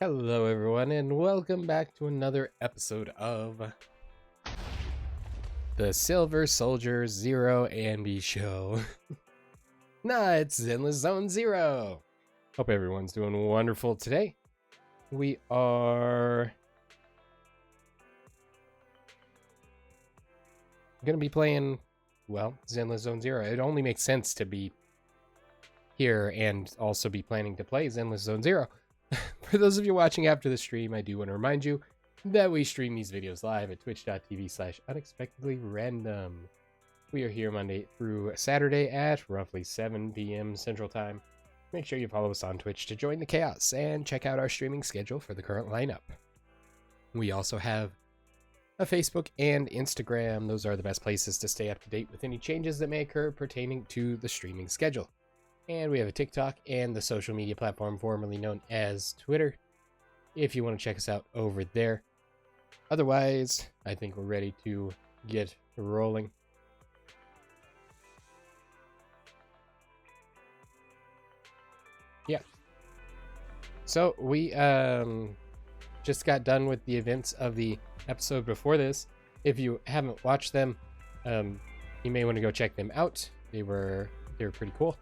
Hello everyone and welcome back to another episode of the Silver Soldier Zero Ambi Show. It's Zenless Zone Zero. Hope everyone's doing wonderful today. We are going to be playing, Zenless Zone Zero. It only makes sense to be here and also be planning to play Zenless Zone Zero. For those of you watching after the stream, I do want to remind you that we stream these videos live at twitch.tv/unexpectedlyrandom. We are here Monday through Saturday at roughly 7 p.m. Central Time. Make sure you follow us on Twitch to join the chaos and check out our streaming schedule for the current lineup. We also have a Facebook and Instagram. Those are the best places to stay up to date with any changes that may occur pertaining to the streaming schedule. And we have a TikTok and the social media platform formerly known as Twitter, if you want to check us out over there. Otherwise, I think we're ready to get rolling. Yeah. So we just got done with the events of the episode before this. If you haven't watched them, you may want to go check them out. They were pretty cool.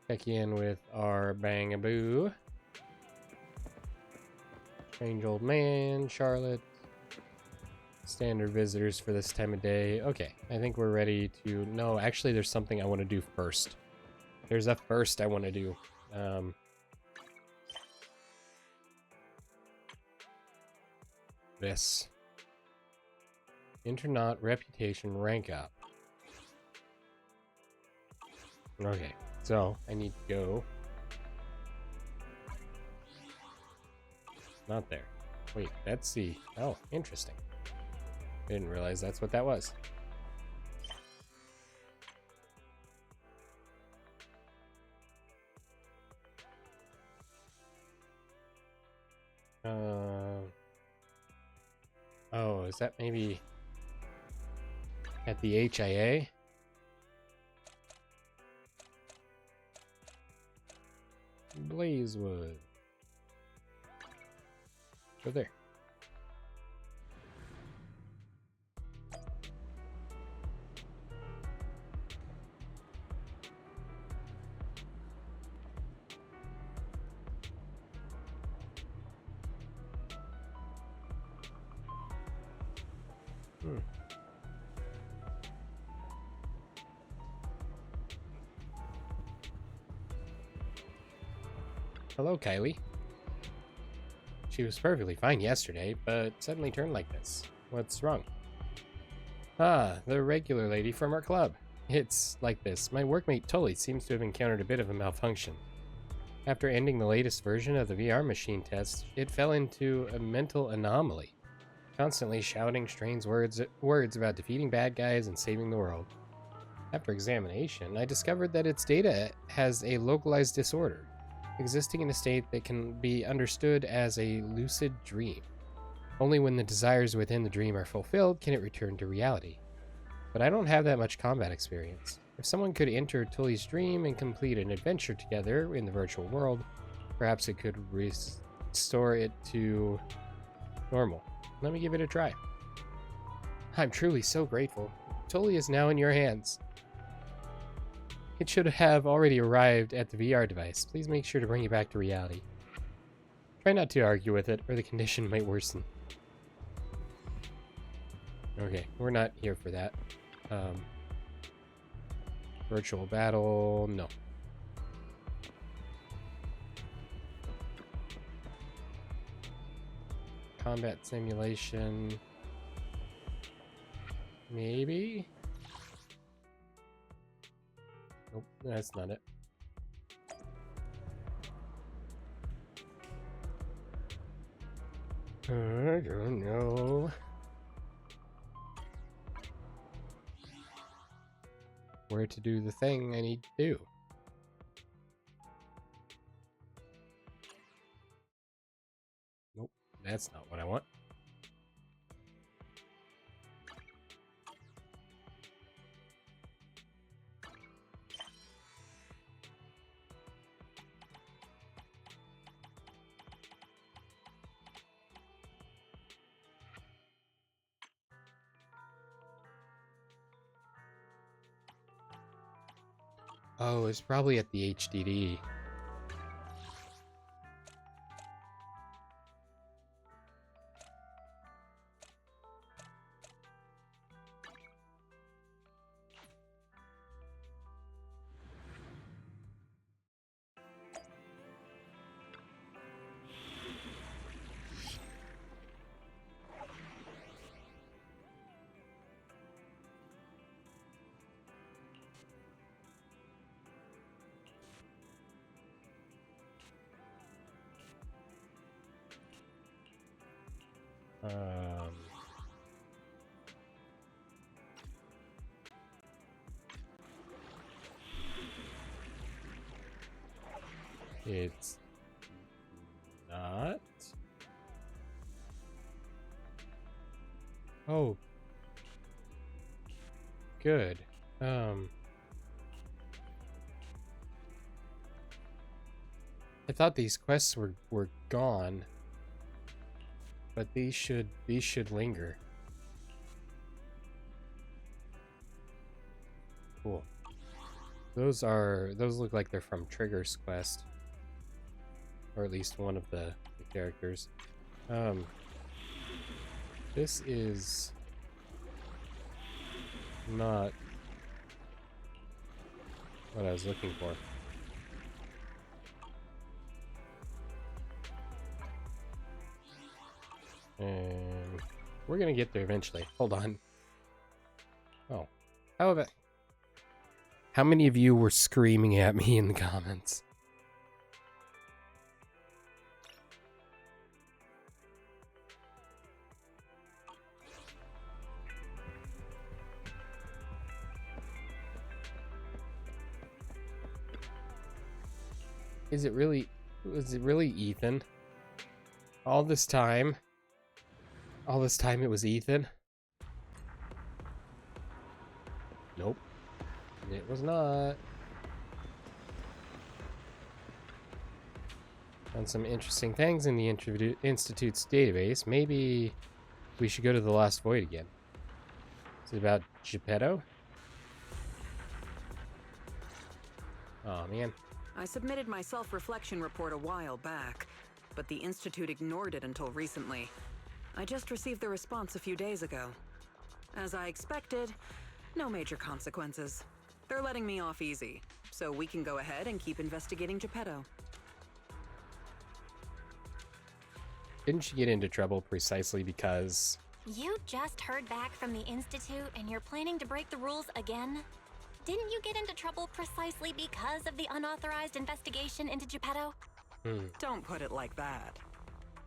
Check in with our Bangaboo, Strange Old Man, Charlotte, standard visitors for this time of day. Okay, I think we're ready to... No, actually there's something I want to do first. There's a first I want to do. This. Internaut reputation rank up. Okay, so I need to go. Not there. Wait, that's the... Oh, interesting. I didn't realize that's what that was. Oh, is that maybe... at the HIA? Blazewood. Go there. Hello, Kylie. She was perfectly fine yesterday, but suddenly turned like this. What's wrong? Ah, the regular lady from our club. It's like this. My workmate Tully seems to have encountered a bit of a malfunction. After ending the latest version of the VR machine test, it fell into a mental anomaly, constantly shouting strange words about defeating bad guys and saving the world. After examination, I discovered that its data has a localized disorder, existing in a state that can be understood as a lucid dream. Only when the desires within the dream are fulfilled can it return to reality. But I don't have that much combat experience. If someone could enter Tully's dream and complete an adventure together in the virtual world, perhaps it could restore it to normal. Let me give it a try. I'm truly so grateful. Tully is now in your hands. It should have already arrived at the VR device. Please make sure to bring it back to reality. Try not to argue with it, or the condition might worsen. Okay, we're not here for that. Virtual battle, no. Combat simulation, maybe? Nope, that's not it. I don't know. Where to do the thing I need to do. Nope, that's not what I want. Oh, it's probably at the HDD. It's not. Oh, good. I thought these quests were gone, but these should linger. Cool. Those look like they're from Trigger's quest, or at least one of the characters. This is not what I was looking for. And we're gonna get there eventually. Hold on. Oh, how many of you were screaming at me in the comments? Was it really Ethan? All this time it was Ethan? Nope. It was not. Found some interesting things in the Institute's database. Maybe we should go to the Lost Void again. Is it about Geppetto? Oh man. I submitted my self-reflection report a while back, but the Institute ignored it until recently. I just received the response a few days ago. As I expected, no major consequences. They're letting me off easy, so we can go ahead and keep investigating Geppetto. Didn't she get into trouble precisely because... You just heard back from the Institute and you're planning to break the rules again? Didn't you get into trouble precisely because of the unauthorized investigation into Geppetto? Don't put it like that.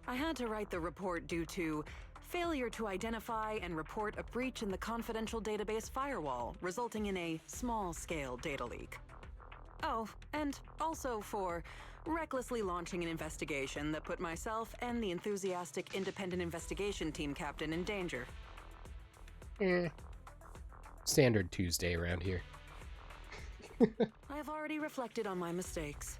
I had to write the report due to failure to identify and report a breach in the confidential database firewall, resulting in a small-scale data leak. Oh, and also for recklessly launching an investigation that put myself and the enthusiastic independent investigation team captain in danger. Standard Tuesday around here. I have already reflected on my mistakes.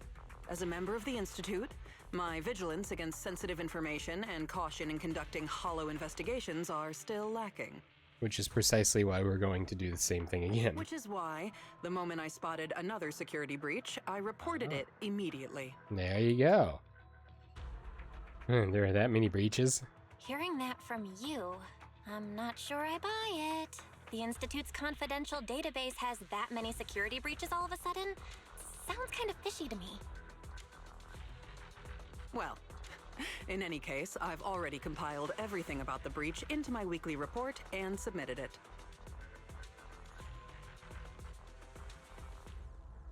As a member of the Institute, my vigilance against sensitive information and caution in conducting hollow investigations are still lacking. Which is precisely why we're going to do the same thing again. Which is why, the moment I spotted another security breach, I reported it immediately. There you go. There are that many breaches. Hearing that from you, I'm not sure I buy it. The Institute's confidential database has that many security breaches all of a sudden? Sounds kind of fishy to me. Well, in any case, I've already compiled everything about the breach into my weekly report and submitted it.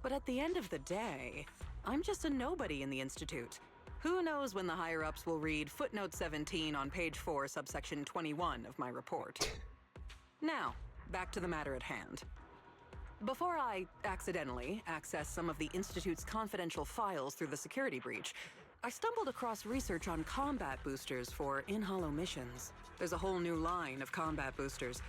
But at the end of the day, I'm just a nobody in the Institute. Who knows when the higher-ups will read footnote 17 on page 4, subsection 21 of my report. Now, back to the matter at hand. Before I accidentally access some of the Institute's confidential files through the security breach, I stumbled across research on combat boosters for in-hollow missions. There's a whole new line of combat boosters.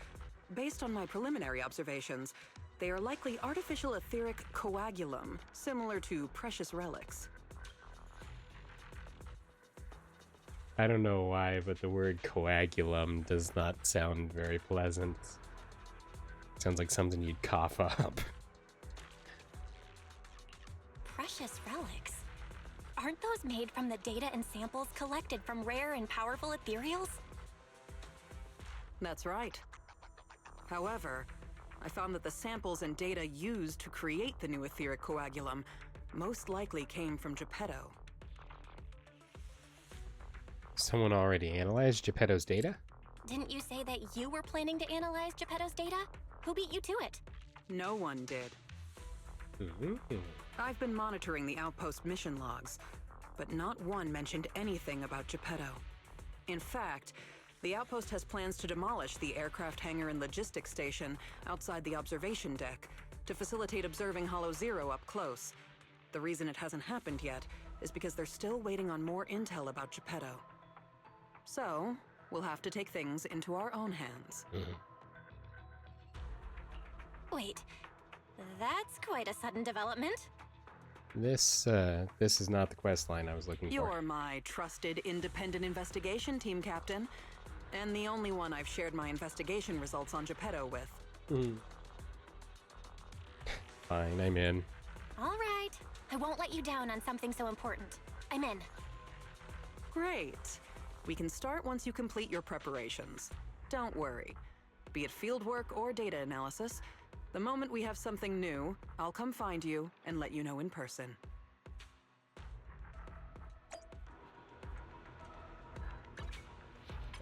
Based on my preliminary observations, they are likely artificial etheric coagulum, similar to precious relics. I don't know why, but the word coagulum does not sound very pleasant. Sounds like something you'd cough up. precious relics. Aren't those made from the data and samples collected from rare and powerful ethereals? That's right. However, I found that the samples and data used to create the new etheric coagulum most likely came from Geppetto. Someone already analyzed Geppetto's data? Didn't you say that you were planning to analyze Geppetto's data? Who beat you to it? No one did. I've been monitoring the outpost mission logs, but not one mentioned anything about Geppetto. In fact, the outpost has plans to demolish the aircraft hangar and logistics station outside the observation deck to facilitate observing Hollow Zero up close. The reason it hasn't happened yet is because they're still waiting on more intel about Geppetto. So, we'll have to take things into our own hands. Wait, that's quite a sudden development. This is not the quest line I was looking for. You're my trusted independent investigation team captain, and the only one I've shared my investigation results on Geppetto with. Fine, I'm in. All right, I won't let you down on something so important. I'm in. Great. We can start once you complete your preparations. Don't worry. Be it fieldwork or data analysis, the moment we have something new, I'll come find you and let you know in person.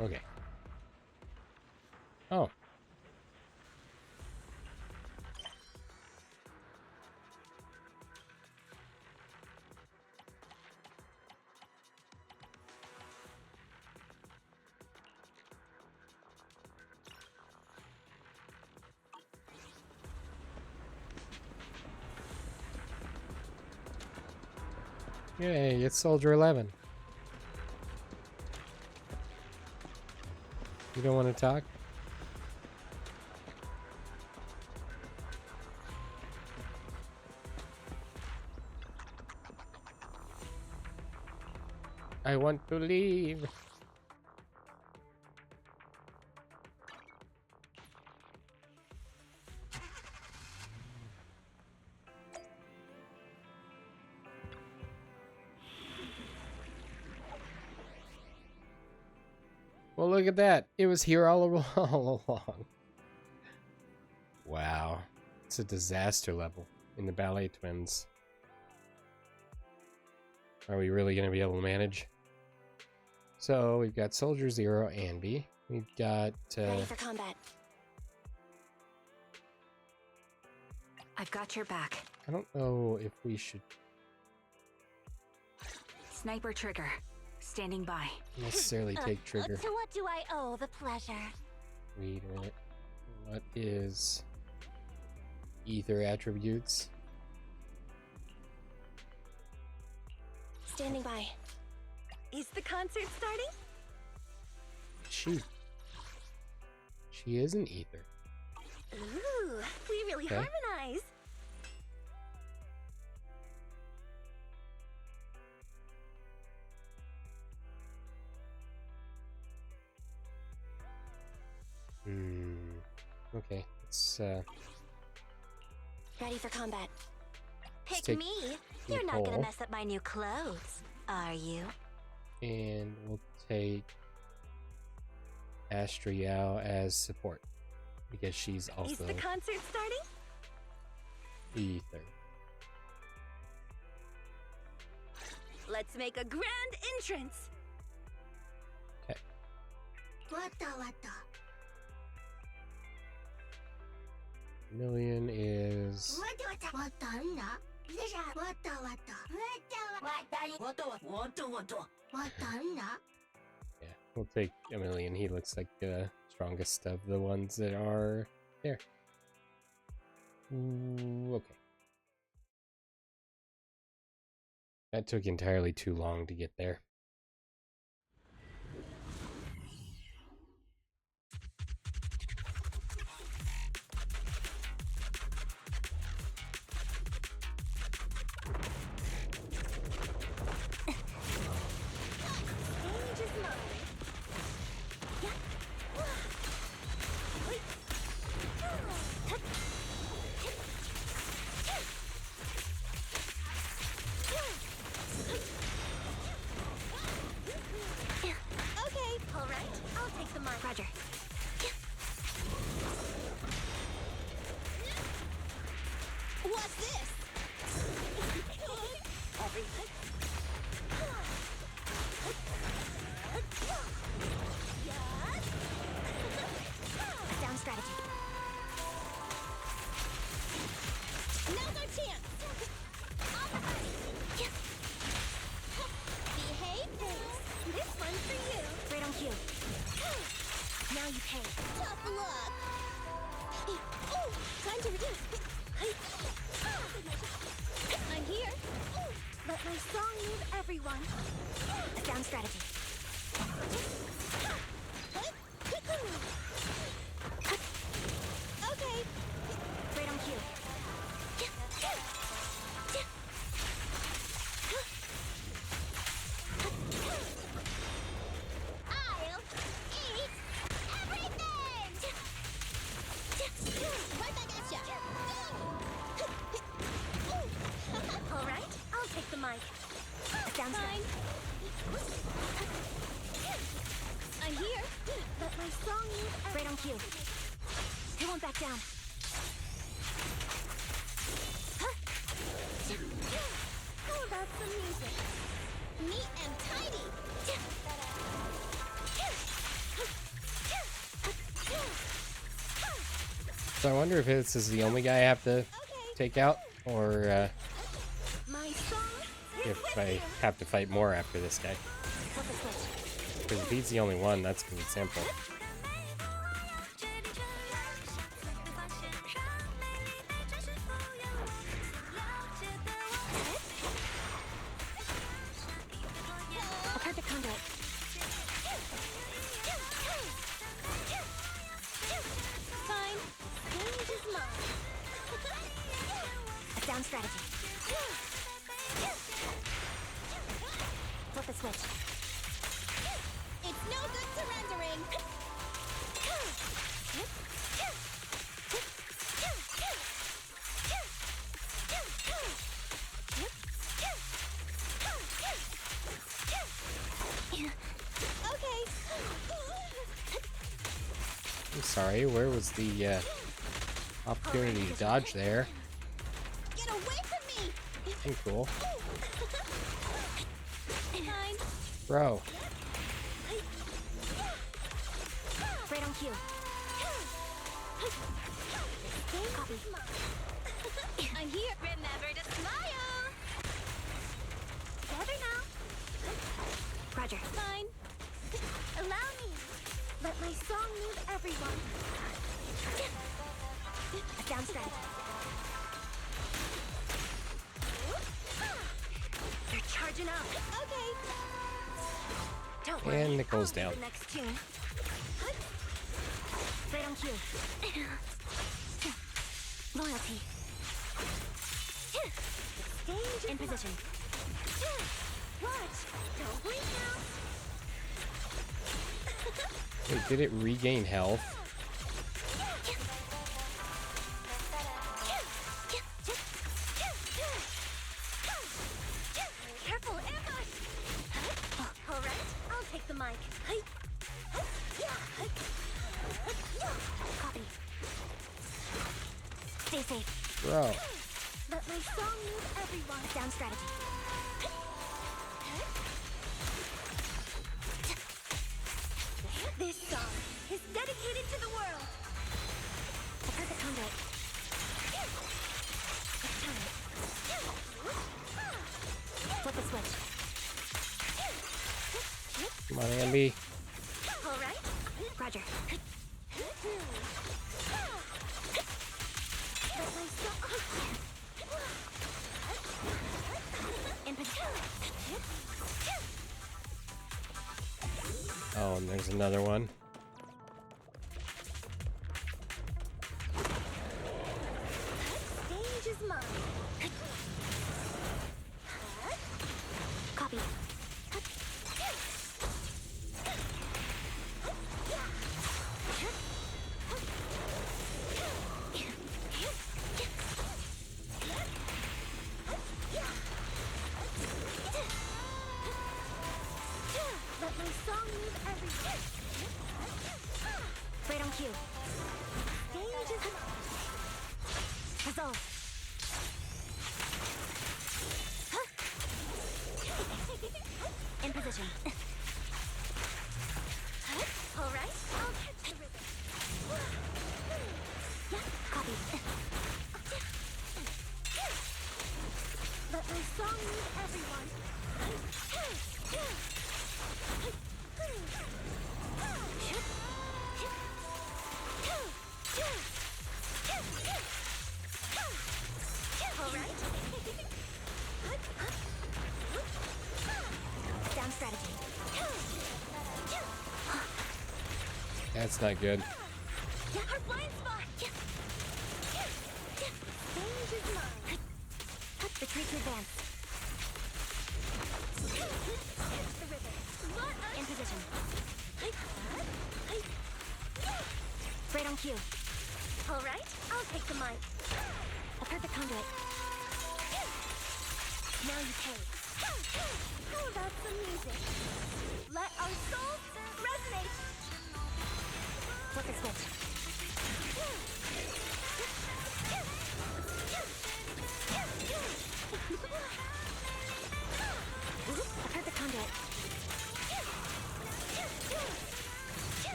Okay. Oh. Yay, it's Soldier 11. You don't want to talk? I want to leave. Well, look at that. It was here all along. Wow. It's a disaster level in the Ballet Twins. Are we really going to be able to manage? So, we've got Soldier Zero and B. We've got... Ready for combat. I've got your back. I don't know if we should Sniper trigger. Standing by. necessarily take trigger. To what do I owe the pleasure? Wait a minute. What is ether attributes? Standing by. Is the concert starting? She is an ether. Ooh, we really Okay. harmonize. Okay, let's Ready for combat. Pick take me. You're not gonna Nicole. mess up my new clothes, are you? and we'll take Astriel as support because she's Is also the concert starting? ether. Let's make a grand entrance. Okay. Million is yeah. We'll take a million. He looks like the strongest of the ones that are there. Okay. That took entirely too long to get there. Stage is mine. watch this. Everything. Down strategy. Now's our chance. Behave, thanks. This one's for you. Right on cue. Now you pay. Tough luck. Ooh, time to reduce. I'm here. Let my song move everyone. Down strategy. Okay. Right on cue. I'll eat everything! Right back at ya! All right, I'll take the mic. Down Fine. I'm here. Let my song move Right on cue. He won't back down. How about some music? Neat and tidy. So I wonder if this is the only guy I have to Okay. take out, or My song is if with I you. have to fight more after this guy. Flip the switch. Because if he's the only one, that's gonna be simple. A perfect conduit. Fine. Stage is mine. A down strategy. Flip the switch. It's no good surrendering. Okay. I'm sorry, where was the opportunity to dodge there? Get away from me. I'm cool. Fine. Bro, Right on cue. Copy. I'm here. Remember to smile. Together now. Roger. Fine. Allow me. Let my song move everyone. A down strategy. They're charging up. Okay. Don't worry. and Nicole's I'll do down. the next tune. Right on cue. Loyalty. Stage In position. Watch. Don't blink now. Wait, did it regain health? Careful, ambush. All right, I'll take the mic. Copy. Stay safe. Bro, Let my song move everyone. Down strategy. This song is dedicated to the world. A perfect conduit. It's time. Flip the switch. come on, Ambi. All right. Roger. Let my song. In position. Oh, and there's another one. Stage is mine. Copy. Let my song move everyone. My song needs everyone. All right. Down strategy. That's not good. Our blind spot. Range is mine. Retreat to advance. The river. In position. Right on cue. All right, I'll take the mic. A perfect conduit. Now you pay. How about some music? Let our souls resonate. Flip the switch. A perfect conduit.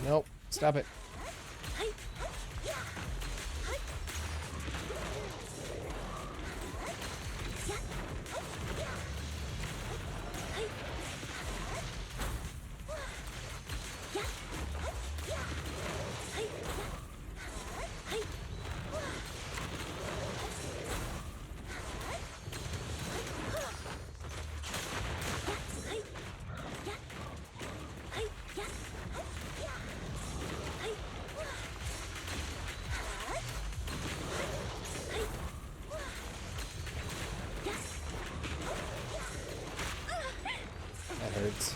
Nope. Stop it. That hurts.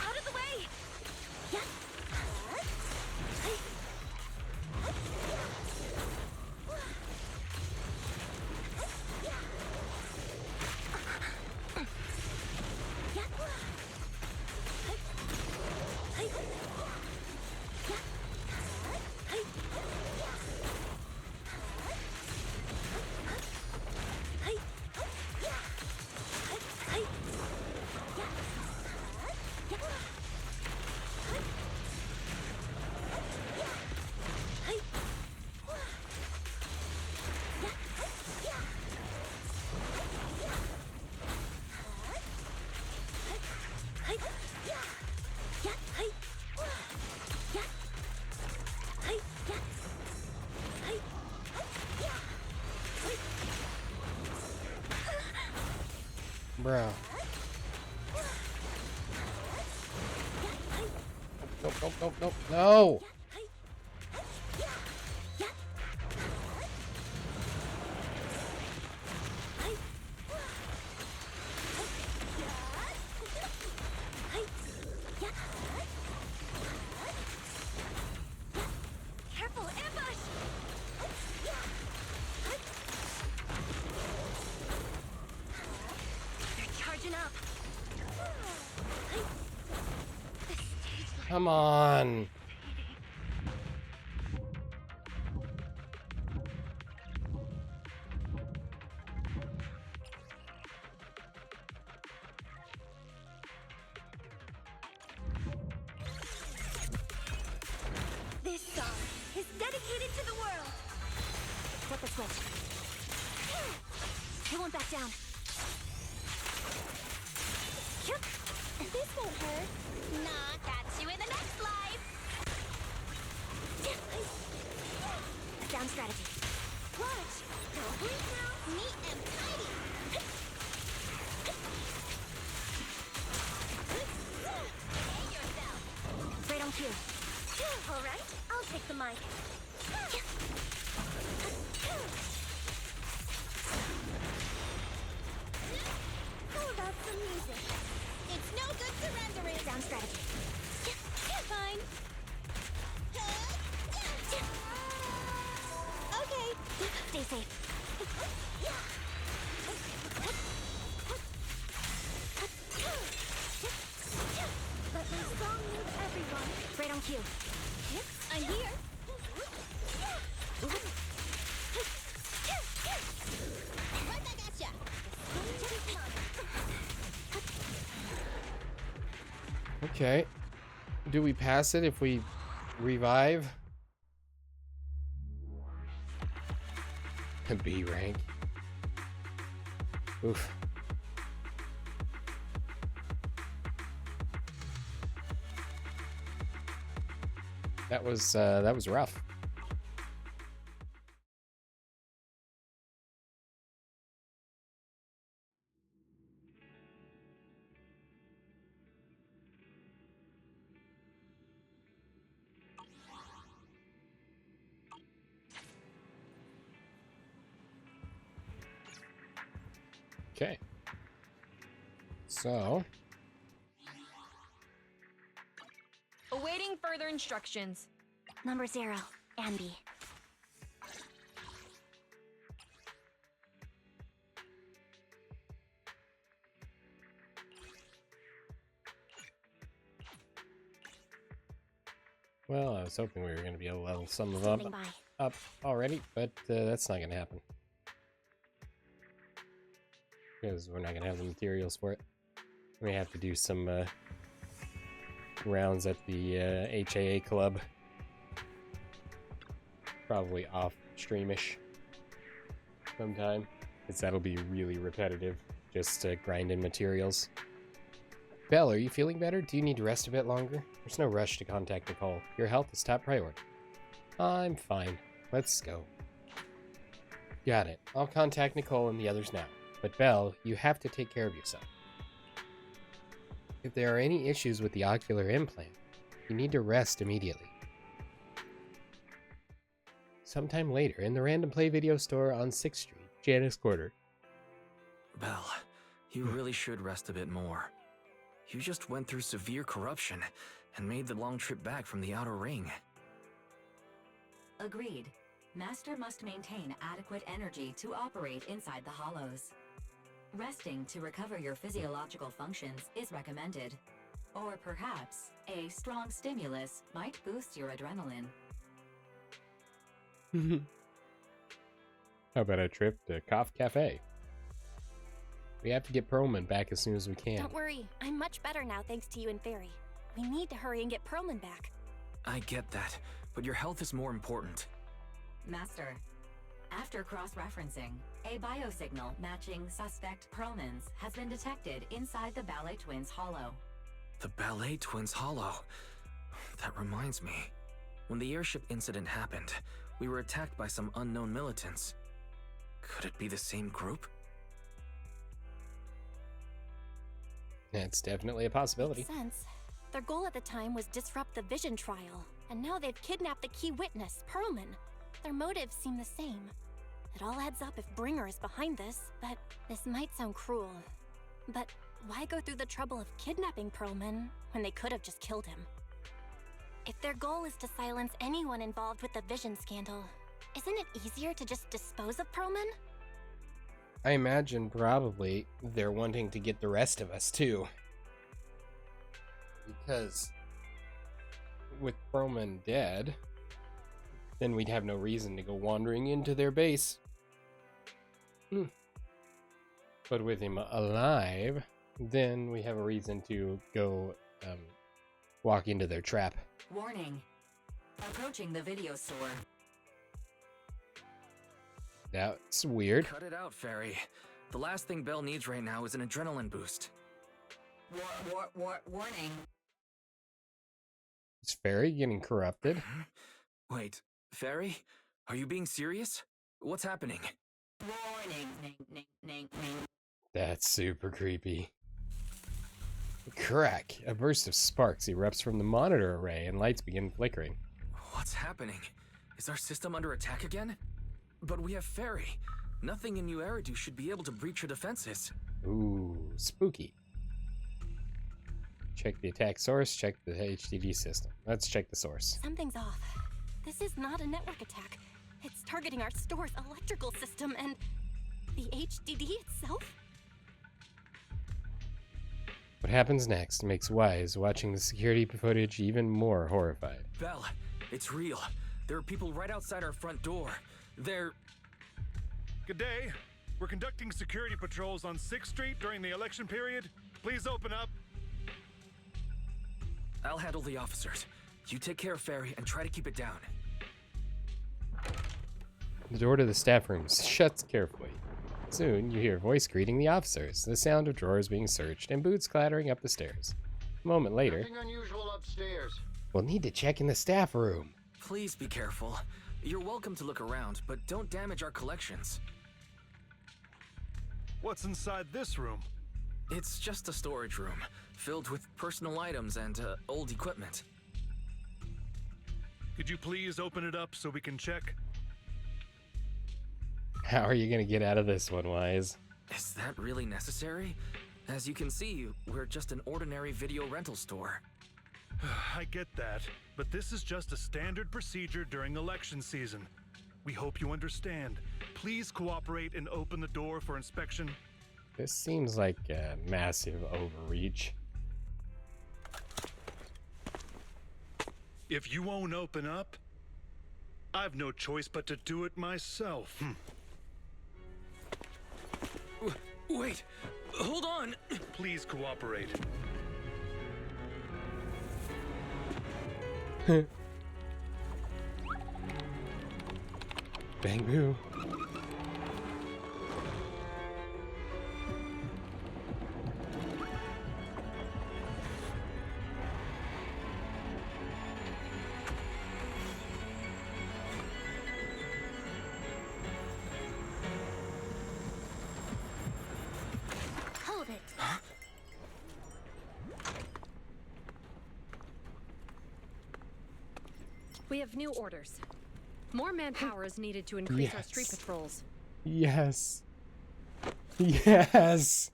Out of the way. Bro. Nope, nope, nope, nope, no! Careful, ambush! They're charging up. Come on! This song is dedicated to the world. Flip the switch. He won't back down. This won't hurt. Nah, catch you in the next life. Down strategy. Watch. Don't blink now. Neat and tidy. Okay. Do we pass it if we revive? A B rank. Oof. That was rough. Okay. So, Awaiting further instructions. Number 0, Ambi. well, I was hoping we were going to be able to level some of them Standing by. up already, but that's not going to happen. Because we're not going to have the materials for it. We have to do some rounds at the HAA club. Probably off streamish sometime. Because that'll be really repetitive. Just grinding materials. Belle, are you feeling better? Do you need to rest a bit longer? There's no rush to contact Nicole. Your health is top priority. I'm fine. Let's go. Got it. I'll contact Nicole and the others now. But Belle, you have to take care of yourself. If there are any issues with the ocular implant, you need to rest immediately. Sometime later, in the Random Play video store on 6th Street, Janice Quarter. Belle, you really should rest a bit more. You just went through severe corruption and made the long trip back from the Outer Ring. Agreed. Master must maintain adequate energy to operate inside the hollows. Resting to recover your physiological functions is recommended. Or perhaps, a strong stimulus might boost your adrenaline. How about a trip to Cough Cafe? We have to get Perlman back as soon as we can. Don't worry, I'm much better now thanks to you and Fairy. We need to hurry and get Perlman back. I get that, but your health is more important. Master, after cross-referencing, a biosignal matching suspect Perlman's has been detected inside the Ballet Twins hollow. The Ballet Twins hollow. That reminds me. When the airship incident happened, we were attacked by some unknown militants. Could it be the same group? That's definitely a possibility. Makes sense. Their goal at the time was disrupt the Vision trial, and now they've kidnapped the key witness, Perlman. Their motives seem the same. It all adds up if Bringer is behind this, but this might sound cruel. But why go through the trouble of kidnapping Perlman when they could have just killed him? If their goal is to silence anyone involved with the Vision scandal, isn't it easier to just dispose of Perlman? I imagine probably they're wanting to get the rest of us too. Because with Perlman dead, then we'd have no reason to go wandering into their base. But with him alive, then we have a reason to go walk into their trap. Warning. Approaching the video store. That's weird. Cut it out, Fairy. The last thing Belle needs right now is an adrenaline boost. Warning. Is Fairy getting corrupted? Wait, Fairy? Are you being serious? What's happening? Warning. That's super creepy. Crack! A burst of sparks erupts from the monitor array and lights begin flickering. What's happening? Is our system under attack again? But we have Fairy. Nothing in New Eridu should be able to breach her defenses. Ooh, spooky. Check the attack source, check the HDD system. Let's check the source. Something's off. This is not a network attack. It's targeting our store's electrical system and the HDD itself? What happens next makes Wise watching the security footage even more horrified. Belle, it's real. There are people right outside our front door. They're... Good day. We're conducting security patrols on 6th Street during the election period. Please open up. I'll handle the officers. You take care of Fairy and try to keep it down. The door to the staff room shuts carefully. Soon, you hear a voice greeting the officers, the sound of drawers being searched, and boots clattering up the stairs. A moment later, Nothing unusual upstairs. we'll need to check in the staff room. Please be careful. You're welcome to look around, but don't damage our collections. What's inside this room? It's just a storage room, filled with personal items and old equipment. Could you please open it up so we can check? How are you gonna get out of this one, Wise? Is that really necessary? As you can see, we're just an ordinary video rental store. I get that, but this is just a standard procedure during election season. We hope you understand. Please cooperate and open the door for inspection. This seems like a massive overreach. If you won't open up, I've no choice but to do it myself. Wait, hold on! Please cooperate. Bang boo. Hold it. We have new orders. More manpower is needed to increase our street Yes. patrols. Yes. Yes.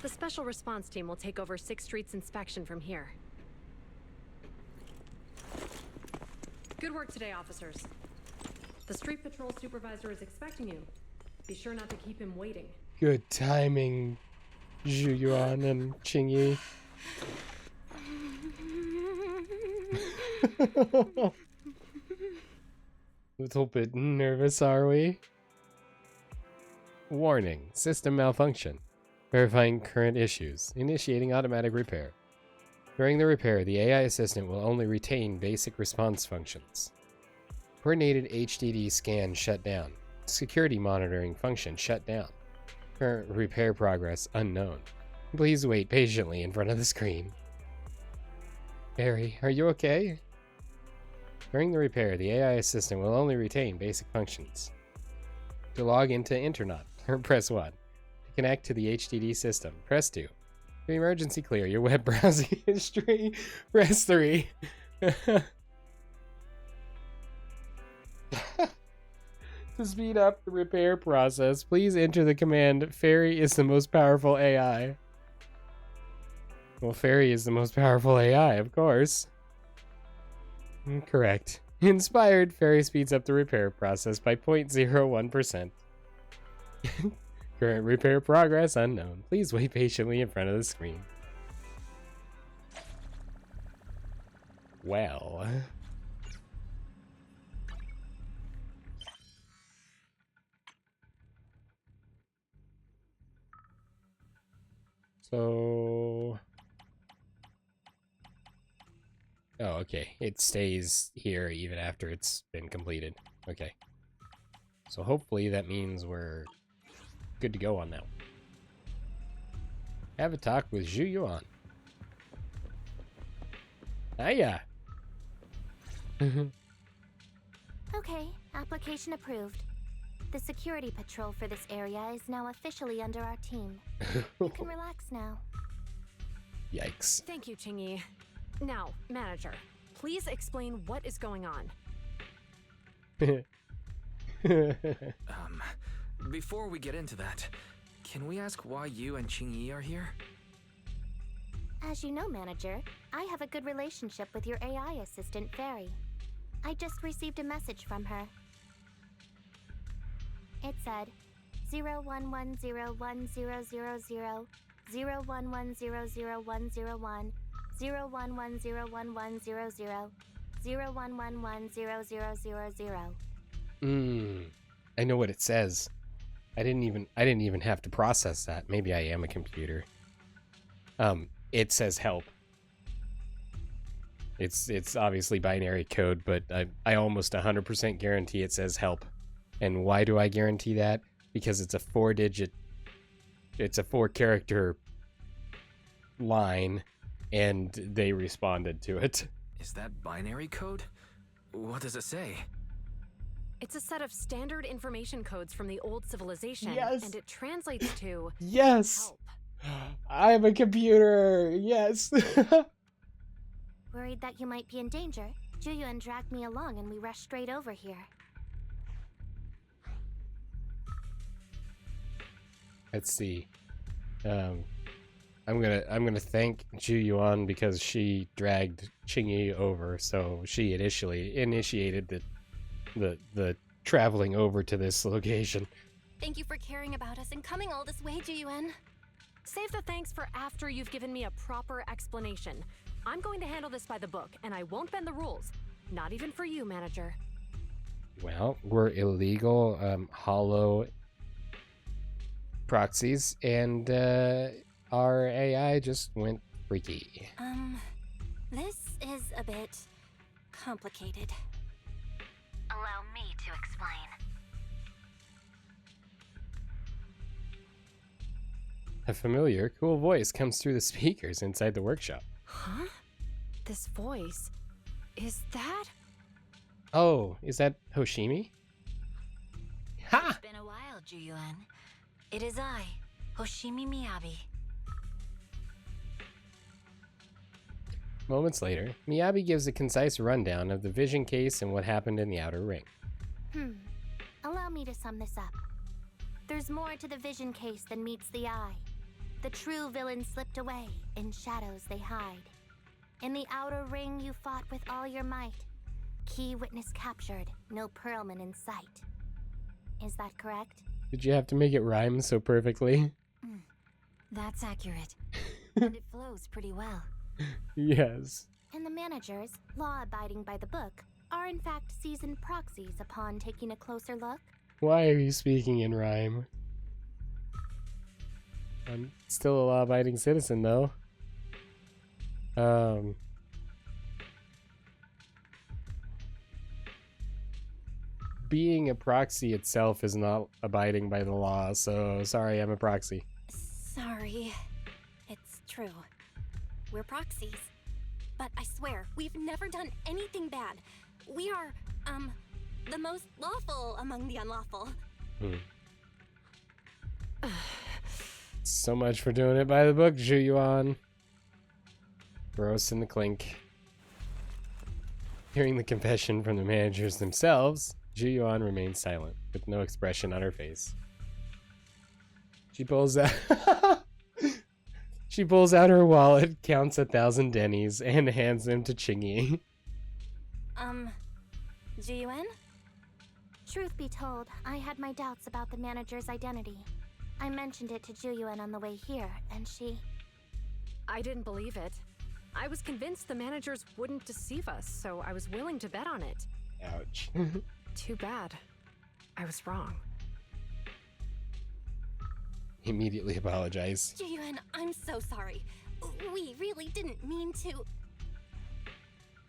The special response team will take over 6th Street's inspection from here. Good work today, officers. The street patrol supervisor is expecting you. Be sure not to keep him waiting. Good timing, Zhu Yuan and Qingyi. Little bit nervous, are we? Warning, system malfunction. Verifying current issues. Initiating automatic repair. During the repair, the AI assistant will only retain basic response functions. Coordinated HDD scan shut down. Security monitoring function shut down. Current repair progress unknown. Please wait patiently in front of the screen. Barry, are you okay? During the repair, the AI assistant will only retain basic functions. To log into Internet, press 1. To connect to the HDD system, press 2. To emergency clear your web browsing history, press 3. To speed up the repair process, please enter the command, Fairy is the most powerful AI. Well, Fairy is the most powerful AI, of course. Correct. Inspired, Fairy speeds up the repair process by 0.01%. Current repair progress unknown. Please wait patiently in front of the screen. Well. So... Oh, okay. It stays here even after it's been completed. Okay. So hopefully that means we're good to go on that one. Have a talk with Zhu Yuan. Hiya! Okay, application approved. The security patrol for this area is now officially under our team. You can relax now. Yikes. Thank you, Qingyi. Now, manager, please explain what is going on. Before we get into that, can we ask why you and Qingyi are here? As you know, manager, I have a good relationship with your AI assistant, Fairy. I just received a message from her. It said 01101000 01100101 01101100 01110000. I know what it says. I didn't even have to process that. Maybe I am a computer. It says help. It's obviously binary code, but I almost 100% guarantee it says help. And why do I guarantee that? Because it's a 4-character line, and they responded to it. Is that binary code? What does it say? It's a set of standard information codes from the old civilization, Yes. and it translates to Yes! help. I'm a computer! Yes! Worried that you might be in danger, Juyuan dragged me along and we rushed straight over here. Let's see. I'm gonna thank Juyuan because she dragged Qingyi over, so she initiated the traveling over to this location. Thank you for caring about us and coming all this way, Juyuan. Save the thanks for after you've given me a proper explanation. I'm going to handle this by the book, and I won't bend the rules. Not even for you, manager. Well, we're illegal hollow proxies, and our AI just went freaky. This is a bit complicated. Allow me to explain. A familiar, cool voice comes through the speakers inside the workshop. Huh? This voice... is that... Oh, is that Hoshimi? Ha! It's been a while, Juyuan. It is I, Hoshimi Miyabi. Moments later, Miyabi gives a concise rundown of the vision case and what happened in the outer ring. Allow me to sum this up. There's more to the vision case than meets the eye. The true villain slipped away, in shadows they hide. In the outer ring you fought with all your might. Key witness captured, no Perlman in sight. Is that correct? Did you have to make it rhyme so perfectly? That's accurate. And it flows pretty well. Yes. And the managers, law-abiding by the book, are in fact seasoned proxies upon taking a closer look? Why are you speaking in rhyme? I'm still a law-abiding citizen, though. Being a proxy itself is not abiding by the law, so sorry, I'm a proxy. Sorry. It's true. We're proxies. But I swear, we've never done anything bad. We are, the most lawful among the unlawful. So much for doing it by the book, Juyuan. Gross in the clink. Hearing the confession from the managers themselves, Juyuan remains silent, with no expression on her face. She pulls out her wallet, counts 1,000 dennies, and hands them to Qingyi. Juyuan? Truth be told, I had my doubts about the manager's identity. I mentioned it to Juyuan on the way here, and she... I didn't believe it. I was convinced the managers wouldn't deceive us, so I was willing to bet on it. Ouch. Too bad. I was wrong. Immediately apologize. Juyuan, I'm so sorry. We really didn't mean to...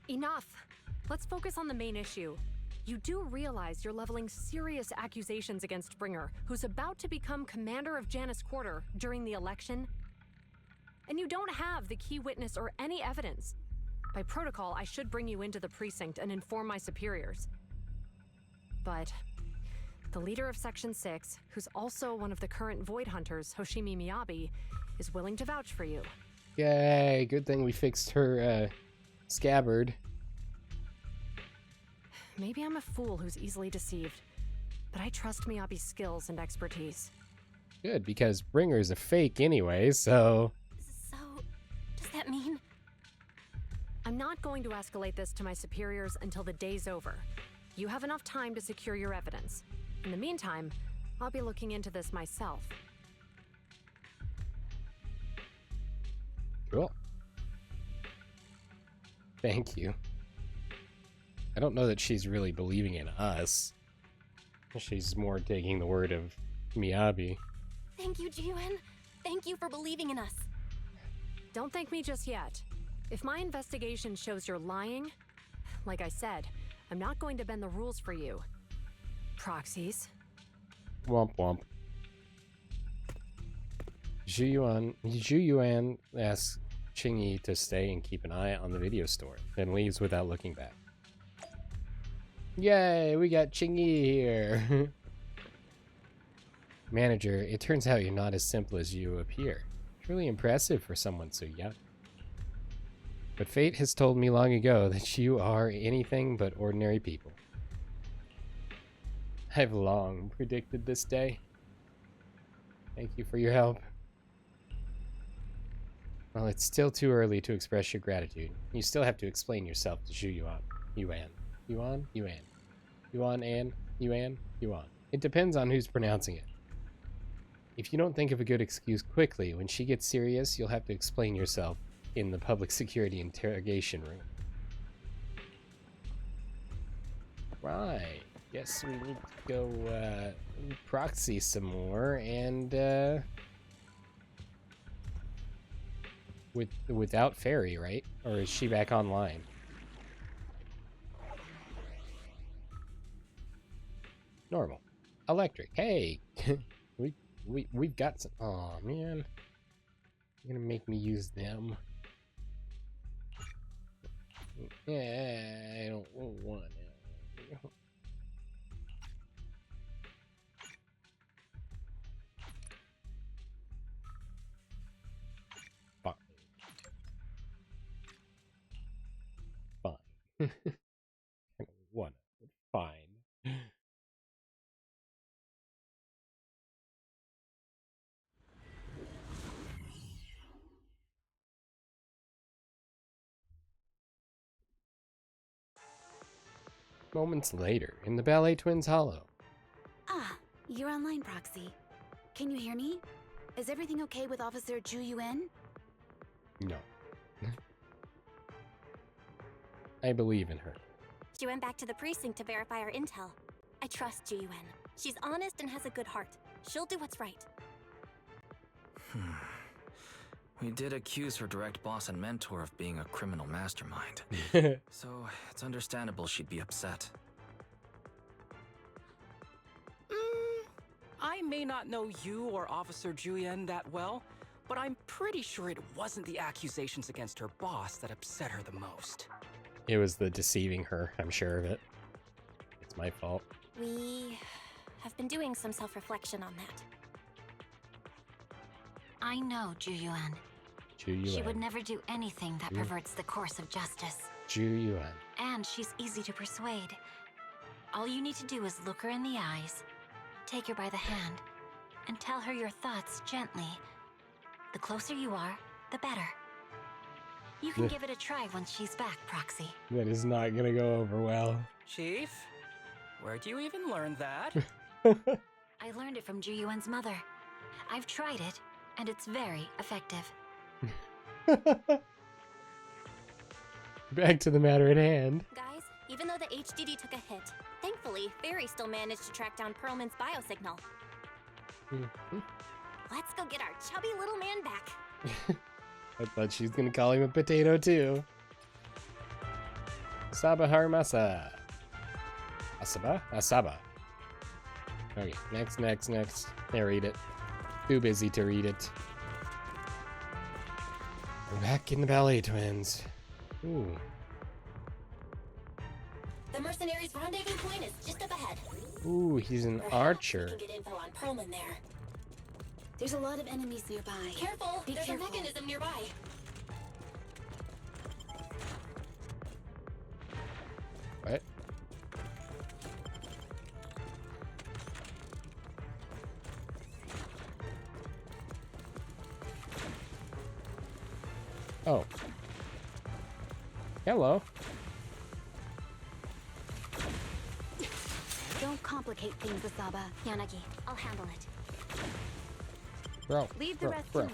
Enough. Let's focus on the main issue. You do realize you're leveling serious accusations against Bringer, who's about to become commander of Janus Quarter during the election? And you don't have the key witness or any evidence. By protocol, I should bring you into the precinct and inform my superiors. But the leader of Section 6, who's also one of the current Void Hunters, Hoshimi Miyabi, is willing to vouch for you. Yay, good thing we fixed her, scabbard. Maybe I'm a fool who's easily deceived, but I trust Miyabi's skills and expertise. Good, because Bringer's a fake anyway, so... So, does that mean... I'm not going to escalate this to my superiors until the day's over. You have enough time to secure your evidence. In the meantime, I'll be looking into this myself. Cool. Thank you. I don't know that she's really believing in us. She's more taking the word of Miyabi. Thank you, Juyuan. Thank you for believing in us. don't thank me just yet. If my investigation shows you're lying, like I said, I'm not going to bend the rules for you. Proxies. Womp womp. Zhu Yuan asks Qingyi to stay and keep an eye on the video store, then leaves without looking back. Yay, we got Qingyi here. Manager, it turns out you're not as simple as you appear. Truly impressive for someone so young. But fate has told me long ago that you are anything but ordinary people. I've long predicted this day. Thank you for your help. Well, it's still too early to express your gratitude. You still have to explain yourself to Zhu Yuan. Yuan. It depends on who's pronouncing it. If you don't think of a good excuse quickly, when she gets serious, you'll have to explain yourself in the public security interrogation room. Right. Guess we need to go proxy some more and without Fairy, right? Or is she back online? Normal. Electric. Hey. We've got some. Oh man. You're gonna make me use them. Yeah, I don't want it. Fine. Fine. I don't want it. Fine. Moments later, in the Ballet Twins Hollow. Ah, you're online, Proxy. Can you hear me? Is everything okay with Officer Zhu Yuan? No. I believe in her. She went back to the precinct to verify our intel. I trust Zhu Yuan. She's honest and has a good heart. She'll do what's right. We did accuse her direct boss and mentor of being a criminal mastermind. So, it's understandable she'd be upset. I may not know you or Officer Julian that well, but I'm pretty sure it wasn't the accusations against her boss that upset her the most. It was the deceiving her, I'm sure of it. It's my fault. We have been doing some self-reflection on that. I know Zhu Yuan. She would never do anything that perverts the course of justice. Zhu Yuan. And she's easy to persuade. All you need to do is look her in the eyes, take her by the hand, and tell her your thoughts gently. The closer you are, the better. You can give it a try once she's back, Proxy. That is not gonna go over well. Chief, where'd you even learn that? I learned it from Zhu Yuan's mother. I've tried it, and it's very effective. Back to the matter at hand. Guys, even though the HDD took a hit, thankfully, Fairy still managed to track down Perlman's biosignal. Let's go get our chubby little man back. I thought she was gonna call him a potato too. Saba Harimasa. Asaba. Okay, next. I read it. Too busy to read it. We're back in the Ballet Twins. Ooh. The mercenaries' rendezvous point is just up ahead. Ooh, he's an archer. We can get info on Perlman there. There's a lot of enemies nearby. Careful! Be There's careful. a mechanism nearby. What? Oh. Hello. Don't complicate things, Asaba. Yanagi, I'll handle it. Bro. Leave the rest bro. to me.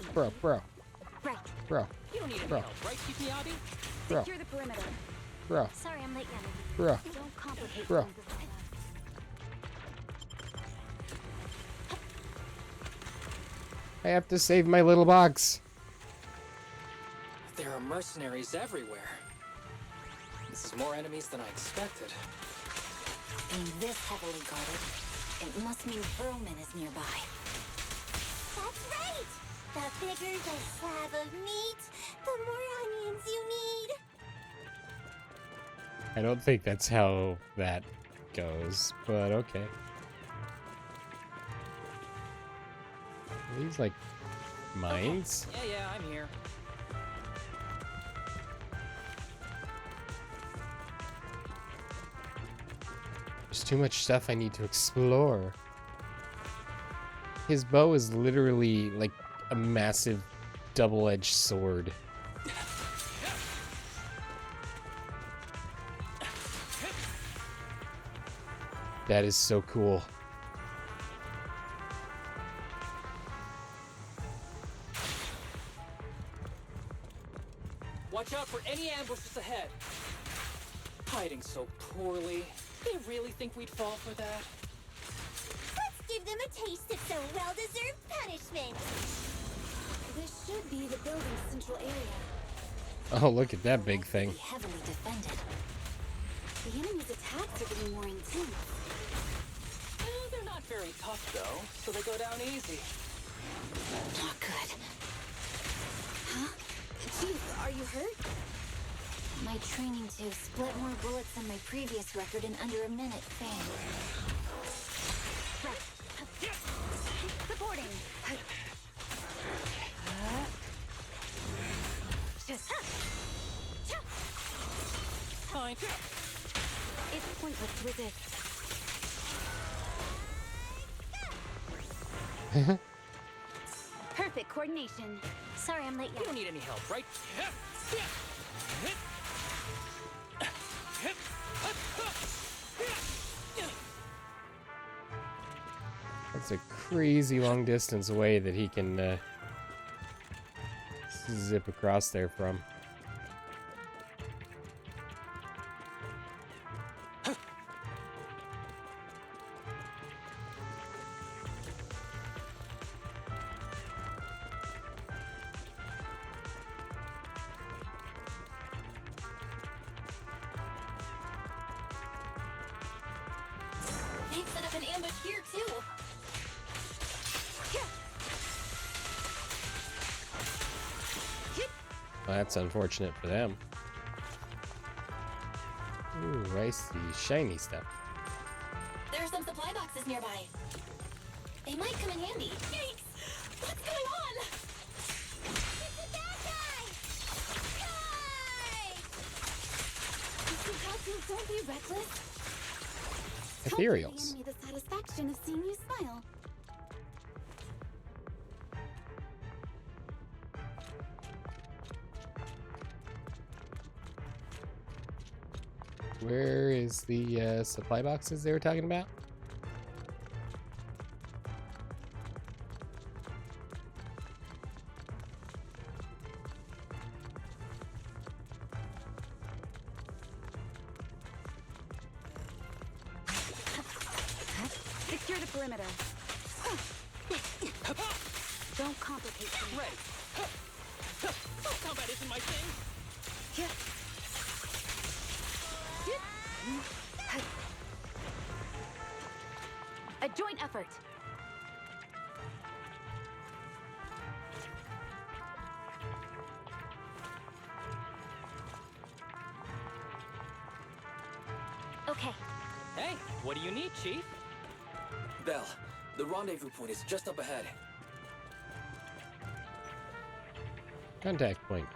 Right. Bro. You don't need any Bro. help, right, Chief Miyabi? Bro. Secure the perimeter. Bro. Sorry I'm late, Yanagi. Bro. Don't complicate Bro. things, Asaba. I have to save my little box. mercenaries everywhere. This is more enemies than I expected. Being this heavily guarded, it must mean Perlman is nearby. That's right! The bigger the slab of meat, the more onions you need. I don't think that's how that goes, but okay. Are these like mines? Okay. Yeah, I'm here. There's too much stuff I need to explore. His bow is literally like a massive double-edged sword. That is so cool. Watch out for any ambushes ahead. Hiding so poorly. They really think we'd fall for that? Let's give them a taste of some well-deserved punishment. This should be the building's central area. Oh, look at that big thing. Heavily defended. The enemy's attacks are getting more intense. Well, they're not very tough, though, so they go down easy. Not good. Huh? Chief, are you hurt? My training to split more bullets than my previous record in under a minute failed. Supporting. Fine. It's pointless to resist. Perfect coordination. Sorry I'm late You yet. don't need any help, right? That's a crazy long distance away that he can zip across there from. They've set up an ambush here, too. Well, that's unfortunate for them. Ooh, I see shiny stuff. There are some supply boxes nearby. They might come in handy. Yikes! What's going on? It's a bad guy! Guy! Mr. Hawkins, don't be reckless. Ethereals. Help give the enemy the satisfaction of seeing you smile. Where is the supply boxes they were talking about? Secure the perimeter. Don't complicate things. Ready. Combat isn't my thing. A joint effort. Okay. Hey, what do you need, Chief? Belle, the rendezvous point is just up ahead. Contact point.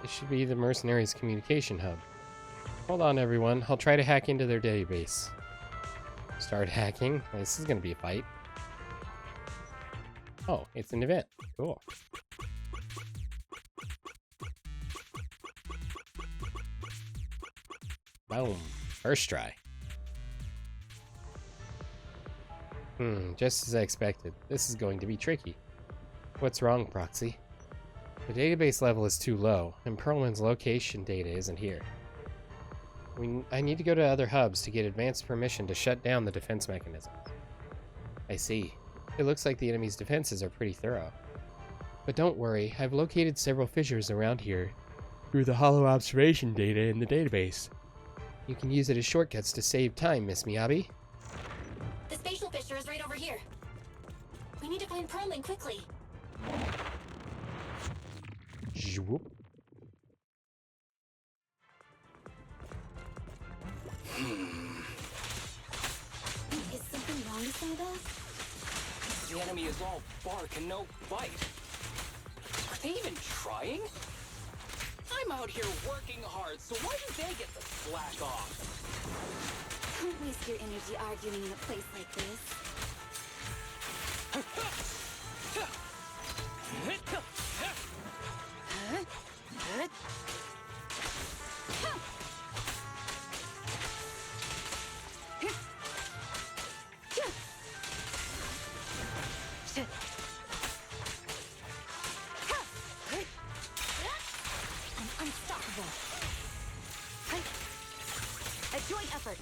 This should be the mercenaries' communication hub. Hold on, everyone. I'll try to hack into their database. Start hacking. This is going to be a fight. Oh, it's an event. Cool. Boom. First try. Just as I expected. This is going to be tricky. What's wrong, Proxy? The database level is too low, and Perlman's location data isn't here. I need to go to other hubs to get advanced permission to shut down the defense mechanism. I see. It looks like the enemy's defenses are pretty thorough. But don't worry, I've located several fissures around here through the hollow observation data in the database. You can use it as shortcuts to save time, Miss Miyabi. The spatial fissure is right over here. We need to find Perlman quickly. Zwoop. Is something wrong, Sada? The enemy is all bark and no bite. Are they even trying? I'm out here working hard, so why do they get the slack off? Don't waste your energy arguing in a place like this.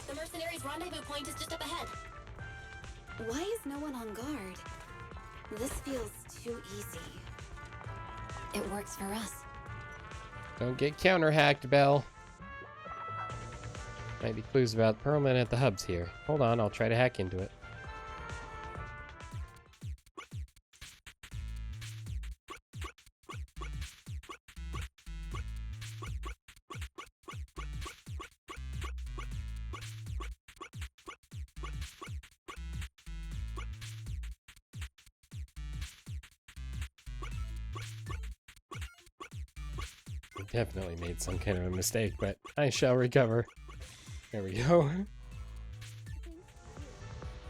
The mercenaries' rendezvous point is just up ahead. Why is no one on guard? This feels too easy. It works for us. Don't get counter-hacked, Belle. Might be clues about Perlman at the hubs here. Hold on, I'll try to hack into it. Definitely made some kind of a mistake, but I shall recover. There we go.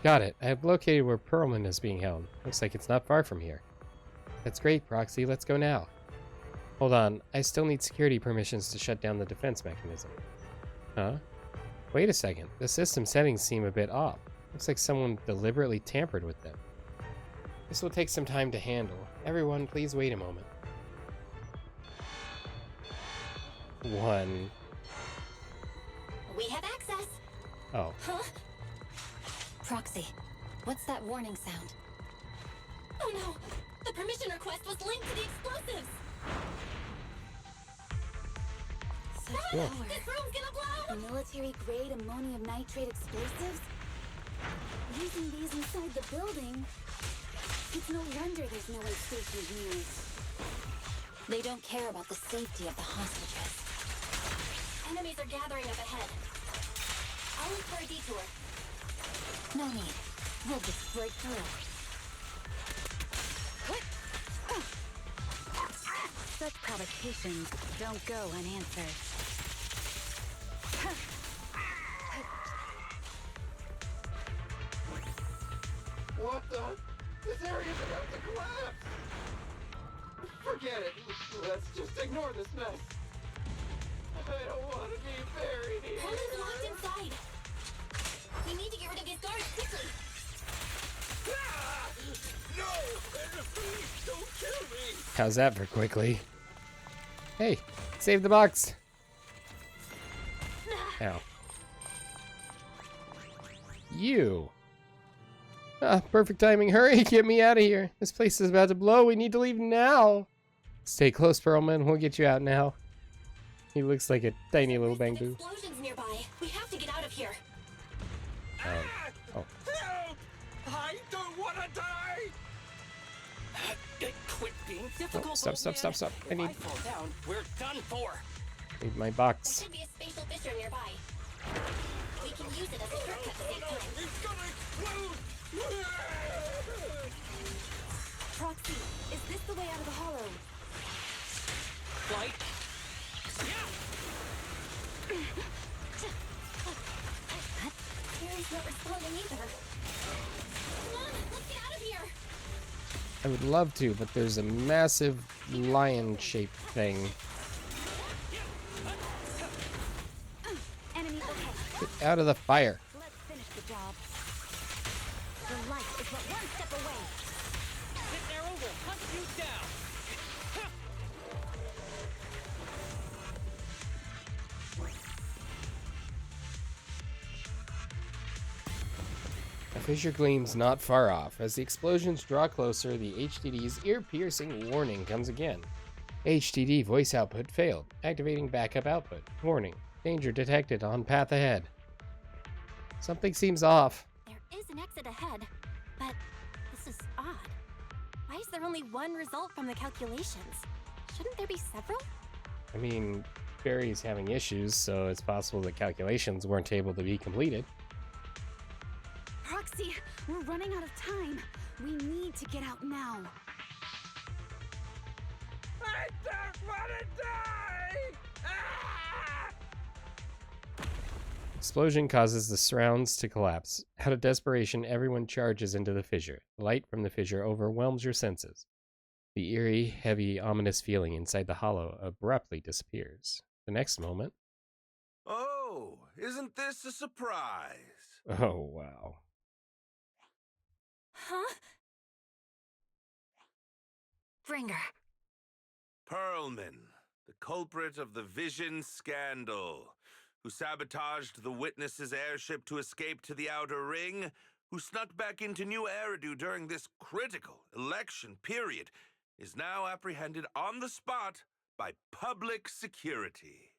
Got it. I have located where Perlman is being held. Looks like it's not far from here. That's great, Proxy. Let's go now. Hold on. I still need security permissions to shut down the defense mechanism. Huh? Wait a second. The system settings seem a bit off. Looks like someone deliberately tampered with them. This will take some time to handle. Everyone, please wait a moment. 1. We have access. Oh. Huh? Proxy, what's that warning sound? Oh no! The permission request was linked to the explosives! Such Cool. power. This room's gonna blow! Military-grade ammonium nitrate explosives? Using these inside the building? It's no wonder there's no way stationed near it. They don't care about the safety of the hostages. Enemies are gathering up ahead. I'll look for a detour. No need. We'll just break through. Such provocations don't go unanswered. What the? This area's about to collapse! Forget it. Let's just ignore this mess. I don't want to be buried here. Perlman's locked inside. We need to get rid of these guards quickly. Ah! No! Please don't kill me! How's that for quickly? Hey, save the box. Ow. You. Ah, perfect timing. Hurry, get me out of here. This place is about to blow. We need to leave now. Stay close, Perlman. We'll get you out now. He looks like a tiny little bamboo. Explosions nearby. We have to get out of here. Oh. Help! I don't want to die! Quit being Oh, difficult. stop. I If need I fall down, we're done for. my There box. should be a spatial fissure nearby. We can use it as a shortcut to save time. It's gonna explode! Proxy, is this the way out of the hollow? Flight. Harry's not responding either. Come on, let's get out of here. I would love to, but there's a massive lion-shaped thing. Enemy okay. Get out of the fire. Let's finish the job. The light is but one step away. This arrow will hunt you down. I fissure gleams not far off. As the explosions draw closer, the HDD's ear-piercing warning comes again. HDD voice output failed. Activating backup output. Warning. Danger detected on path ahead. Something seems off. There is an exit ahead, but this is odd. Why is there only one result from the calculations? Shouldn't there be several? I mean, Barry's having issues, so it's possible the calculations weren't able to be completed. Proxy, we're running out of time. We need to get out now. I don't want to die! Ah! Explosion causes the surrounds to collapse. Out of desperation, everyone charges into the fissure. Light from the fissure overwhelms your senses. The eerie, heavy, ominous feeling inside the hollow abruptly disappears. The next moment... Oh, isn't this a surprise? Oh, wow. Huh? Bringer. Pearlman, the culprit of the Vision scandal, who sabotaged the Witness's airship to escape to the Outer Ring, who snuck back into New Eridu during this critical election period, is now apprehended on the spot by public security.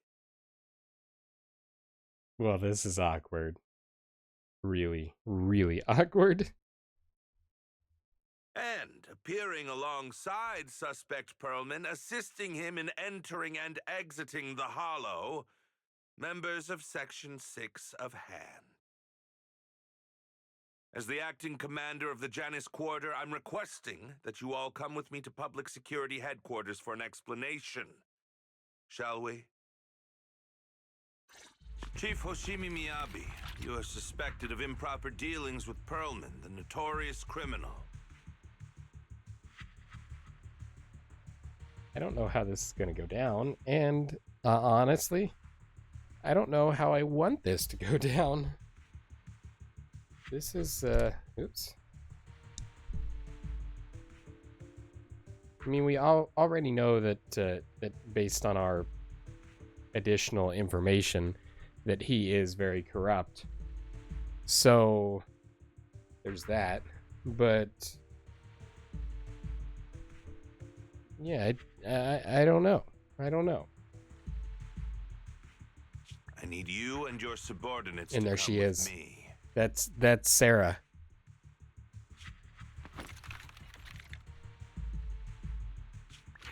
Well, this is awkward. Really, really awkward. And appearing alongside suspect Pearlman, assisting him in entering and exiting the Hollow, members of Section 6 of Han. As the acting commander of the Janus Quarter, I'm requesting that you all come with me to Public Security Headquarters for an explanation. Shall we? Chief Hoshimi Miyabi, you are suspected of improper dealings with Pearlman, the notorious criminal. I don't know how this is going to go down, and honestly, I don't know how I want this to go down. This is, oops. I mean, we already know that, that based on our additional information, that he is very corrupt. So, there's that. But, yeah, I don't know. I don't know. I need you and your subordinates and to there come she with is. me. That's Sarah.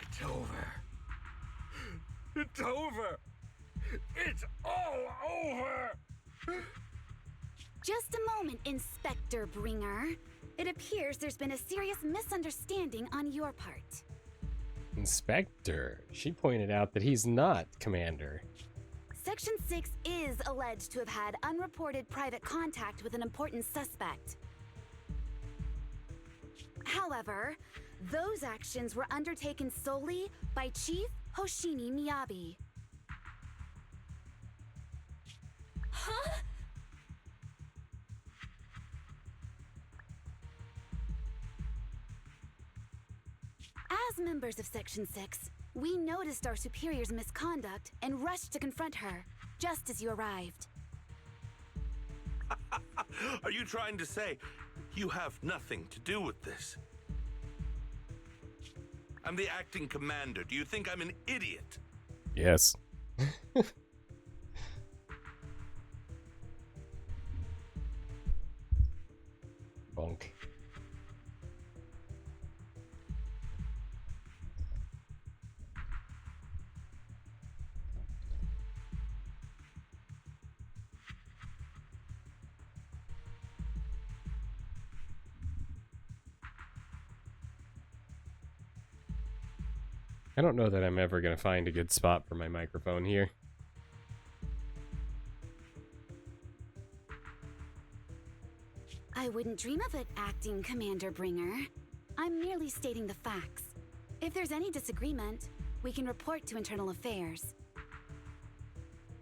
It's over. It's over. It's all over. Just a moment, Inspector Bringer. It appears there's been a serious misunderstanding on your part. Inspector. She pointed out that he's not Commander. Section 6 is alleged to have had unreported private contact with an important suspect. However, those actions were undertaken solely by Chief Hoshimi Miyabi. Huh? As members of Section 6, we noticed our superior's misconduct and rushed to confront her, just as you arrived. Are you trying to say you have nothing to do with this? I'm the acting commander. Do you think I'm an idiot? Yes. Bonk. I don't know that I'm ever going to find a good spot for my microphone here. I wouldn't dream of it, Acting Commander Bringer. I'm merely stating the facts. If there's any disagreement, we can report to Internal Affairs.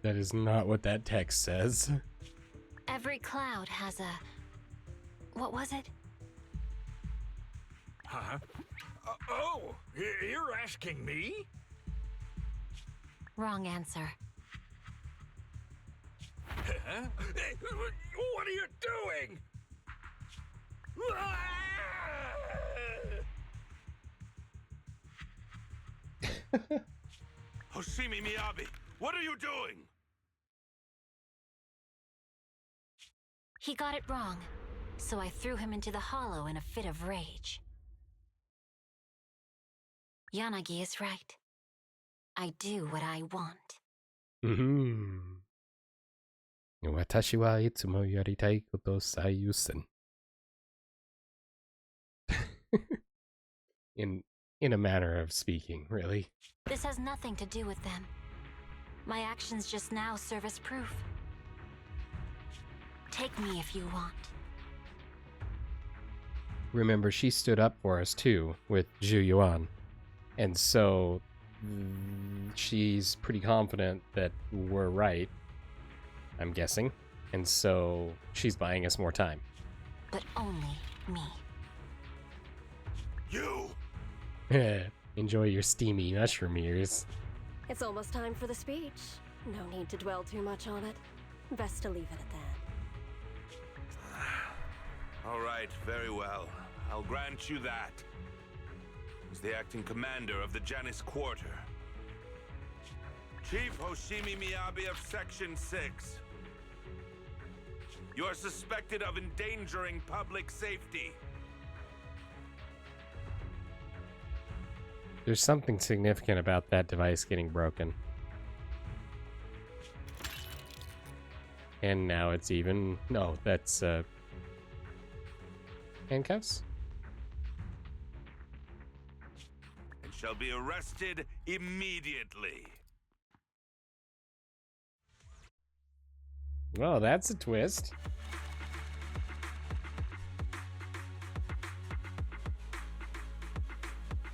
That is not what that text says. Every cloud has a... What was it? Huh? Oh, you're asking me? Wrong answer. Huh? What are you doing? Hoshimi Miyabi, what are you doing? He got it wrong, so I threw him into the hollow in a fit of rage. Yanagi is right. I do what I want. 私はいつもやりたいこと最優先。in a manner of speaking, really. This has nothing to do with them. My actions just now serve as proof. Take me if you want. Remember, she stood up for us too with Zhu Yuan. And so she's pretty confident that we're right, I'm guessing. And so she's buying us more time. But only me. You! Enjoy your steamy mushroom ears. It's almost time for the speech. No need to dwell too much on it. Best to leave it at that. All right, very well. I'll grant you that. As the acting commander of the Janus Quarter. Chief Hoshimi Miyabi of Section 6. You are suspected of endangering public safety. There's something significant about that device getting broken. And now it's even... No, that's, handcuffs? And shall be arrested immediately. Well, that's a twist.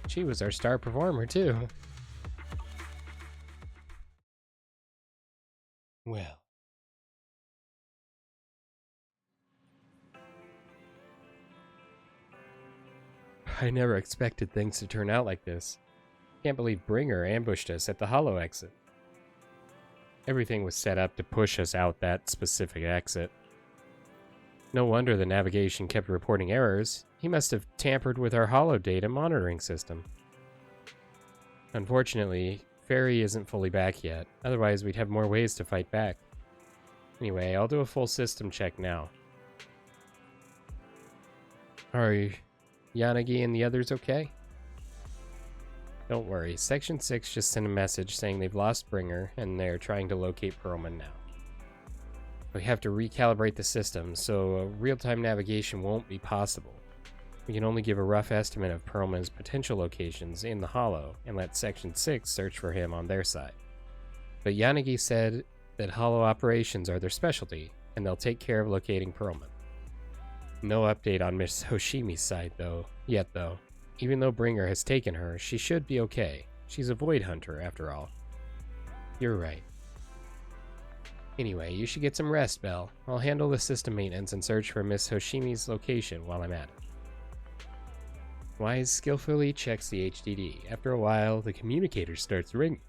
She was our star performer, too. Well. I never expected things to turn out like this. Can't believe Bringer ambushed us at the hollow exit. Everything was set up to push us out that specific exit. No wonder the navigation kept reporting errors. He must have tampered with our hollow data monitoring system. Unfortunately, Fairy isn't fully back yet. Otherwise, we'd have more ways to fight back. Anyway, I'll do a full system check now. Are Yanagi and the others okay? Don't worry, Section 6 just sent a message saying they've lost Bringer and they're trying to locate Perlman now. We have to recalibrate the system, so real-time navigation won't be possible. We can only give a rough estimate of Perlman's potential locations in the Hollow and let Section 6 search for him on their side. But Yanagi said that Hollow operations are their specialty, and they'll take care of locating Perlman. No update on Miss Hoshimi's side, yet though. Even though Bringer has taken her, she should be okay. She's a void hunter, after all. You're right. Anyway, you should get some rest, Belle. I'll handle the system maintenance and search for Miss Hoshimi's location while I'm at it. Wise skillfully checks the HDD. After a while, the communicator starts ringing.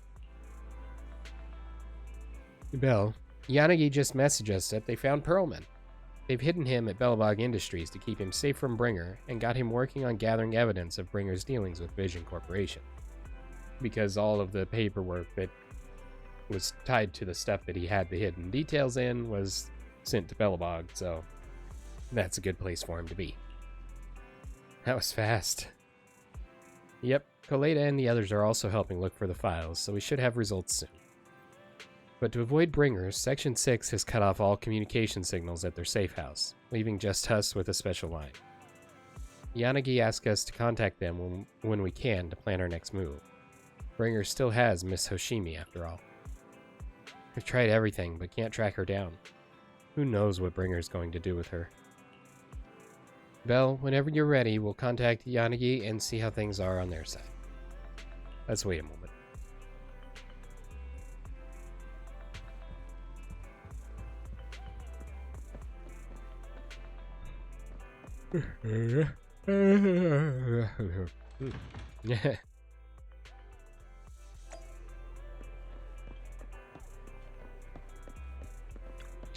Belle, Yanagi just messaged us that they found Perlman. They've hidden him at Belobog Industries to keep him safe from Bringer and got him working on gathering evidence of Bringer's dealings with Vision Corporation. Because all of the paperwork that was tied to the stuff that he had the hidden details in was sent to Belobog, so that's a good place for him to be. That was fast. Yep, Coleta and the others are also helping look for the files, so we should have results soon. But to avoid Bringers, Section 6 has cut off all communication signals at their safe house, leaving just us with a special line. Yanagi asked us to contact them when we can to plan our next move. Bringer still has Miss Hoshimi, after all. We've tried everything, but can't track her down. Who knows what Bringer's going to do with her. Belle, whenever you're ready, we'll contact Yanagi and see how things are on their side. Let's wait a moment.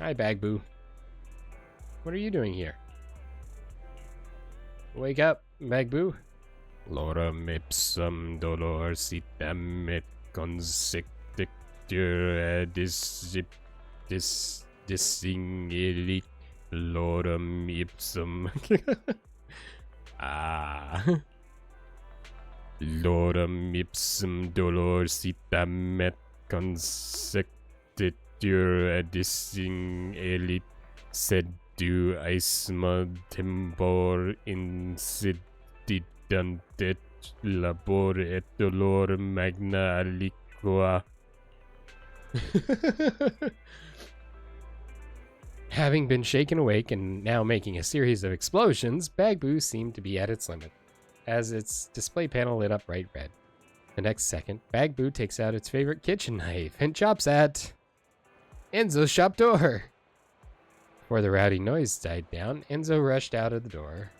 Hi, Bagboo. What are you doing here? Wake up, Bagboo. Lorem ipsum dolor sitem et consecte disingili lorem ipsum. Lorem ipsum dolor sitam et consectitur dising elit sed du aisma tempor insididantet labor et dolor magna aliqua. Having been shaken awake and now making a series of explosions, Bagbu seemed to be at its limit, as its display panel lit up bright red. The next second, Bagbu takes out its favorite kitchen knife and chops at Enzo's shop door. Before the rowdy noise died down, Enzo rushed out of the door.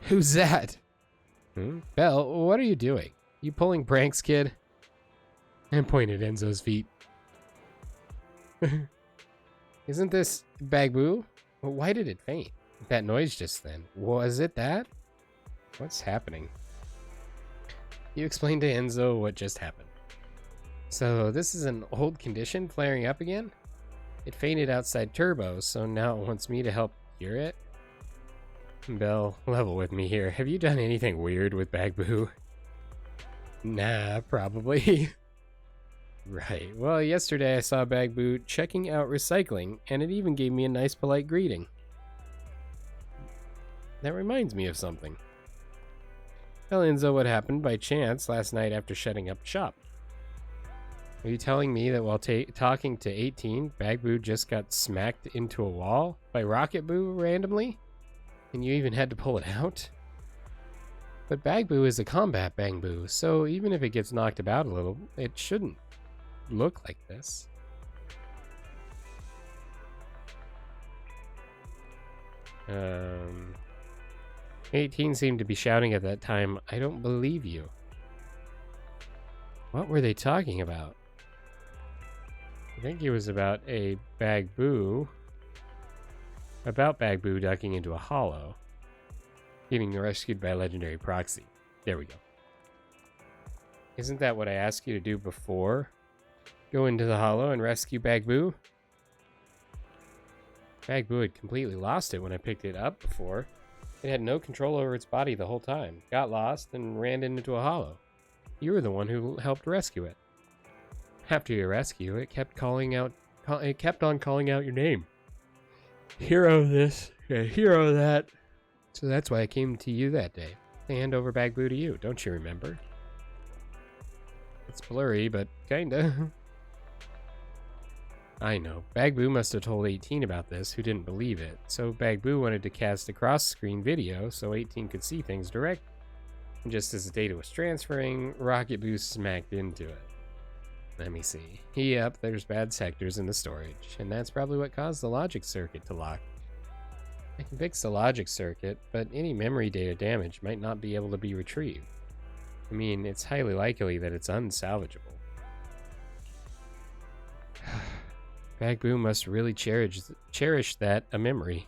Who's that? Belle, what are you doing? You pulling pranks, kid? And pointed Enzo's feet. Isn't this Bagbu? Well, why did it faint? That noise just then. Was it that? What's happening? You explained to Enzo what just happened. So this is an old condition flaring up again? It fainted outside Turbo, so now it wants me to help cure it? Belle, level with me here. Have you done anything weird with Bagbu? Nah, probably. Right. Well, yesterday I saw Bagbu checking out recycling, and it even gave me a nice polite greeting. That reminds me of something. Tell Enzo what happened by chance last night after shutting up shop. Are you telling me that while talking to 18, Bagbu just got smacked into a wall by Rocket Boo randomly? And you even had to pull it out? But Bagbu is a combat Bangbu, so even if it gets knocked about a little, it shouldn't look like this. Um... 18 seemed to be shouting at that time, I don't believe you. What were they talking about? I think it was about a Bagbu. About Bagbu ducking into a hollow. Getting rescued by legendary Proxy. There we go. Isn't that what I asked you to do before? Go into the hollow and rescue Bagbu? Bagbu had completely lost it when I picked it up before. It had no control over its body the whole time, got lost, and ran into a hollow. You were the one who helped rescue it. After your rescue, it kept on calling out your name. Hero this, hero that. So that's why I came to you that day. To hand over Bagbu to you, don't you remember? It's blurry, but kinda. I know. Bagbu must have told 18 about this, who didn't believe it. So Bagbu wanted to cast a cross-screen video so 18 could see things direct. And just as the data was transferring, Rocket Boo smacked into it. Let me see. Yep, there's bad sectors in the storage, and that's probably what caused the logic circuit to lock. I can fix the logic circuit, but any memory data damage might not be able to be retrieved. I mean, it's highly likely that it's unsalvageable. Bagbu must really cherish that a memory.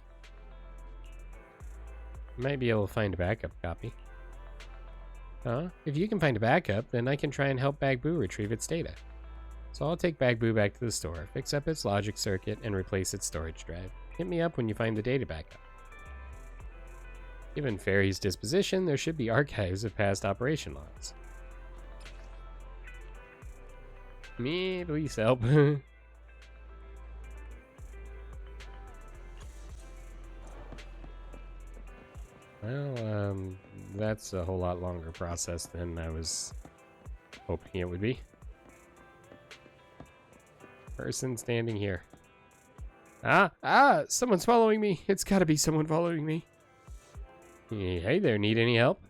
Might be able to find a backup copy. Huh? If you can find a backup, then I can try and help Bagbu retrieve its data. So I'll take Bagbu back to the store, fix up its logic circuit, and replace its storage drive. Hit me up when you find the data backup. Given Fairy's disposition, there should be archives of past operation logs. Me, please help. Well, that's a whole lot longer process than I was hoping it would be. Person standing here. Someone's following me. It's gotta be someone following me. Hey there, need any help?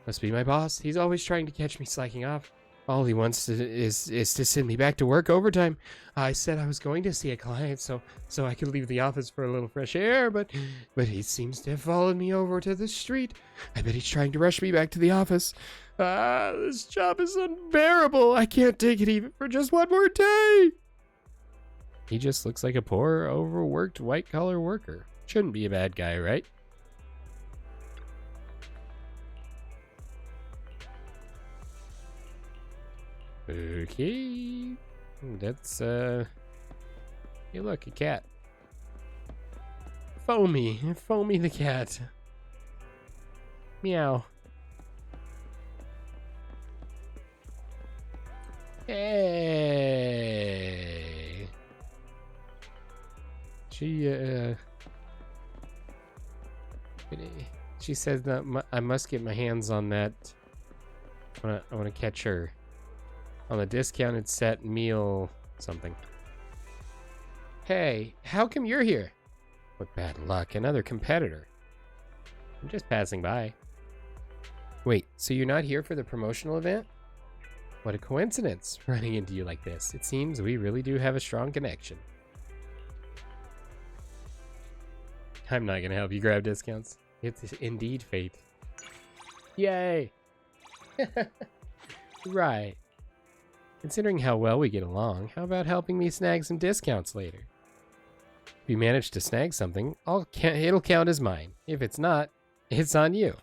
Must be my boss. He's always trying to catch me slacking off. All he wants is to send me back to work overtime. I said I was going to see a client so I could leave the office for a little fresh air, but he seems to have followed me over to the street. I bet he's trying to rush me back to the office. This job is unbearable. I can't take it even for just one more day. He just looks like a poor, overworked white-collar worker. Shouldn't be a bad guy, right? Okay. That's, hey, look, a cat. Foamy. Foamy the cat. Meow. Hey. She says that I must get my hands on that. I want to catch her on the discounted set meal something. Hey, how come you're here? What bad luck, another competitor. I'm just passing by. Wait, so you're not here for the promotional event? What a coincidence, running into you like this. It seems we really do have a strong connection. I'm not gonna help you grab discounts. It's indeed fate. Yay! Right. Considering how well we get along, how about helping me snag some discounts later? If you manage to snag something, it'll count as mine. If it's not, it's on you.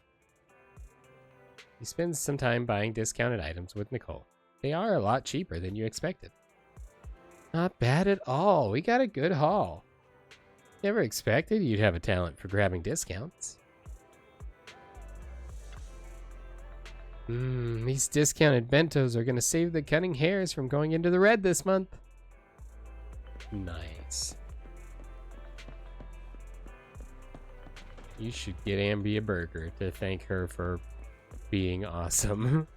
You spend some time buying discounted items with Nicole. They are a lot cheaper than you expected. Not bad at all. We got a good haul. Never expected you'd have a talent for grabbing discounts. These discounted bentos are going to save the cunning hares from going into the red this month. Nice. You should get Ambi a burger to thank her for being awesome.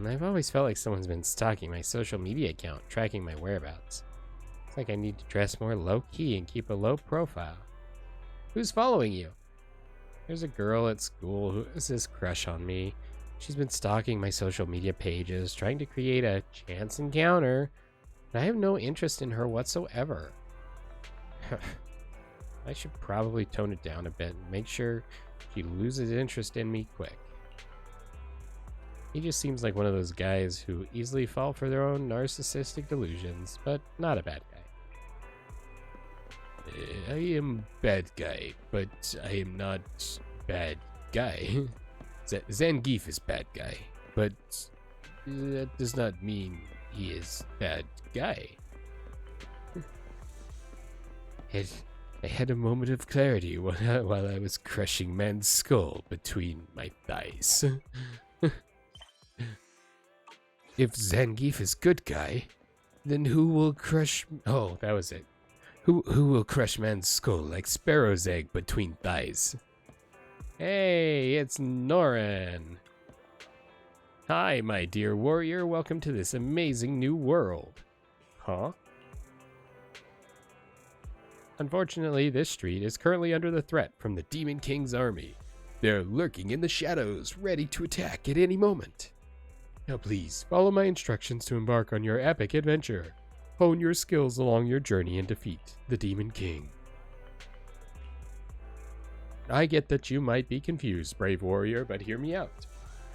I've always felt like someone's been stalking my social media account, tracking my whereabouts. It's like I need to dress more low-key and keep a low profile. Who's following you? There's a girl at school who has this crush on me. She's been stalking my social media pages, trying to create a chance encounter, but I have no interest in her whatsoever. I should probably tone it down a bit and make sure she loses interest in me quick. He just seems like one of those guys who easily fall for their own narcissistic delusions, but not a bad guy. I am bad guy, but I am not bad guy. Zangief is bad guy, but that does not mean he is bad guy. I had a moment of clarity while I was crushing man's skull between my thighs. If Zangief is good guy, then who will crush... Oh, that was it. Who will crush man's skull like sparrow's egg between thighs? Hey, it's Norin. Hi, my dear warrior. Welcome to this amazing new world. Huh? Unfortunately, this street is currently under the threat from the Demon King's army. They're lurking in the shadows, ready to attack at any moment. Now please, follow my instructions to embark on your epic adventure. Hone your skills along your journey and defeat the Demon King. I get that you might be confused, brave warrior, but hear me out,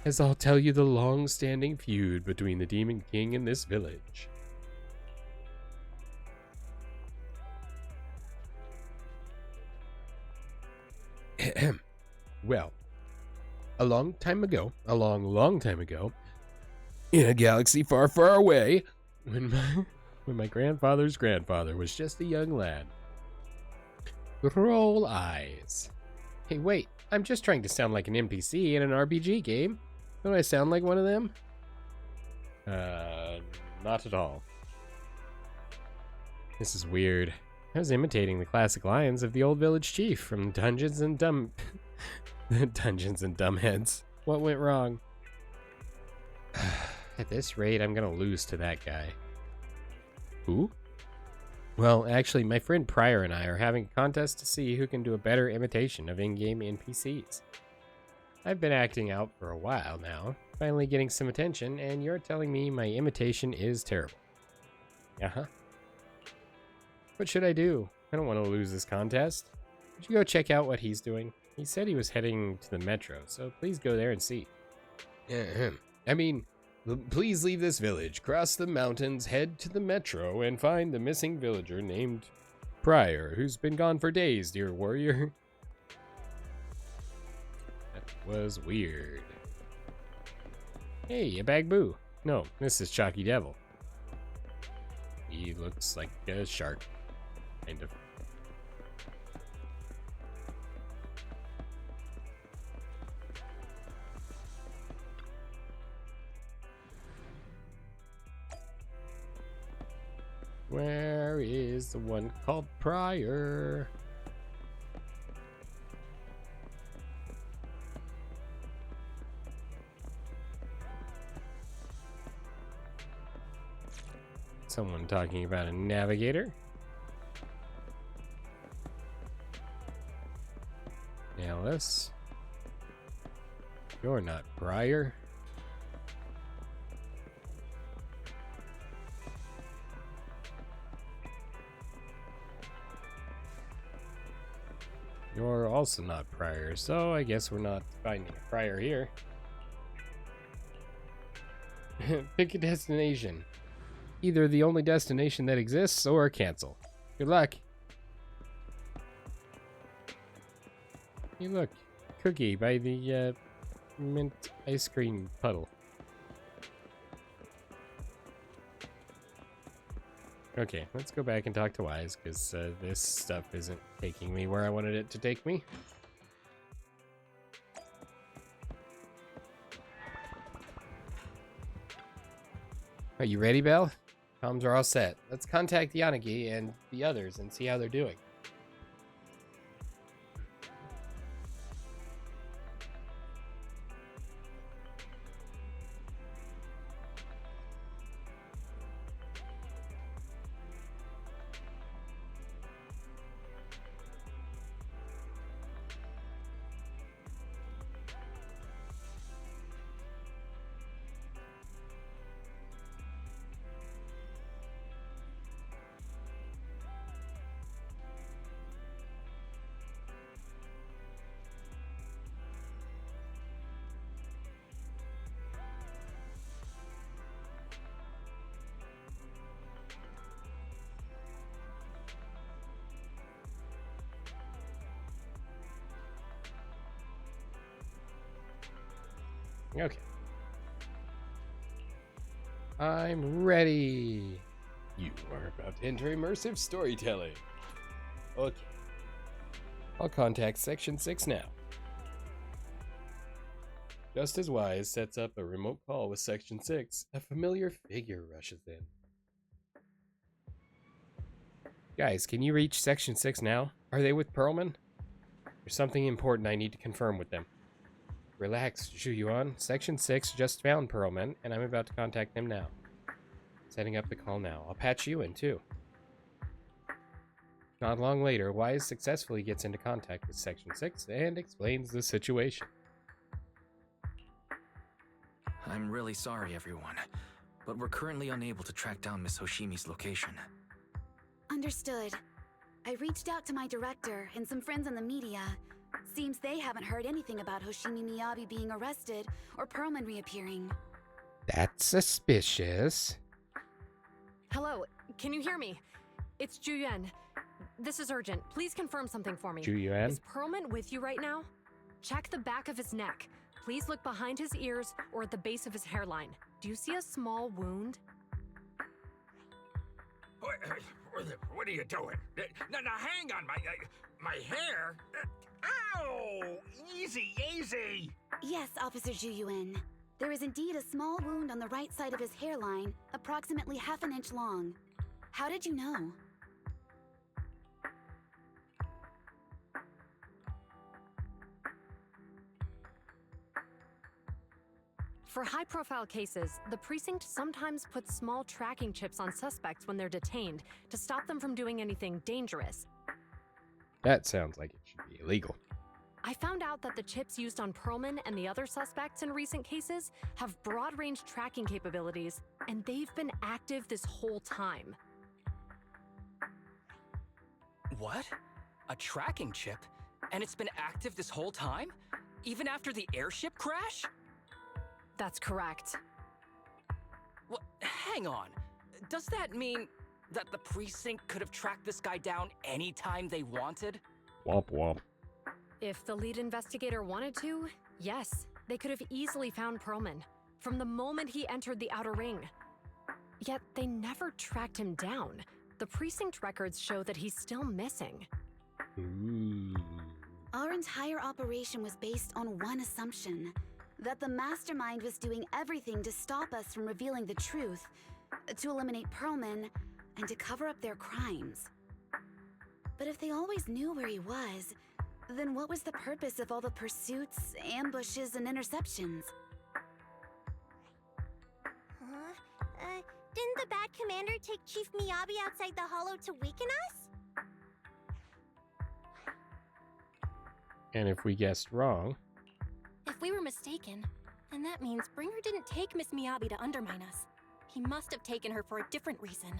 as I'll tell you the long-standing feud between the Demon King and this village. Well, a long time ago, in a galaxy far, far away, when my grandfather's grandfather was just a young lad. Roll eyes. Hey, wait, I'm just trying to sound like an NPC in an RPG game. Don't I sound like one of them? Not at all. This is weird. I was imitating the classic lines of the old village chief from Dungeons and Dumbheads. What went wrong? At this rate, I'm gonna lose to that guy. Who? Well, actually, my friend Pryor and I are having a contest to see who can do a better imitation of in-game NPCs. I've been acting out for a while now, finally getting some attention, and you're telling me my imitation is terrible. Uh-huh. What should I do? I don't want to lose this contest. Would you go check out what he's doing? He said he was heading to the metro, so please go there and see. I mean, please leave this village, cross the mountains, head to the metro, and find the missing villager named Pryor, who's been gone for days, dear warrior. That was weird. Hey, a Bagboo. No, this is Chalky Devil. He looks like a shark, kind of. Where is the one called Pryor? Someone talking about a navigator. Alice. You're not Pryor. You're also not Pryor, so I guess we're not finding a Pryor here. Pick a destination. Either the only destination that exists or cancel. Good luck. Hey, look. Cookie by the mint ice cream puddle. Okay, let's go back and talk to Wise, because this stuff isn't taking me where I wanted it to take me. Are you ready, Belle? Comms are all set. Let's contact Yanagi and the others and see how they're doing. Okay. I'm ready. You are about to enter immersive storytelling. Okay. I'll contact Section 6 now. Just as Wise sets up a remote call with Section 6, a familiar figure rushes in. Guys, can you reach Section 6 now? Are they with Pearlman? There's something important I need to confirm with them. Relax, Zhu Yuan. Section 6 just found Pearlman, and I'm about to contact them now. Setting up the call now. I'll patch you in, too. Not long later, Wise successfully gets into contact with Section 6 and explains the situation. I'm really sorry, everyone, but we're currently unable to track down Miss Hoshimi's location. Understood. I reached out to my director and some friends in the media. Seems they haven't heard anything about Hoshimi Miyabi being arrested or Pearlman reappearing. That's suspicious. Hello, can you hear me? It's Zhu Yuan. This is urgent. Please confirm something for me. Zhu Yuan? Is Pearlman with you right now? Check the back of his neck. Please look behind his ears or at the base of his hairline. Do you see a small wound? What are you doing? Now hang on, my hair. Ow! Easy, easy. Yes, Officer Zhu Yuan. There is indeed a small wound on the right side of his hairline, approximately ½ an inch long. How did you know? For high-profile cases, the precinct sometimes puts small tracking chips on suspects when they're detained to stop them from doing anything dangerous. That sounds like it should be illegal. I found out that the chips used on Pearlman and the other suspects in recent cases have broad-range tracking capabilities, and they've been active this whole time. What? A tracking chip? And it's been active this whole time? Even after the airship crash? That's correct. What? Hang on. Does that mean that the precinct could have tracked this guy down anytime they wanted? Womp womp. If the lead investigator wanted to, yes, they could have easily found Pearlman. from the moment he entered the outer ring. Yet they never tracked him down. The precinct records show that he's still missing. Ooh. Our entire operation was based on one assumption, that the mastermind was doing everything to stop us from revealing the truth, to eliminate Pearlman, and to cover up their crimes. But if they always knew where he was, then what was the purpose of all the pursuits, ambushes, and interceptions? Didn't the bad commander take Chief Miyabi outside the hollow to weaken us? And if we guessed wrong... If we were mistaken, then that means Bringer didn't take Miss Miyabi to undermine us. He must have taken her for a different reason.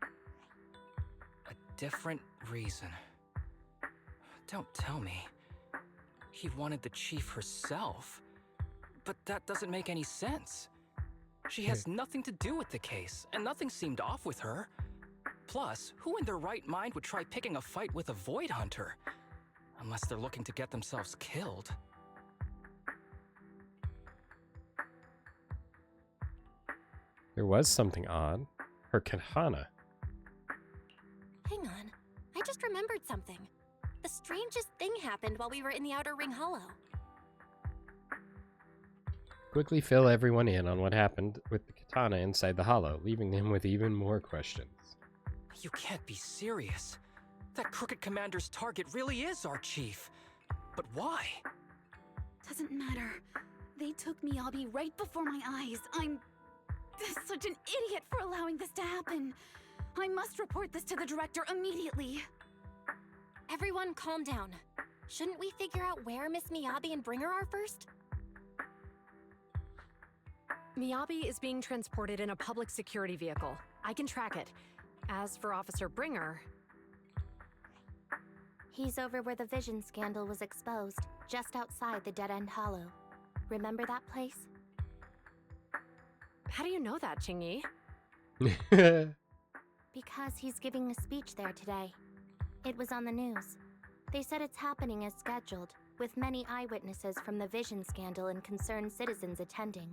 A different reason? Don't tell me. He wanted the chief herself. But that doesn't make any sense. She has nothing to do with the case, and nothing seemed off with her. Plus, who in their right mind would try picking a fight with a Void Hunter? Unless they're looking to get themselves killed. There was something odd. Her katana. Hang on, I just remembered something. The strangest thing happened while we were in the Outer Ring Hollow. Quickly fill everyone in on what happened with the katana inside the hollow, leaving them with even more questions. You can't be serious. That crooked commander's target really is our chief. But why? Doesn't matter. They took Miyabi right before my eyes. I'm such an idiot for allowing this to happen. I must report this to the director immediately. Everyone calm down. Shouldn't we figure out where Miss Miyabi and Bringer are first? Miyabi is being transported in a public security vehicle. I can track it. As for Officer Bringer... He's over where the vision scandal was exposed, just outside the Dead-End Hollow. Remember that place? How do you know that, Qingyi? Because he's giving a speech there today. It was on the news. They said it's happening as scheduled, with many eyewitnesses from the vision scandal and concerned citizens attending.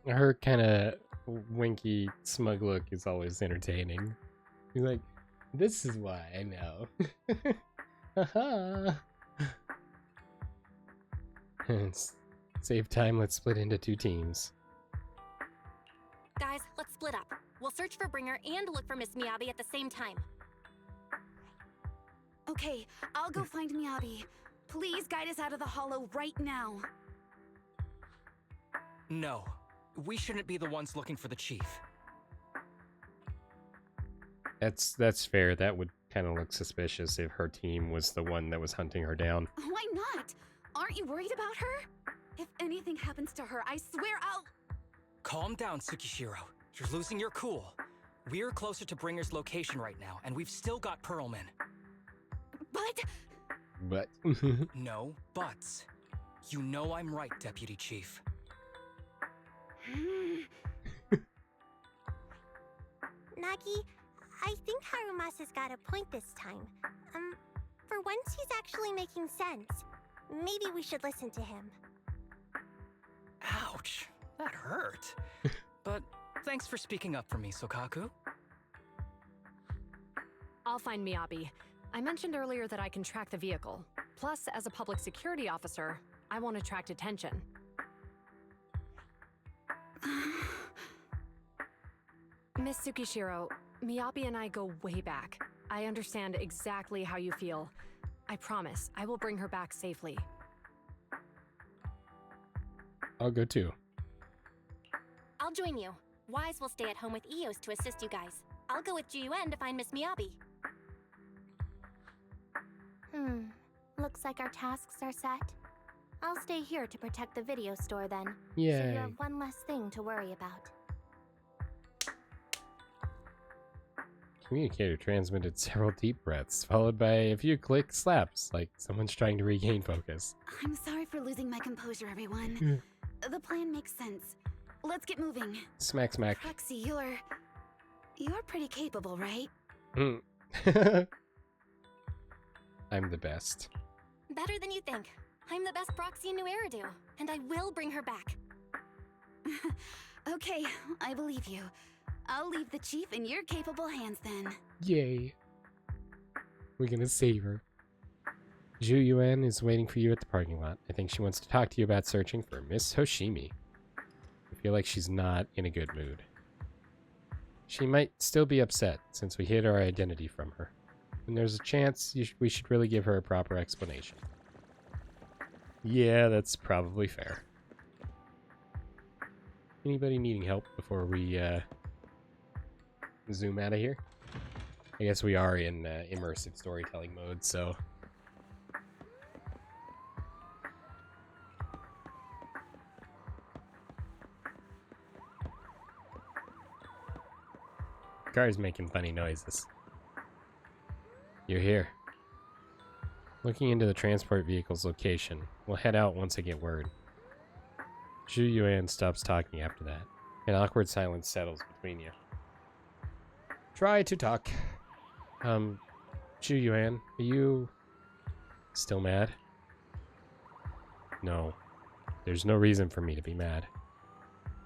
Her kind of winky, smug look is always entertaining. You're like, this is why I know. Haha. Save time, let's split into two teams. Guys, let's split up. We'll search for Bringer and look for Miss Miyabi at the same time. Okay, I'll go find Miyabi. Please guide us out of the hollow right now. No. We shouldn't be the ones looking for the chief. That's fair. That would kind of look suspicious if her team was the one that was hunting her down. Why not? Aren't you worried about her? If anything happens to her, I swear I'll... Calm down, Tsukishiro. You're losing your cool. We're closer to Bringer's location right now, and we've still got Pearlman. But... No buts. You know I'm right, Deputy Chief. Nagi, I think Harumasa's got a point this time. For once he's actually making sense. Maybe we should listen to him. Ouch, that hurt. But thanks for speaking up for me, Sokaku. I'll find Miyabi. I mentioned earlier that I can track the vehicle. Plus, as a public security officer, I want to attract attention. Miss Tsukishiro, Miyabi and I go way back. I understand exactly how you feel. I promise, I will bring her back safely. I'll go too. I'll join you. Wise will stay at home with Eos to assist you guys. I'll go with GUN to find Miss Miyabi. Looks like our tasks are set. I'll stay here to protect the video store then. Yay. So you have one less thing to worry about. Communicator transmitted several deep breaths, followed by a few click slaps, like someone's trying to regain focus. I'm sorry for losing my composure, everyone. The plan makes sense. Let's get moving. Smack, smack. Proxy, you're pretty capable, right? I'm the best. Better than you think. I'm the best proxy in New Eridu, and I will bring her back. Okay, I believe you. I'll leave the chief in your capable hands then. Yay. We're gonna save her. Zhu Yuan is waiting for you at the parking lot. I think she wants to talk to you about searching for Miss Hoshimi. I feel like she's not in a good mood. She might still be upset since we hid our identity from her. And there's a chance we should really give her a proper explanation. Yeah, that's probably fair. Anybody needing help before we zoom out of here? I guess we are in immersive storytelling mode, so... The car's making funny noises. You're here. Looking into the transport vehicle's location. We'll head out once I get word. Zhu Yuan stops talking after that. An awkward silence settles between you. Try to talk. Zhu Yuan, are you still mad? No. There's no reason for me to be mad.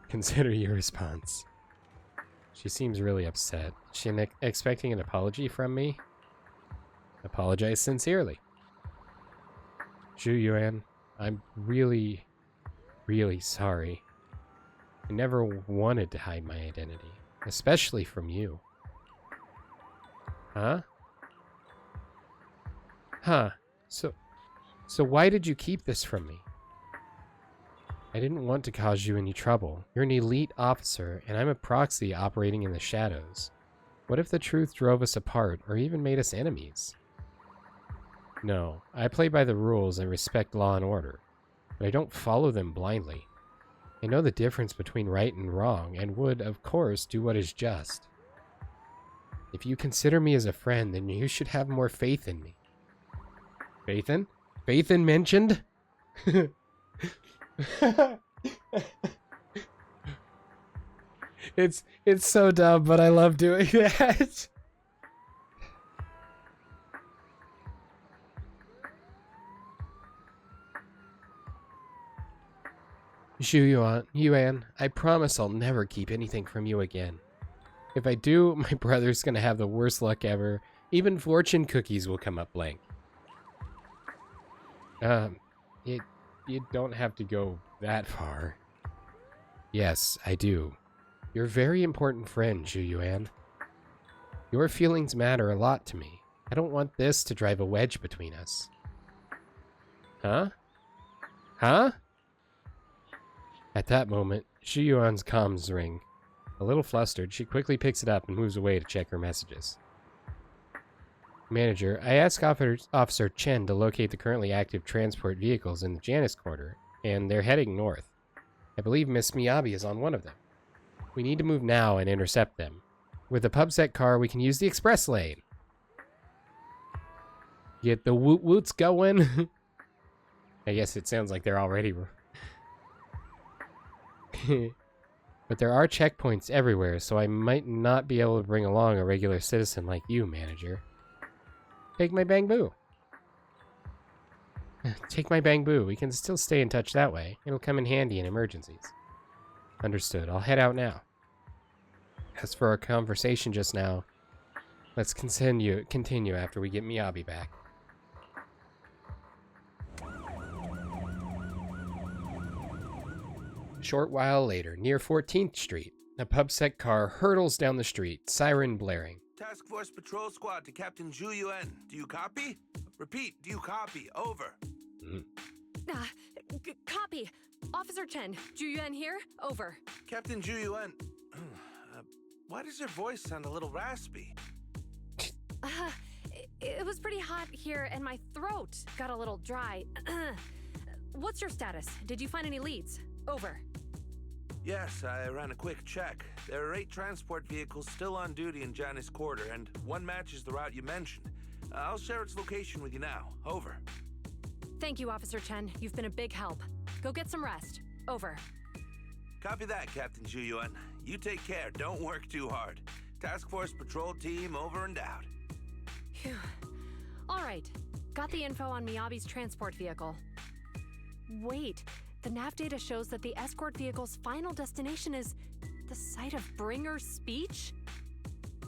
Consider your response. She seems really upset. Is she expecting an apology from me? Apologize sincerely. Zhu Yuan, I'm really, really sorry. I never wanted to hide my identity, especially from you. Huh? Huh. So why did you keep this from me? I didn't want to cause you any trouble. You're an elite officer, and I'm a proxy operating in the shadows. What if the truth drove us apart, or even made us enemies? No, I play by the rules and respect law and order, but I don't follow them blindly. I know the difference between right and wrong, and would, of course, do what is just. If you consider me as a friend, then you should have more faith in me. Faithin? Faithin mentioned? It's so dumb, but I love doing that. Zhu Yuan, I promise I'll never keep anything from you again. If I do, my brother's gonna have the worst luck ever. Even fortune cookies will come up blank. You don't have to go that far. Yes, I do. You're a very important friend, Zhu Yuan. Your feelings matter a lot to me. I don't want this to drive a wedge between us. Huh? Huh? At that moment, Zhu Yuan's comms ring. A little flustered, she quickly picks it up and moves away to check her messages. Manager, I asked Officer Chen to locate the currently active transport vehicles in the Janus Quarter, and they're heading north. I believe Miss Miyabi is on one of them. We need to move now and intercept them. With a pubsec car, we can use the express lane. Get the woot-woots going. I guess it sounds like they're already... But there are checkpoints everywhere, so I might not be able to bring along a regular citizen like you, Manager. Take my bamboo. Take my bamboo. We can still stay in touch that way. It'll come in handy in emergencies. Understood. I'll head out now. As for our conversation just now, let's continue after we get Miyabi back. A short while later, near 14th Street, a pubsec car hurtles down the street, siren blaring. Task Force Patrol Squad to Captain Zhu Yuan. Do you copy? Repeat, do you copy? Over. Copy. Officer Chen, Zhu Yuan here. Over. Captain Zhu Yuan, why does your voice sound a little raspy? It was pretty hot here and my throat got a little dry. What's your status? Did you find any leads? Over. Yes, I ran a quick check. There are 8 transport vehicles still on duty in Janus Quarter, and one matches the route you mentioned. I'll share its location with you now. Over. Thank you, Officer Chen. You've been a big help. Go get some rest. Over. Copy that, Captain Zhu Yuan. You take care. Don't work too hard. Task Force Patrol Team over and out. Phew. All right. Got the info on Miyabi's transport vehicle. Wait, the nav data shows that the escort vehicle's final destination is the site of Bringer's speech?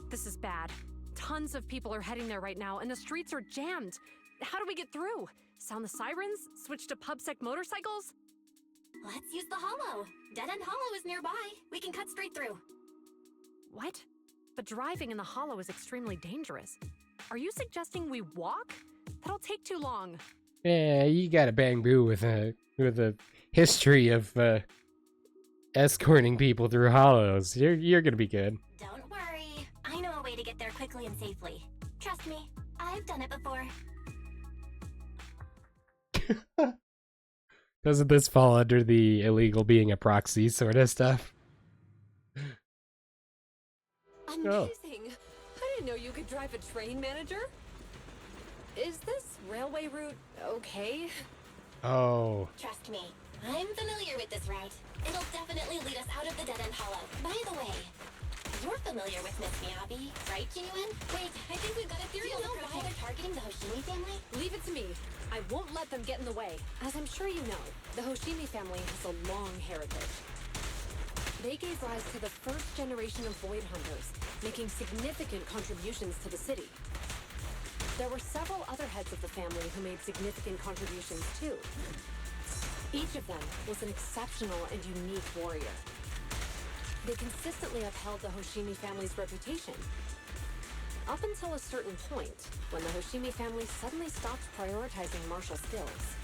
This is bad. Tons of people are heading there right now, and the streets are jammed. How do we get through? Sound the sirens? Switch to PubSec motorcycles? Let's use the hollow. Dead End Hollow is nearby. We can cut straight through. What? But driving in the hollow is extremely dangerous. Are you suggesting we walk? That'll take too long. Yeah, you got a bamboo with a history of escorting people through hollows. You're gonna be good. Don't worry. I know a way to get there quickly and safely. Trust me, I've done it before. Doesn't this fall under the illegal being a proxy sort of stuff? Amazing! I didn't know you could drive a train, manager. Is this railway route okay? Oh. Trust me, I'm familiar with this route. It'll definitely lead us out of the Dead End Hollow. By the way, you're familiar with Miss Miyabi, right, Genuine? Wait, I think we've got Ethereal. Do you know why they're targeting the Hoshimi family? Leave it to me. I won't let them get in the way. As I'm sure you know, the Hoshimi family has a long heritage. They gave rise to the first generation of Void Hunters, making significant contributions to the city. There were several other heads of the family who made significant contributions too. Each of them was an exceptional and unique warrior. They consistently upheld the Hoshimi family's reputation. Up until a certain point, when the Hoshimi family suddenly stopped prioritizing martial skills.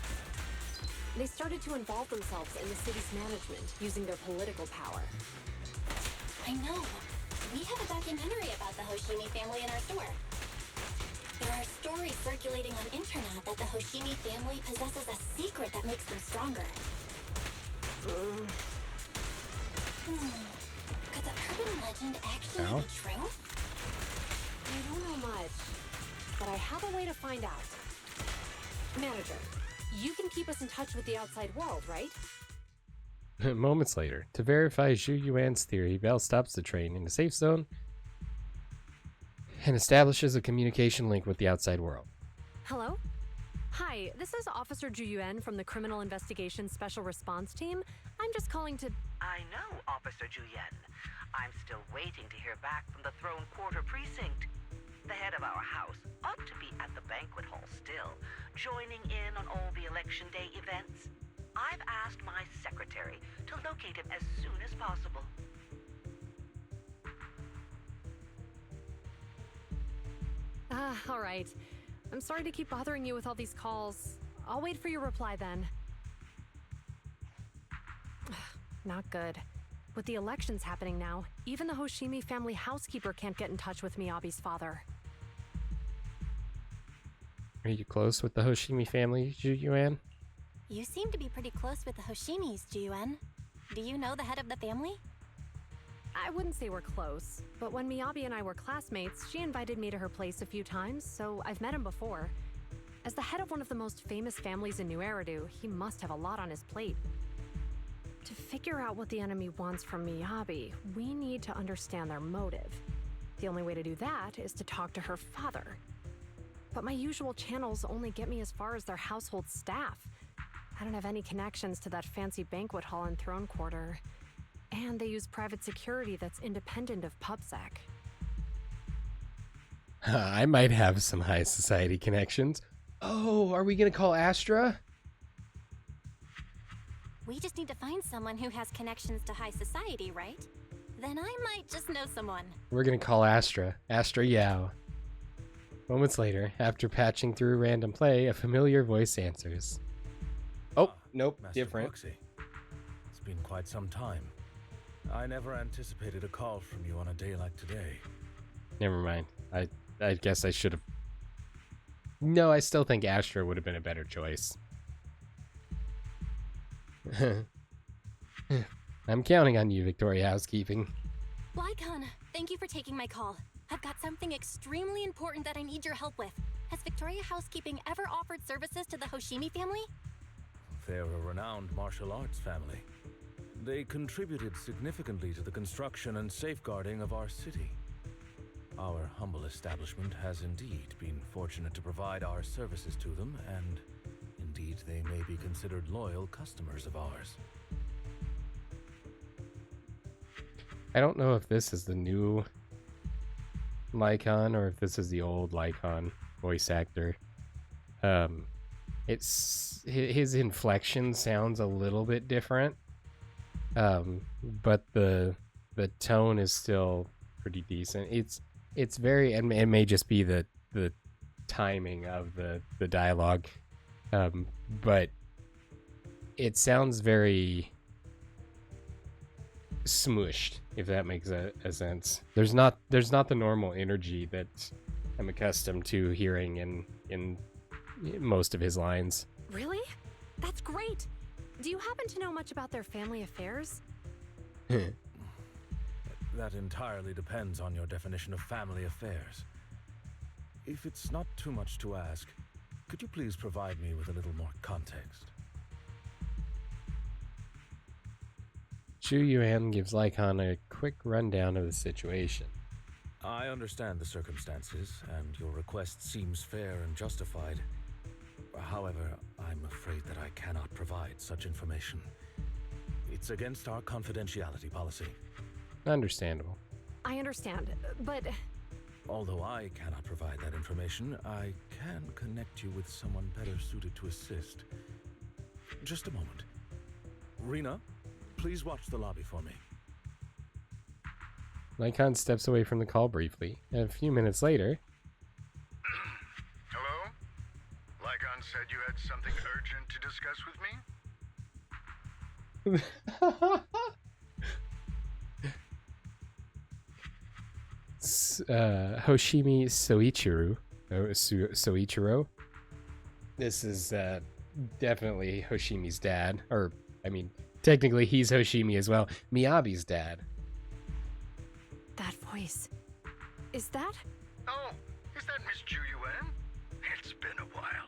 They started to involve themselves in the city's management, using their political power. I know. We have a documentary about the Hoshimi family in our store. There are stories circulating on internet that the Hoshimi family possesses a secret that makes them stronger. Could the urban legend actually be true? I don't know much, but I have a way to find out. Manager, you can keep us in touch with the outside world, right? Moments later, to verify Zhu Yuan's theory, Val stops the train in a safe zone and establishes a communication link with the outside world. Hello? Hi, this is Officer Zhu Yuan from the Criminal Investigation Special Response Team. I'm just calling to... I know, Officer Zhu Yuan. I'm still waiting to hear back from the Throne Quarter Precinct. The head of our house ought to be at the banquet hall still, joining in on all the Election Day events. I've asked my secretary to locate him as soon as possible. All right. I'm sorry to keep bothering you with all these calls. I'll wait for your reply then. Not good. With the elections happening now, even the Hoshimi family housekeeper can't get in touch with Miyabi's father. Are you close with the Hoshimi family, Zhu Yuan? You seem to be pretty close with the Hoshimis, Jiyuan. Do you know the head of the family? I wouldn't say we're close, but when Miyabi and I were classmates, she invited me to her place a few times, so I've met him before. As the head of one of the most famous families in New Eridu, he must have a lot on his plate. To figure out what the enemy wants from Miyabi, we need to understand their motive. The only way to do that is to talk to her father. But my usual channels only get me as far as their household staff. I don't have any connections to that fancy banquet hall in Throne Quarter. And they use private security that's independent of PubSec. I might have some high society connections. Oh, are we gonna call Astra? We just need to find someone who has connections to high society, right? Then I might just know someone. We're gonna call Astra. Astra Yao. Moments later, after patching through random play, a familiar voice answers. Oh, nope, Master different. Proxy. It's been quite some time. I never anticipated a call from you on a day like today. Never mind. I guess I should have... No, I still think Astra would have been a better choice. I'm counting on you, Victoria Housekeeping. Lycon, thank you for taking my call. I've got something extremely important that I need your help with. Has Victoria Housekeeping ever offered services to the Hoshimi family? They're a renowned martial arts family. They contributed significantly to the construction and safeguarding of our city. Our humble establishment has indeed been fortunate to provide our services to them, and in Indeed, they may be considered loyal customers of ours. I don't know if this is the new Lycon or if this is the old Lycon voice actor. It's his inflection sounds a little bit different, but the tone is still pretty decent. It's very, and it may just be the timing of the dialogue, but it sounds very smooshed, if that makes a sense. There's not the normal energy that I'm accustomed to hearing in most of his lines. Really? That's great! Do you happen to know much about their family affairs? That entirely depends on your definition of family affairs. If it's not too much to ask, could you please provide me with a little more context? Zhu Yuan gives Lycon a quick rundown of the situation. I understand the circumstances, and your request seems fair and justified. However, I'm afraid that I cannot provide such information. It's against our confidentiality policy. Understandable. I understand, but... Although I cannot provide that information, I can connect you with someone better suited to assist. Just a moment. Rena, please watch the lobby for me. Lycon steps away from the call briefly. A few minutes later... Hello? Lycon said you had something urgent to discuss with me? Hoshimi Soichiro. This is definitely Hoshimi's dad. Or, I mean, technically he's Hoshimi as well. Miyabi's dad. That voice. Is that? Oh, is that Miss Zhu Yuan? It's been a while.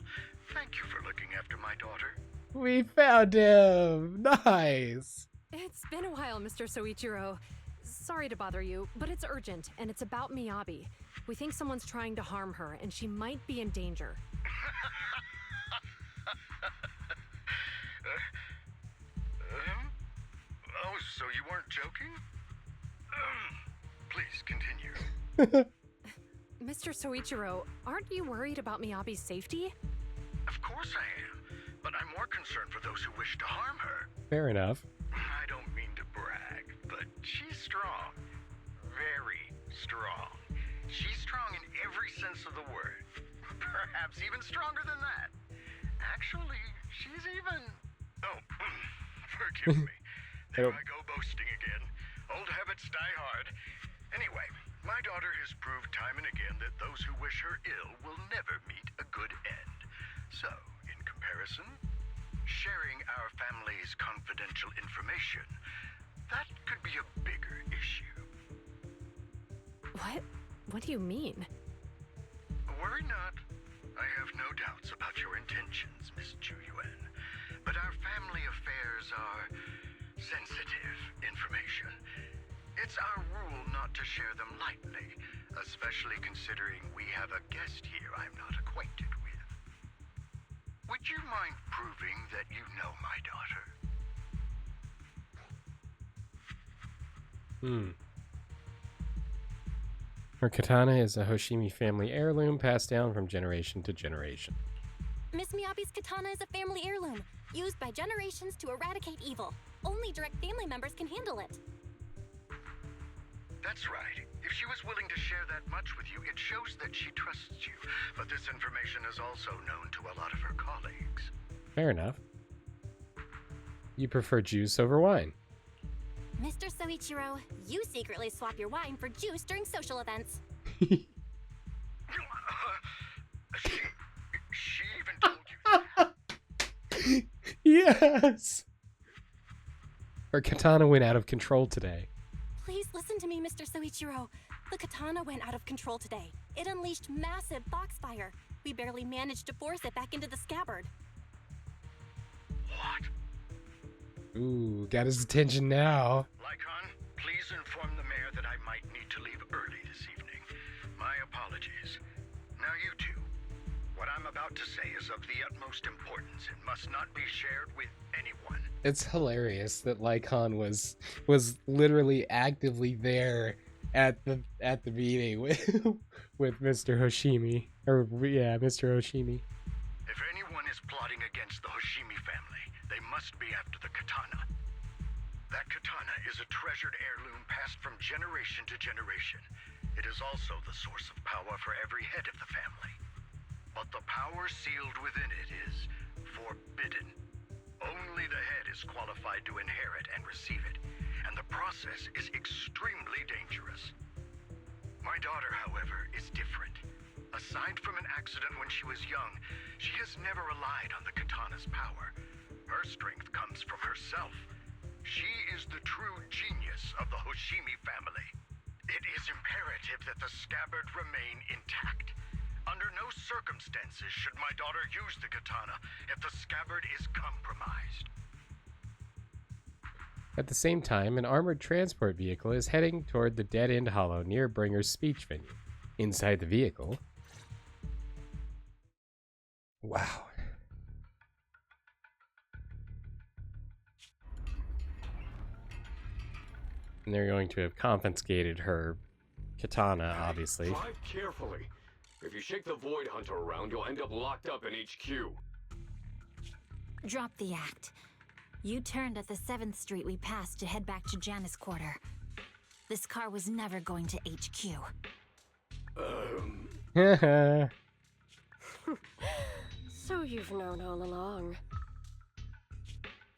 Thank you for looking after my daughter. We found him! Nice! It's been a while, Mr. Soichiro. Sorry to bother you, but it's urgent, and it's about Miyabi. We think someone's trying to harm her, and she might be in danger. Oh, so you weren't joking? Please continue. Mr. Soichiro, aren't you worried about Miyabi's safety? Of course I am, but I'm more concerned for those who wish to harm her. Fair enough. I don't mean to brag, but she's strong. Very strong. She's strong in every sense of the word. Perhaps even stronger than that. Actually, she's even... Oh, forgive me. There I go boasting again. Old habits die hard. Anyway, my daughter has proved time and again that those who wish her ill will never meet a good end. So, in comparison, sharing our family's confidential information, that could be a bigger issue. What? What do you mean? Worry not. I have no doubts about your intentions, Miss Zhu Yuan. But our family affairs are sensitive information. It's our rule not to share them lightly, especially considering we have a guest here I'm not acquainted with. Would you mind proving that you know my daughter? Her katana is a Hoshimi family heirloom passed down from generation to generation. Miss Miyabi's katana is a family heirloom, used by generations to eradicate evil. Only direct family members can handle it. That's right. If she was willing to share that much with you, it shows that she trusts you. But this information is also known to a lot of her colleagues. Fair enough. You prefer juice over wine. Mr. Soichiro, you secretly swap your wine for juice during social events. She even told you that? Yes! Her katana went out of control today. Please listen to me, Mr. Soichiro. The katana went out of control today. It unleashed massive foxfire. We barely managed to force it back into the scabbard. What? Ooh, got his attention now. Lycon, please inform the mayor that I might need to leave early this evening. My apologies. Now you two, what I'm about about to say is of the utmost importance and must not be shared with anyone. It's hilarious that Lycon was literally actively there at the meeting with with Mr. Hoshimi. Or yeah, Mr. Hoshimi. If anyone is plotting against the Hoshimi family, they must be after the katana. That katana is a treasured heirloom passed from generation to generation. It is also the source of power for every head of the family. But the power sealed within it is forbidden. Only the head is qualified to inherit and receive it, and the process is extremely dangerous. My daughter, however, is different. Aside from an accident when she was young, she has never relied on the katana's power. Her strength comes from herself. She is the true genius of the Hoshimi family. It is imperative that the scabbard remain intact. Under no circumstances should my daughter use the katana if the scabbard is compromised. At the same time, an armored transport vehicle is heading toward the dead-end hollow near Bringer's speech venue. Inside the vehicle... Wow. And they're going to have confiscated her katana, obviously. Drive carefully. If you shake the Void Hunter around, you'll end up locked up in HQ. Drop the act. You turned at the 7th Street we passed to head back to Janus Quarter. This car was never going to HQ. So you've known all along.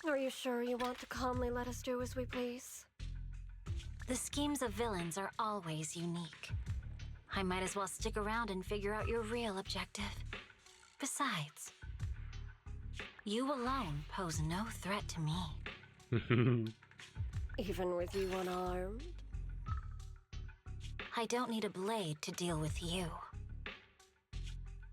Are you sure you want to calmly let us do as we please? The schemes of villains are always unique. I might as well stick around and figure out your real objective. Besides, you alone pose no threat to me. Even with you unarmed? I don't need a blade to deal with you.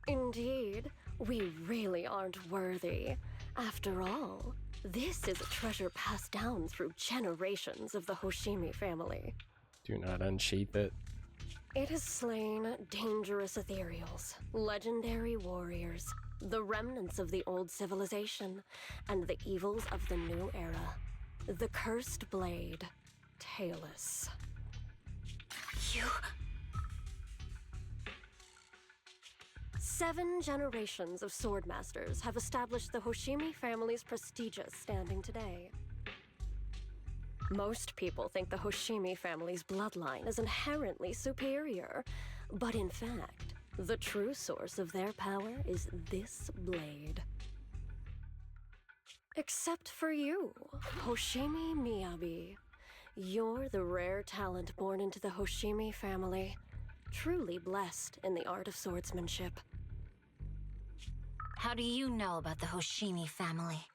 Indeed, we really aren't worthy. After all, this is a treasure passed down through generations of the Hoshimi family. Do not unsheath it. It has slain dangerous Ethereals, legendary warriors, the remnants of the old civilization, and the evils of the new era. The cursed blade, Talus. You... 7 generations of swordmasters have established the Hoshimi family's prestigious standing today. Most people think the Hoshimi family's bloodline is inherently superior, but in fact, the true source of their power is this blade. Except for you, Hoshimi Miyabi. You're the rare talent born into the Hoshimi family, truly blessed in the art of swordsmanship. How do you know about the Hoshimi family?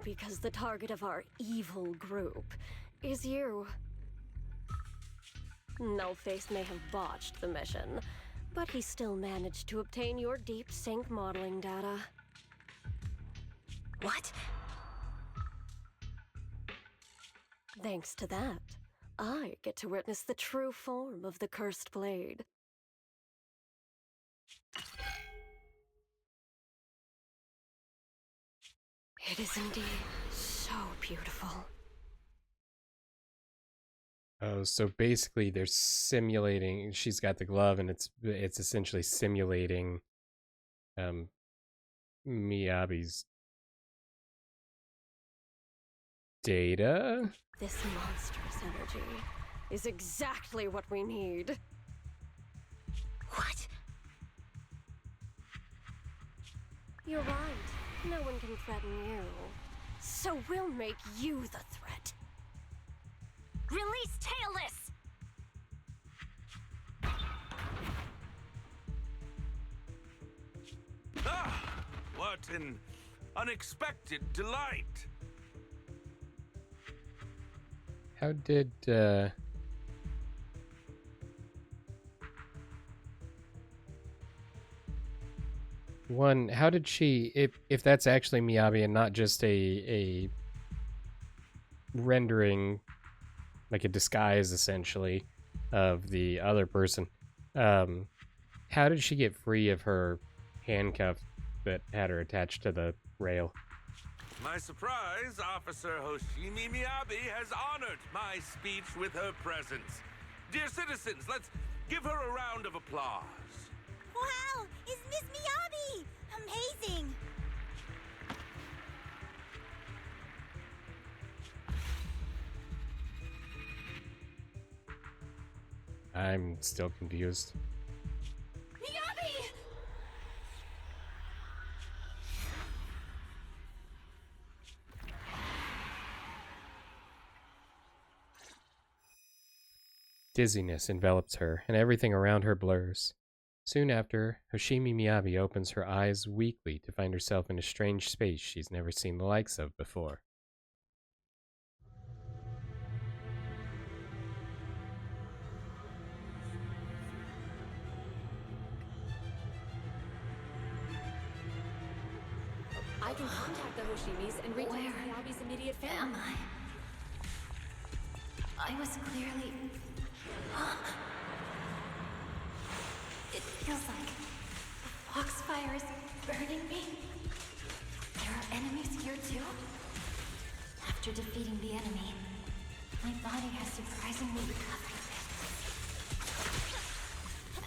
Because the target of our evil group is you. Nullface may have botched the mission, but he still managed to obtain your deep sync modeling data. What? Thanks to that, I get to witness the true form of the cursed blade. It is indeed so beautiful. Oh, so basically they're simulating, she's got the glove and it's essentially simulating Miyabi's data? This monstrous energy is exactly what we need. What? You're right. No one can threaten you. So we'll make you the threat. Release Talus! Ah! What an unexpected delight! How did, One, how did she, if that's actually Miyabi and not just a rendering, like a disguise essentially, of the other person, How did she get free of her handcuff that had her attached to the rail? My surprise, Officer Hoshimi Miyabi has honored my speech with her presence. Dear citizens, let's give her a round of applause. Wow! It's Miss Miyabi! Amazing! I'm still confused. Miyabi! Dizziness envelops her, and everything around her blurs. Soon after, Hoshimi Miyabi opens her eyes weakly to find herself in a strange space she's never seen the likes of before. I can contact the Hoshimis and reach Miyabi's immediate family. Am I? I was clearly... It feels like the foxfire is burning me. There are enemies here too? After defeating the enemy, my body has surprisingly recovered.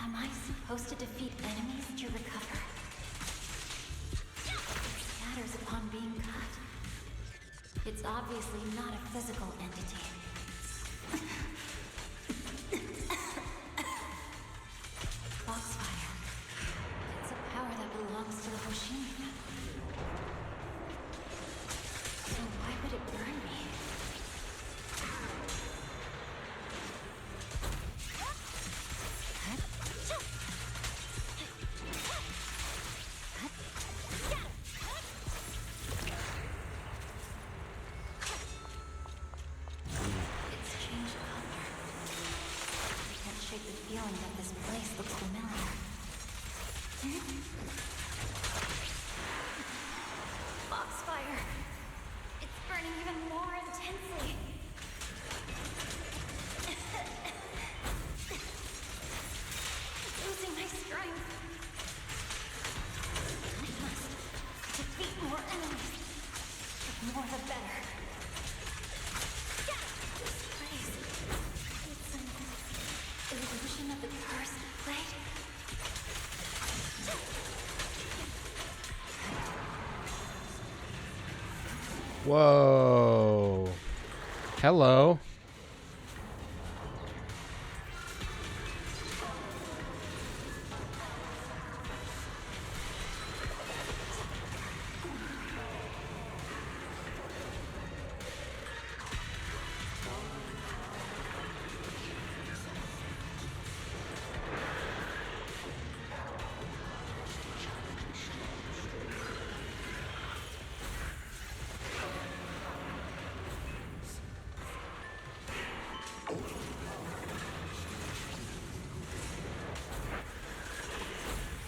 Am I supposed to defeat enemies to recover? It scatters upon being cut. It's obviously not a physical entity. Foxfire. It's a power that belongs to the Hoshimi family. So why would it burn me? Feeling that this place looks familiar. Foxfire! It's burning even more intensely. Losing my strength. I must defeat more enemies. The more the better. This place. It's an illusion of the cursed blade. Whoa. Hello.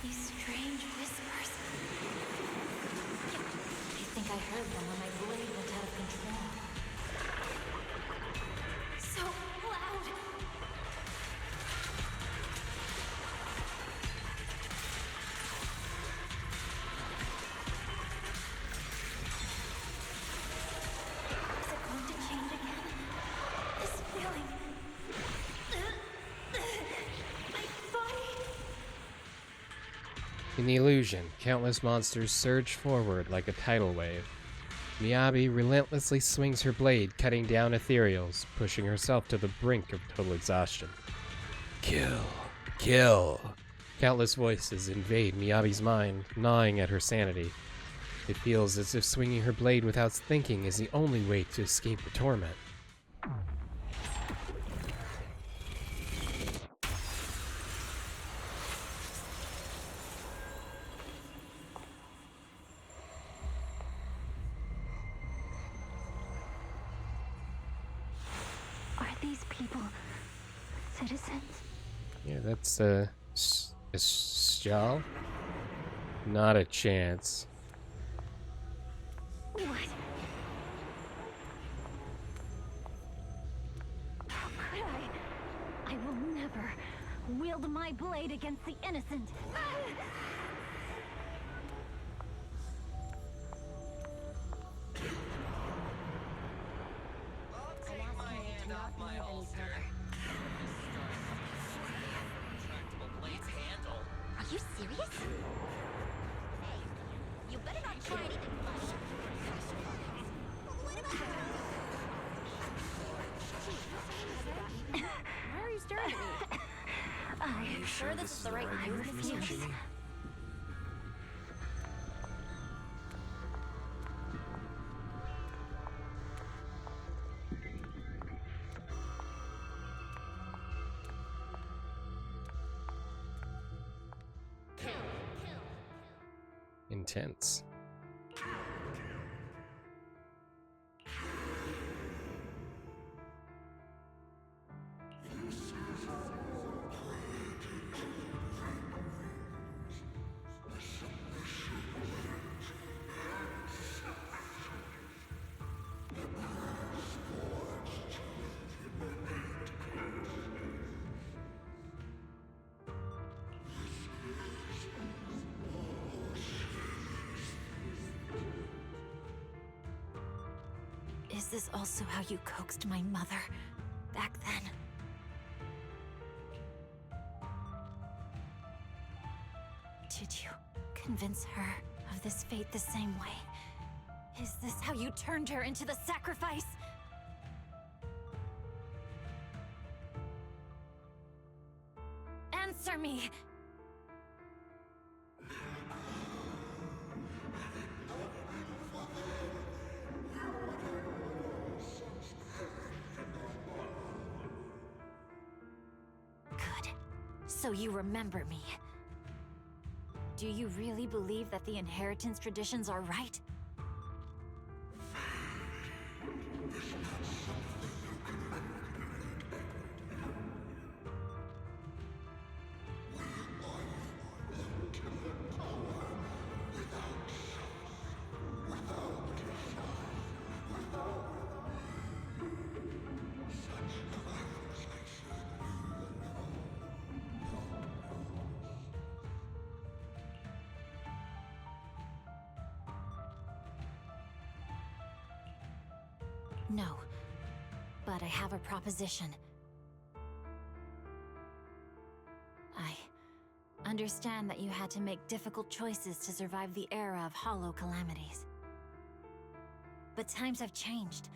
These strange whispers. I think I heard them when my blade went out of control. So loud. Is it going to change again? This feeling. My body. In the illusion, countless monsters surge forward like a tidal wave. Miyabi relentlessly swings her blade, cutting down ethereals, pushing herself to the brink of total exhaustion. Kill. Kill. Countless voices invade Miyabi's mind, gnawing at her sanity. It feels as if swinging her blade without thinking is the only way to escape the torment. Are these people citizens? Yeah, that's a Sjal? Not a chance. What? How could I? I will never, will wield my blade against the innocent. Are you serious? Hey, you better not try anything funny. What about Why are you staring at me? Are you sure this is the right move, Miss Hoyoverse? Intense. Is this also how you coaxed my mother back then? Did you convince her of this fate the same way? Is this how you turned her into the sacrifice? Answer me! So you remember me. Do you really believe that the inheritance traditions are right? No, but I have a proposition. I understand that you had to make difficult choices to survive the era of hollow calamities. But times have changed.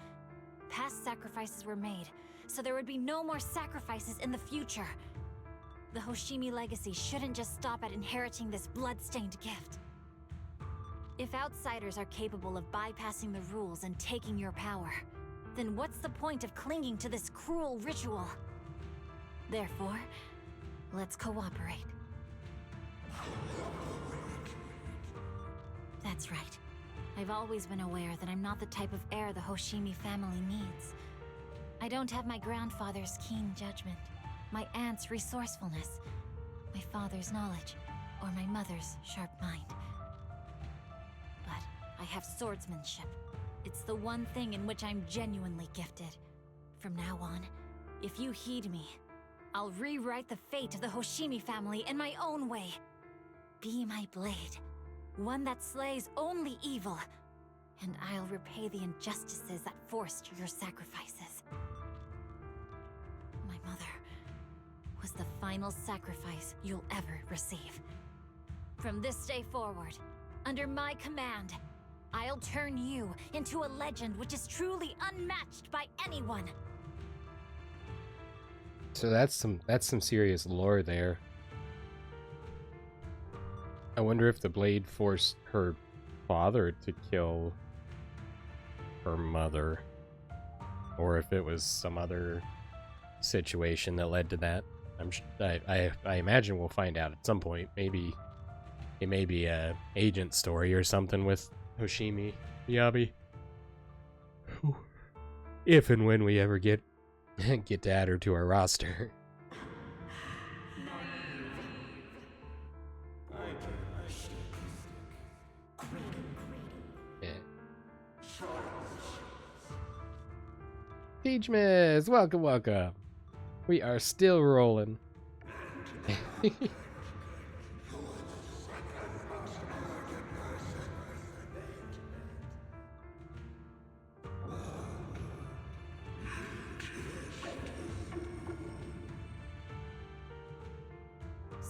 Past sacrifices were made, so there would be no more sacrifices in the future. The Hoshimi legacy shouldn't just stop at inheriting this blood-stained gift. If outsiders are capable of bypassing the rules and taking your power, then what's the point of clinging to this cruel ritual? Therefore, let's cooperate. That's right. I've always been aware that I'm not the type of heir the Hoshimi family needs. I don't have my grandfather's keen judgment, my aunt's resourcefulness, my father's knowledge, or my mother's sharp mind. But I have swordsmanship. It's the one thing in which I'm genuinely gifted. From now on, if you heed me, I'll rewrite the fate of the Hoshimi family in my own way. Be my blade, one that slays only evil, and I'll repay the injustices that forced your sacrifices. My mother was the final sacrifice you'll ever receive. From this day forward, under my command, I'll turn you into a legend which is truly unmatched by anyone. So that's some serious lore there. I wonder if the blade forced her father to kill her mother, or if it was some other situation that led to that. I imagine we'll find out at some point. Maybe it may be a agent story or something with Hoshimi Miyabi. If and when we ever get to add her to our roster. Yeah. Peachmas, welcome. We are still rolling.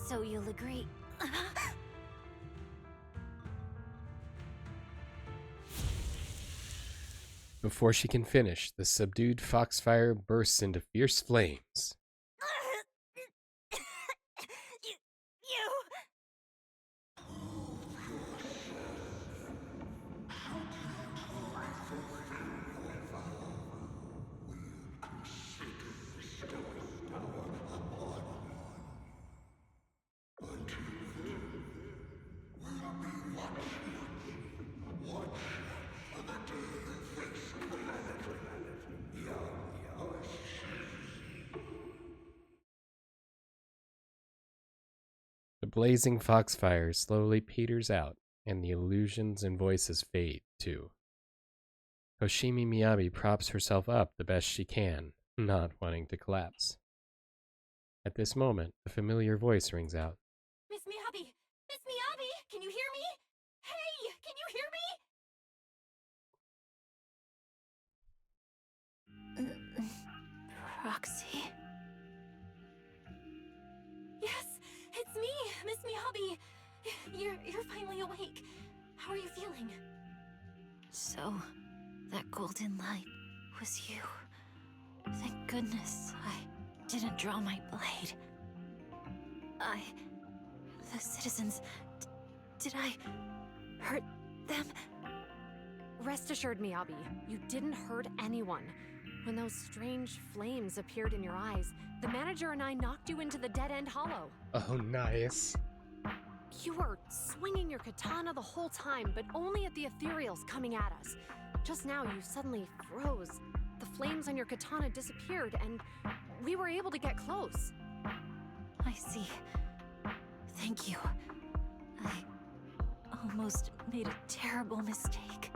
So you'll agree. Before she can finish, the subdued foxfire bursts into fierce flames. The blazing foxfire slowly peters out, and the illusions and voices fade, too. Hoshimi Miyabi props herself up the best she can, not wanting to collapse. At this moment, a familiar voice rings out. Miss Miyabi! Miss Miyabi! Can you hear me? Hey! Can you hear me? Proxy? Yes! It's me! Miss Miyabi! You're finally awake. How are you feeling? So, that golden light was you. Thank goodness I didn't draw my blade. The citizens... Did I hurt them? Rest assured, Miyabi, you didn't hurt anyone. When those strange flames appeared in your eyes, the manager and I knocked you into the dead-end hollow. Oh, nice. You were swinging your katana the whole time, but only at the Ethereals coming at us. Just now, you suddenly froze. The flames on your katana disappeared, and we were able to get close. I see. Thank you. I almost made a terrible mistake.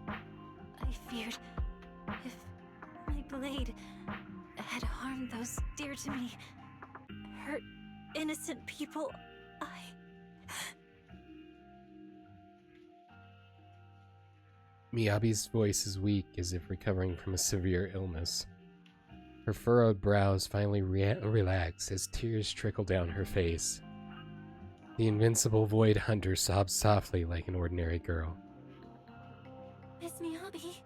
I feared if my blade had harmed those dear to me, hurt innocent people, Miyabi's voice is weak, as if recovering from a severe illness. Her furrowed brows finally relax as tears trickle down her face. The invincible Void Hunter sobs softly like an ordinary girl. Miss Miyabi?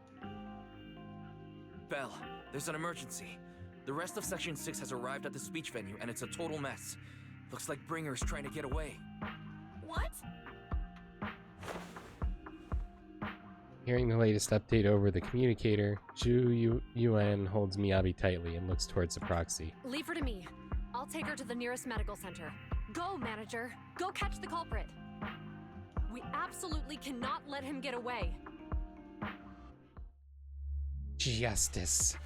Belle, there's an emergency. The rest of Section 6 has arrived at the speech venue, and it's a total mess. Looks like Bringer's trying to get away. What? Hearing the latest update over the communicator, Zhu Yuan holds Miyabi tightly and looks towards the Proxy. Leave her to me. I'll take her to the nearest medical center. Go, manager. Go catch the culprit. We absolutely cannot let him get away. Justice.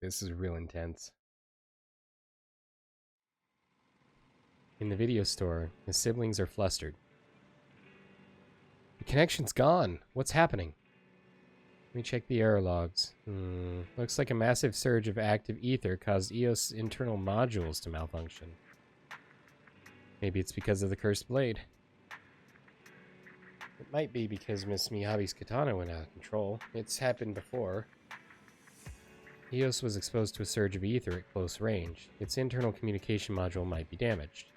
This is real intense. In the video store, the siblings are flustered. The connection's gone. What's happening? Let me check the error logs. Looks like a massive surge of active ether caused EOS internal modules to malfunction. Maybe it's because of the cursed blade. It might be because Miss Miyabi's katana went out of control. It's happened before. EOS was exposed to a surge of ether at close range. Its internal communication module might be damaged.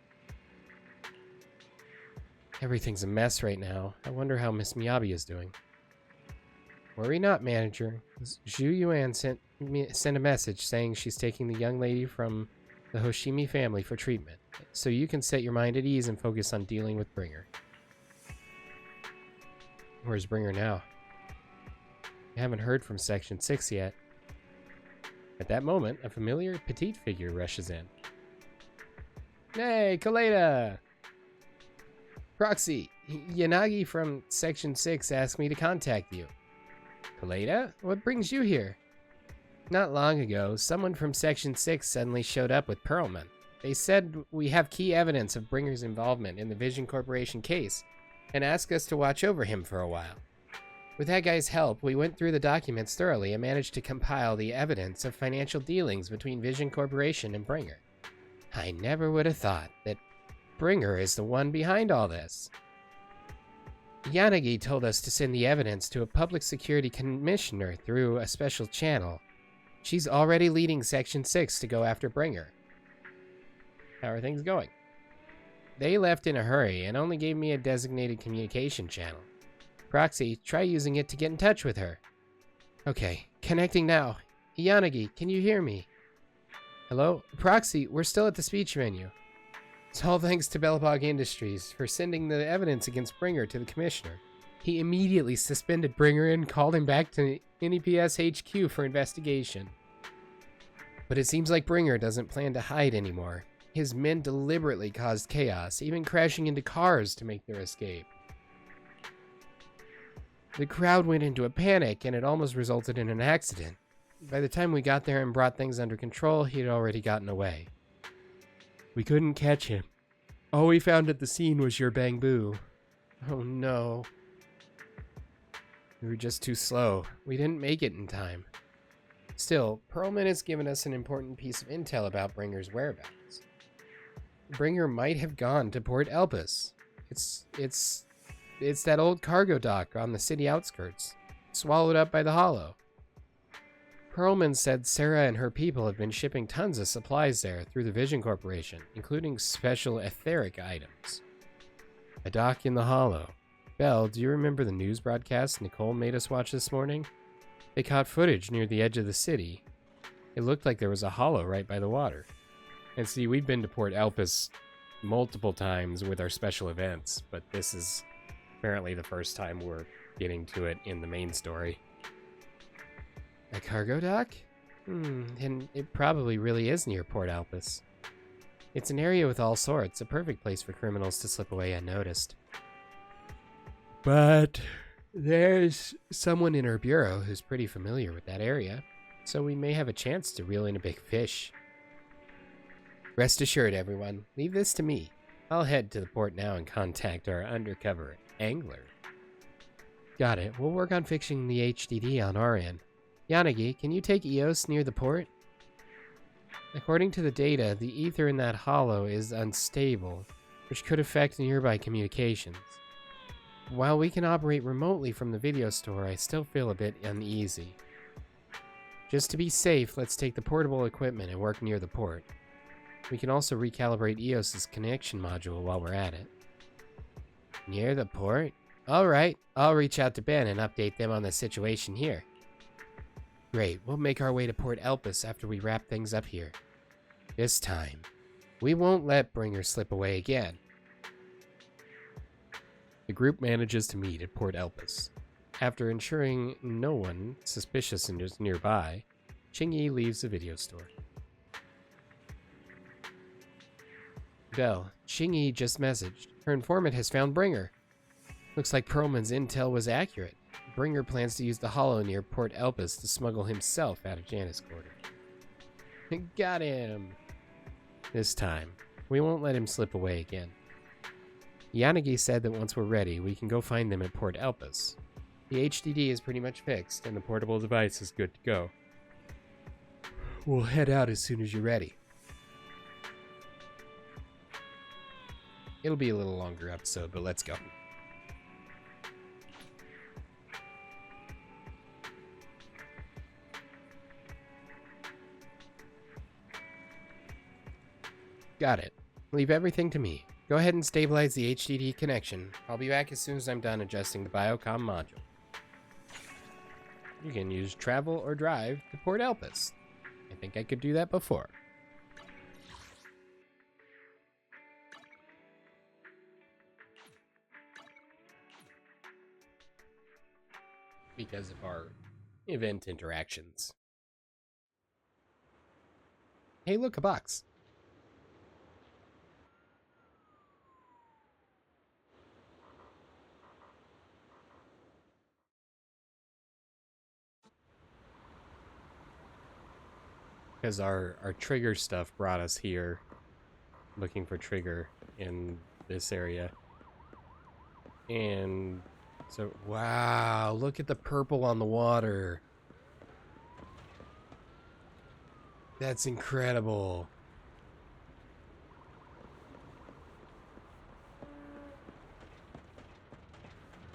Everything's a mess right now. I wonder how Miss Miyabi is doing. Worry not, manager. Zhu Yuan sent a message saying she's taking the young lady from the Hoshimi family for treatment, so you can set your mind at ease and focus on dealing with Bringer. Where's Bringer now? I haven't heard from Section 6 yet. At that moment, a familiar petite figure rushes in. Hey, Kaleda! Proxy, Yanagi from Section 6 asked me to contact you. Kaleda, what brings you here? Not long ago, someone from Section 6 suddenly showed up with Pearlman. They said we have key evidence of Bringer's involvement in the Vision Corporation case, and asked us to watch over him for a while. With that guy's help, we went through the documents thoroughly and managed to compile the evidence of financial dealings between Vision Corporation and Bringer. I never would have thought that Bringer is the one behind all this. Yanagi told us to send the evidence to a public security commissioner through a special channel. She's already leading Section 6 to go after Bringer. How are things going? They left in a hurry and only gave me a designated communication channel. Proxy, try using it to get in touch with her. Okay, connecting now. Yanagi, can you hear me? Hello? Proxy, we're still at the speech menu. It's all thanks to Bellabog Industries for sending the evidence against Bringer to the commissioner. He immediately suspended Bringer and called him back to NEPS HQ for investigation. But it seems like Bringer doesn't plan to hide anymore. His men deliberately caused chaos, even crashing into cars to make their escape. The crowd went into a panic, and it almost resulted in an accident. By the time we got there and brought things under control, he had already gotten away. We couldn't catch him. All we found at the scene was your bamboo. Oh no. We were just too slow. We didn't make it in time. Still, Perlman has given us an important piece of intel about Bringer's whereabouts. Bringer might have gone to Port Elpis. It's that old cargo dock on the city outskirts, swallowed up by the Hollow. Perlman said Sarah and her people have been shipping tons of supplies there through the Vision Corporation, including special etheric items. A dock in the Hollow. Belle, do you remember the news broadcast Nicole made us watch this morning? They caught footage near the edge of the city. It looked like there was a hollow right by the water. And see, we've been to Port Elpis multiple times with our special events, but this is apparently the first time we're getting to it in the main story. A cargo dock? And it probably really is near Port Elpis. It's an area with all sorts, a perfect place for criminals to slip away unnoticed. But there's someone in our bureau who's pretty familiar with that area, so we may have a chance to reel in a big fish. Rest assured, everyone, leave this to me. I'll head to the port now and contact our undercover angler. Got it. We'll work on fixing the HDD on our end. Yanagi, can you take EOS near the port? According to the data, the ether in that hollow is unstable, which could affect nearby communications. While we can operate remotely from the video store, I still feel a bit uneasy. Just to be safe, let's take the portable equipment and work near the port. We can also recalibrate EOS's connection module while we're at it. Near the port? Alright, I'll reach out to Ben and update them on the situation here. Great, we'll make our way to Port Elpis after we wrap things up here. This time, we won't let Bringer slip away again. The group manages to meet at Port Elpis. After ensuring no one suspicious is nearby, Qingyi leaves the video store. Belle, Qingyi just messaged. Her informant has found Bringer. Looks like Perlman's intel was accurate. Bringer plans to use the hollow near Port Elpis to smuggle himself out of Janus Quarter. Got him! This time, we won't let him slip away again. Yanagi said that once we're ready, we can go find them at Port Elpis. The HDD is pretty much fixed, and the portable device is good to go. We'll head out as soon as you're ready. It'll be a little longer episode, but let's go. Got it. Leave everything to me. Go ahead and stabilize the HDD connection. I'll be back as soon as I'm done adjusting the biocom module. You can use travel or drive to Port Elpis. I think I could do that before. Because of our event interactions. Hey, look, a box. Because our trigger stuff brought us here, looking for trigger in this area. And So, wow, look at the purple on the water. That's incredible.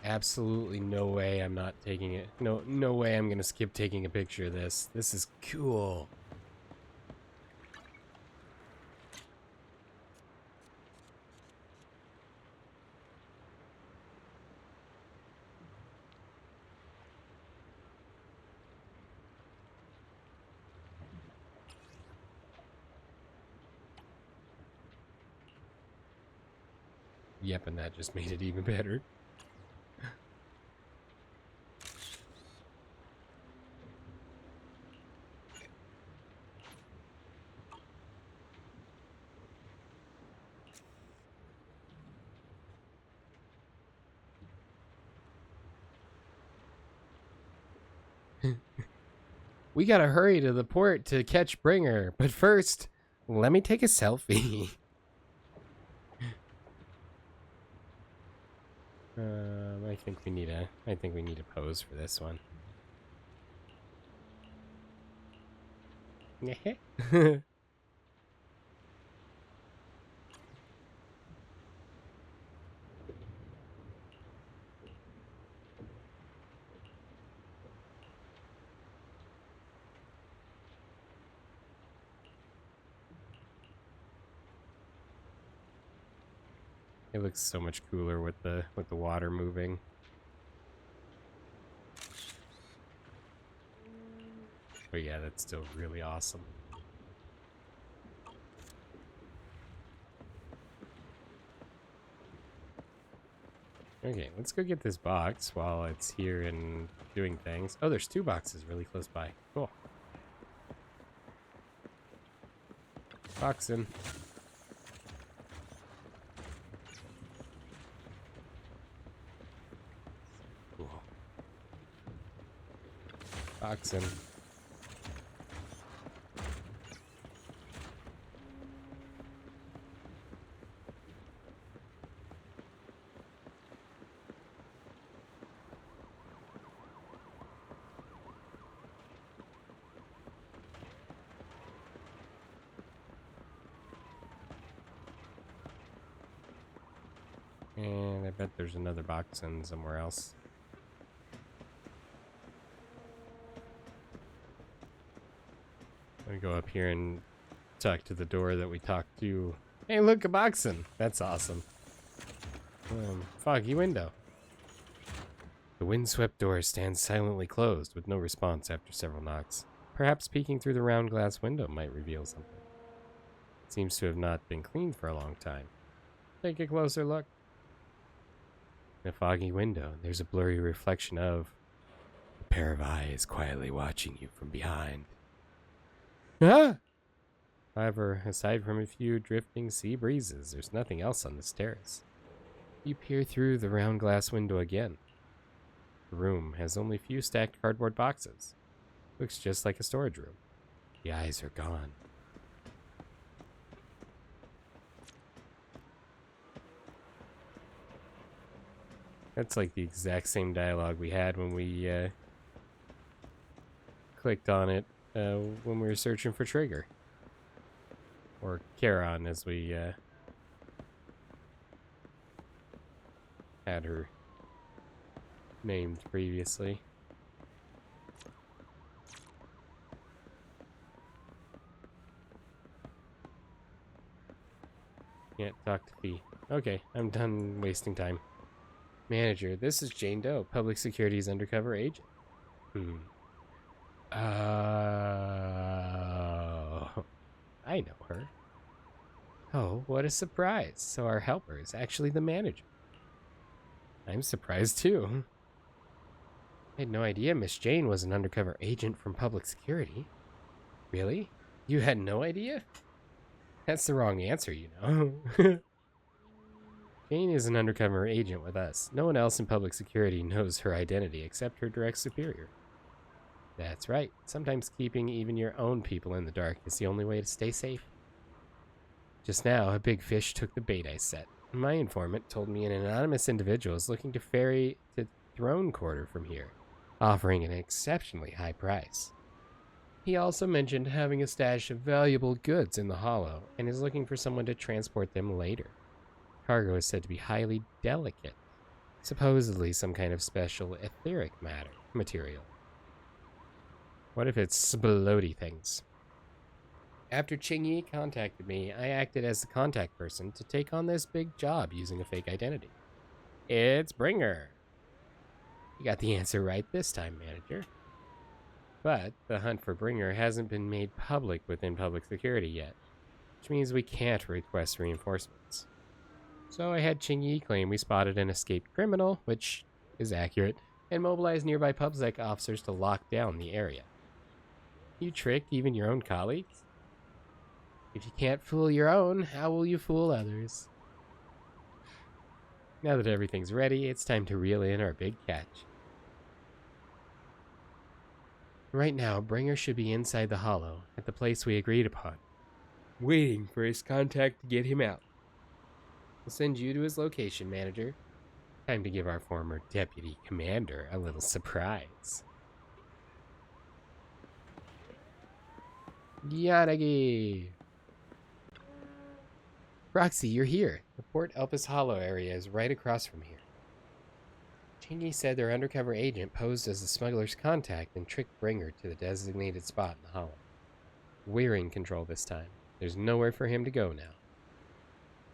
Absolutely no way I'm not taking it. No way I'm gonna skip taking a picture of this. This is cool. Yep, and that just made it even better. We gotta hurry to the port to catch Bringer, but first, let me take a selfie. I think we need a pose for this one. It looks so much cooler with the water moving. But yeah, that's still really awesome. Okay, let's go get this box while it's here and doing things. Oh, there's 2 boxes really close by. Cool. Box in. Cool. Box in. And I bet there's another box in somewhere else. I'm gonna go up here and talk to the door that we talked to. Hey, look, a box in. That's awesome. Foggy window. The windswept door stands silently closed with no response after several knocks. Perhaps peeking through the round glass window might reveal something. It seems to have not been cleaned for a long time. Take a closer look. In a foggy window, there's a blurry reflection of a pair of eyes quietly watching you from behind. Ah! However, aside from a few drifting sea breezes, there's nothing else on this terrace. You peer through the round glass window again. The room has only a few stacked cardboard boxes. Looks just like a storage room. The eyes are gone. That's like the exact same dialogue we had when we clicked on it when we were searching for Trigger. Or Charon, as we had her named previously. Can't talk to Fee. Okay, I'm done wasting time. Manager, this is Jane Doe, Public Security's undercover agent. Oh, I know her. Oh, what a surprise. So our helper is actually the manager. I'm surprised too. I had no idea Miss Jane was an undercover agent from Public Security. Really? You had no idea? That's the wrong answer, you know. Jane is an undercover agent with us. No one else in Public Security knows her identity except her direct superior. That's right. Sometimes keeping even your own people in the dark is the only way to stay safe. Just now, a big fish took the bait I set. My informant told me an anonymous individual is looking to throne quarter from here, offering an exceptionally high price. He also mentioned having a stash of valuable goods in the hollow and is looking for someone to transport them later. Cargo is said to be highly delicate, supposedly some kind of special etheric material. What if it's splody things? After Qingyi contacted me, I acted as the contact person to take on this big job using a fake identity. It's Bringer. You got the answer right this time, manager. But the hunt for Bringer hasn't been made public within public security yet, which means we can't request reinforcements. So I had Qingyi claim we spotted an escaped criminal, which is accurate, and mobilized nearby PubSec officers to lock down the area. You tricked even your own colleagues? If you can't fool your own, how will you fool others? Now that everything's ready, it's time to reel in our big catch. Right now, Bringer should be inside the hollow, at the place we agreed upon, waiting for his contact to get him out. We'll send you to his location, manager. Time to give our former deputy commander a little surprise. Yanagi! Proxy, you're here. The Port Elpis Hollow area is right across from here. Qingyi said their undercover agent posed as the smuggler's contact and tricked Bringer to the designated spot in the hollow. We're in control this time. There's nowhere for him to go now.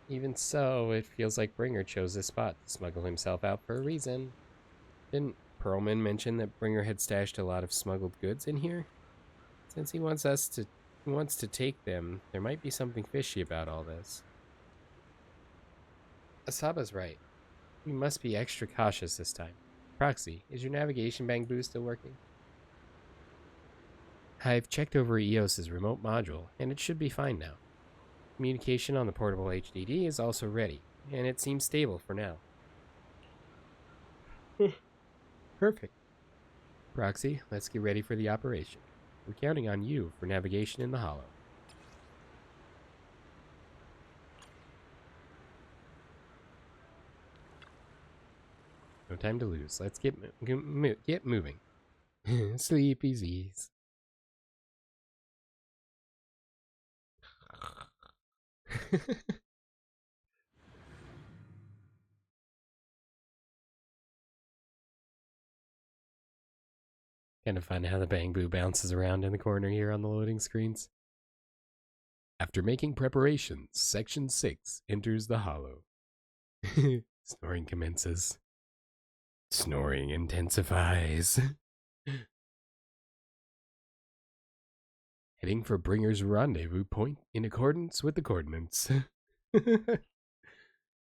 Even so, it feels like Bringer chose this spot to smuggle himself out for a reason. Didn't Perlman mention that Bringer had stashed a lot of smuggled goods in here? Since he wants to take them, there might be something fishy about all this. Asaba's right. We must be extra cautious this time. Proxy, is your navigation bamboo still working? I've checked over EOS's remote module, and it should be fine now. Communication on the portable HDD is also ready, and it seems stable for now. Perfect. Proxy, let's get ready for the operation. We're counting on you for navigation in the hollow. No time to lose. Let's get moving. Sleepysies. Kind of fun how the bamboo bounces around in the corner here on the loading screens. After making preparations, Section 6 enters the hollow. Snoring commences. Snoring intensifies. Heading for Bringer's rendezvous point in accordance with the coordinates.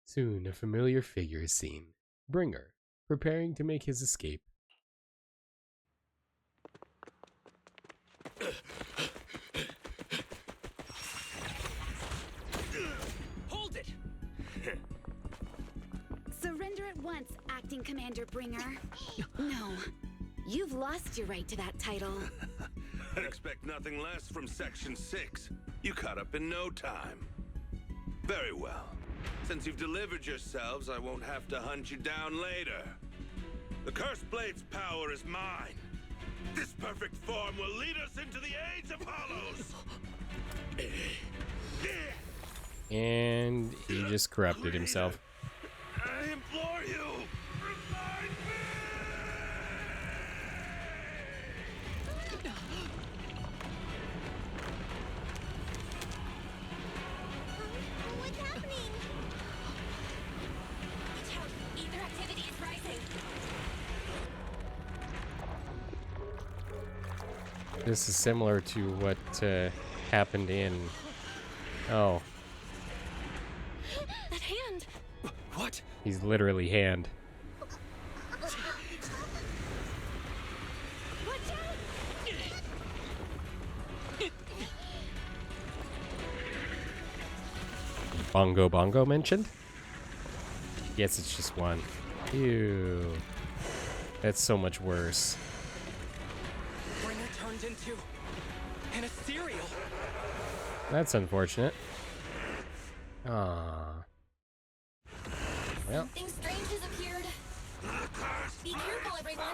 Soon a familiar figure is seen. Bringer, preparing to make his escape. Hold it! Surrender at once, Acting Commander Bringer. No, you've lost your right to that title. I'd expect nothing less from Section 6. You caught up in no time. Very well. Since you've delivered yourselves, I won't have to hunt you down later. The Cursed Blade's power is mine. This perfect form will lead us into the age of hollows. And he just corrupted himself. I implore you, remind me! What's happening? Watch out! Ether activity is rising. This is similar to what happened in... Oh. That hand! What? He's literally hand. Bongo Bongo mentioned? Yes, it's just one. Ew. That's so much worse. Bringer turned into an Ethereal. That's unfortunate. Ah. Well. Something strange has appeared. Be careful, everyone!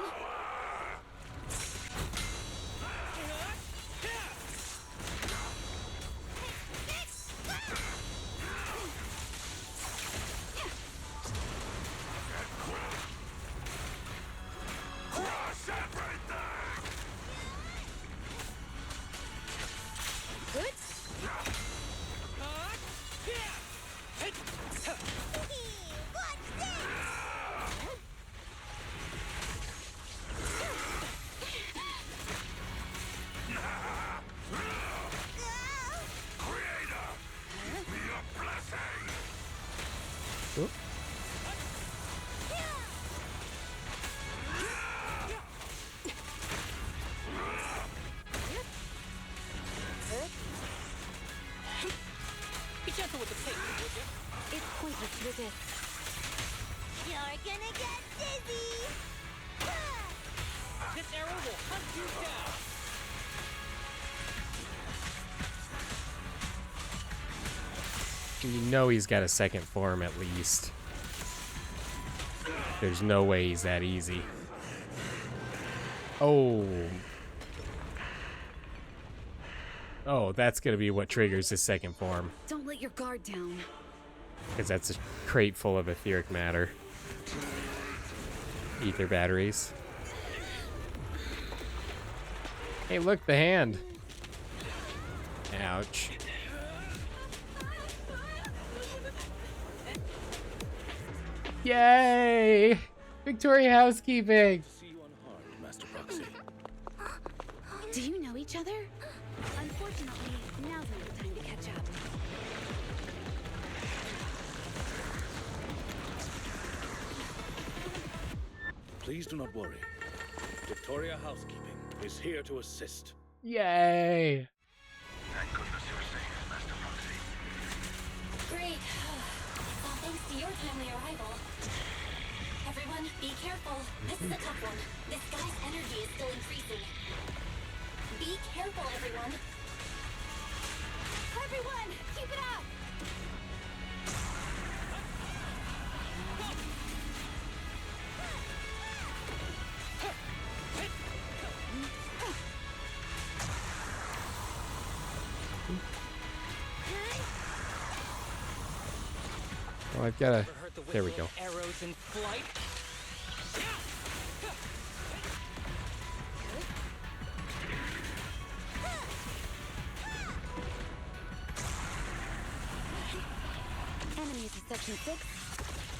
Be gentle with the tape, would you? It's pointless to resist. You're gonna get dizzy! This arrow will hunt you down. You know he's got a second form at least. There's no way he's that easy. Oh. Oh, that's gonna be what triggers his second form. Don't let your guard down. Because that's a crate full of etheric matter. Ether batteries. Hey, look, the hand. Ouch. Yay! Victoria housekeeping! See you unharmed, Master Proxy. Do you know each other? Unfortunately, now's not the time to catch up. Please do not worry. Victoria Housekeeping is here to assist. Yay! Thank goodness you're safe, Master Proxy. Great. It's all thanks to your timely arrival. Everyone, be careful. This is a tough one. This guy's energy is still increasing. Be careful, everyone. Everyone, keep it up! Oh, I've got to... There we go. Arrows in flight. Enemies of Section 6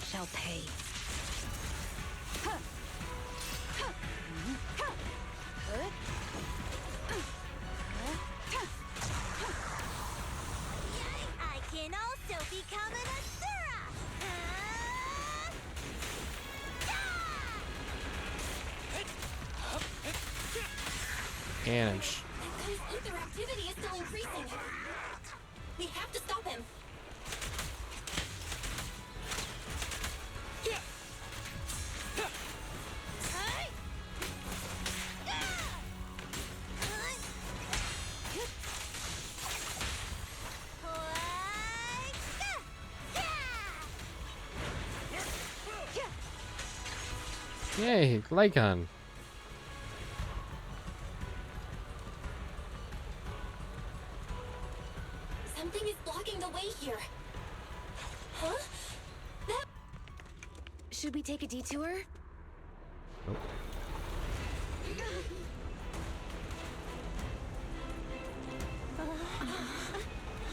shall pay. I can also become an Asura! And I'm That guy's ether activity is still increasing. We have to stop him. Yay, Lycon. Something is blocking the way here. Huh? That... Should we take a detour?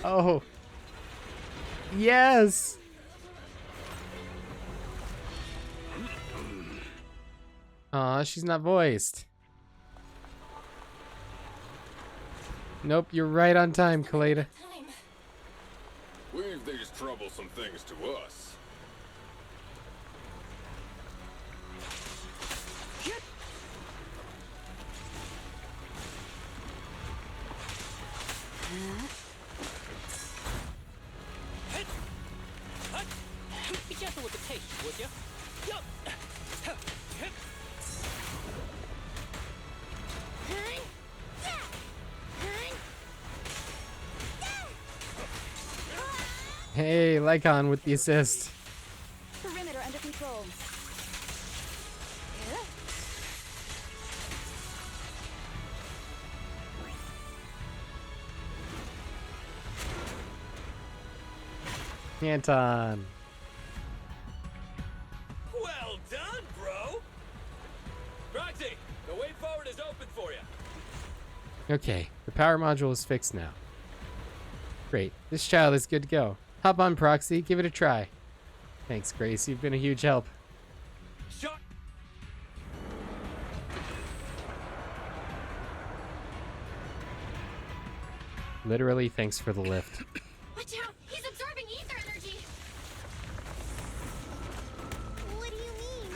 Oh. Yes! Aw, she's not voiced. Nope, you're right on time, Kaleda. Leave these troublesome things to us. Be gentle with the tape, would you? Hey, Lycon with the assist. Perimeter under control. Anton. Well done, bro! Proxy, the way forward is open for you. Okay, the power module is fixed now. Great, this child is good to go. Hop on, Proxy, give it a try. Thanks, Grace, you've been a huge help. Shut. Literally, thanks for the lift. Watch out! He's absorbing ether energy! What do you mean?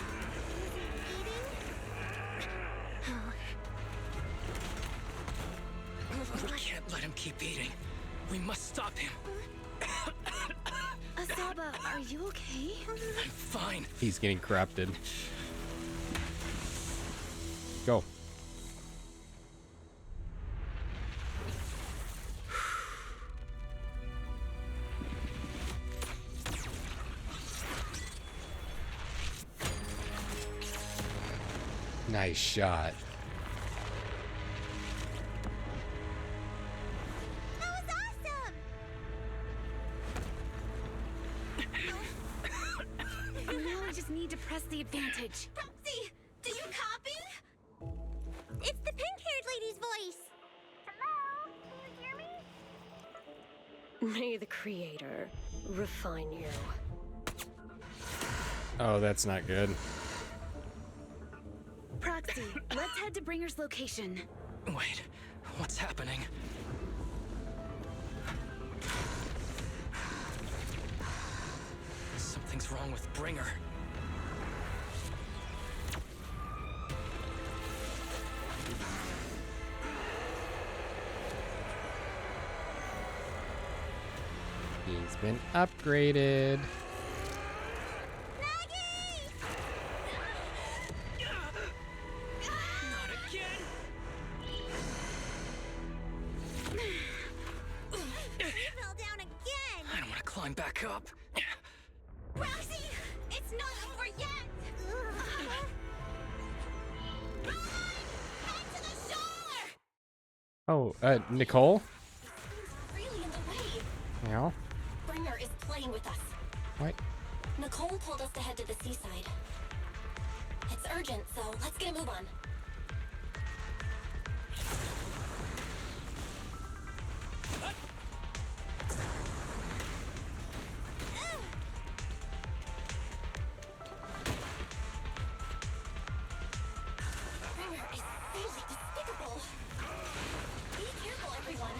We can't let him keep eating. We must stop him. Asaba, are you okay? I'm fine. He's getting corrupted. Go. Nice shot. That was awesome! Now I just need to press the advantage. Proxy, do you copy? It's the pink-haired lady's voice. Hello? Can you hear me? May the Creator refine you. Oh, that's not good. Proxy, let's head to Bringer's location. Wait, what's happening? Something's wrong with Bringer. He's been upgraded. Climb back up. Proxy, it's not over yet. Run! Head to the shore! Oh, Nicole? Really in the way. Yeah? Bringer is playing with us. What? Nicole told us to head to the seaside. It's urgent, so let's get a move on. Bringer is really despicable. Be careful, everyone.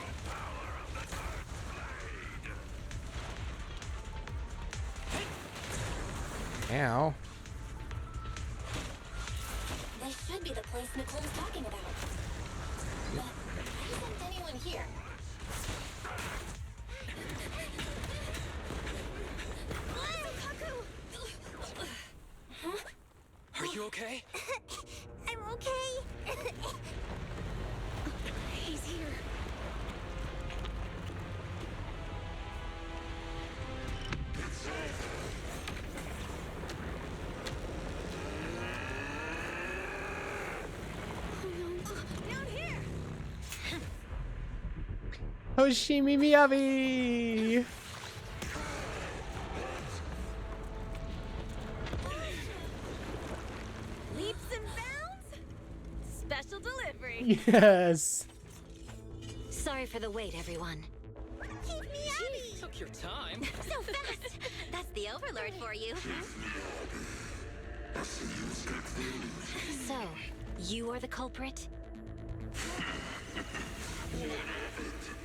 Ow. This should be the place Nicole was talking about. But why isn't anyone here? Are you okay? I'm okay. He's here. Down here. Hoshimi Miyabi! Leaps and bounds. Special delivery. Yes! Sorry for the wait, everyone. Keep me happy. Took your time. So fast. That's the Overlord for you. So, you are the culprit?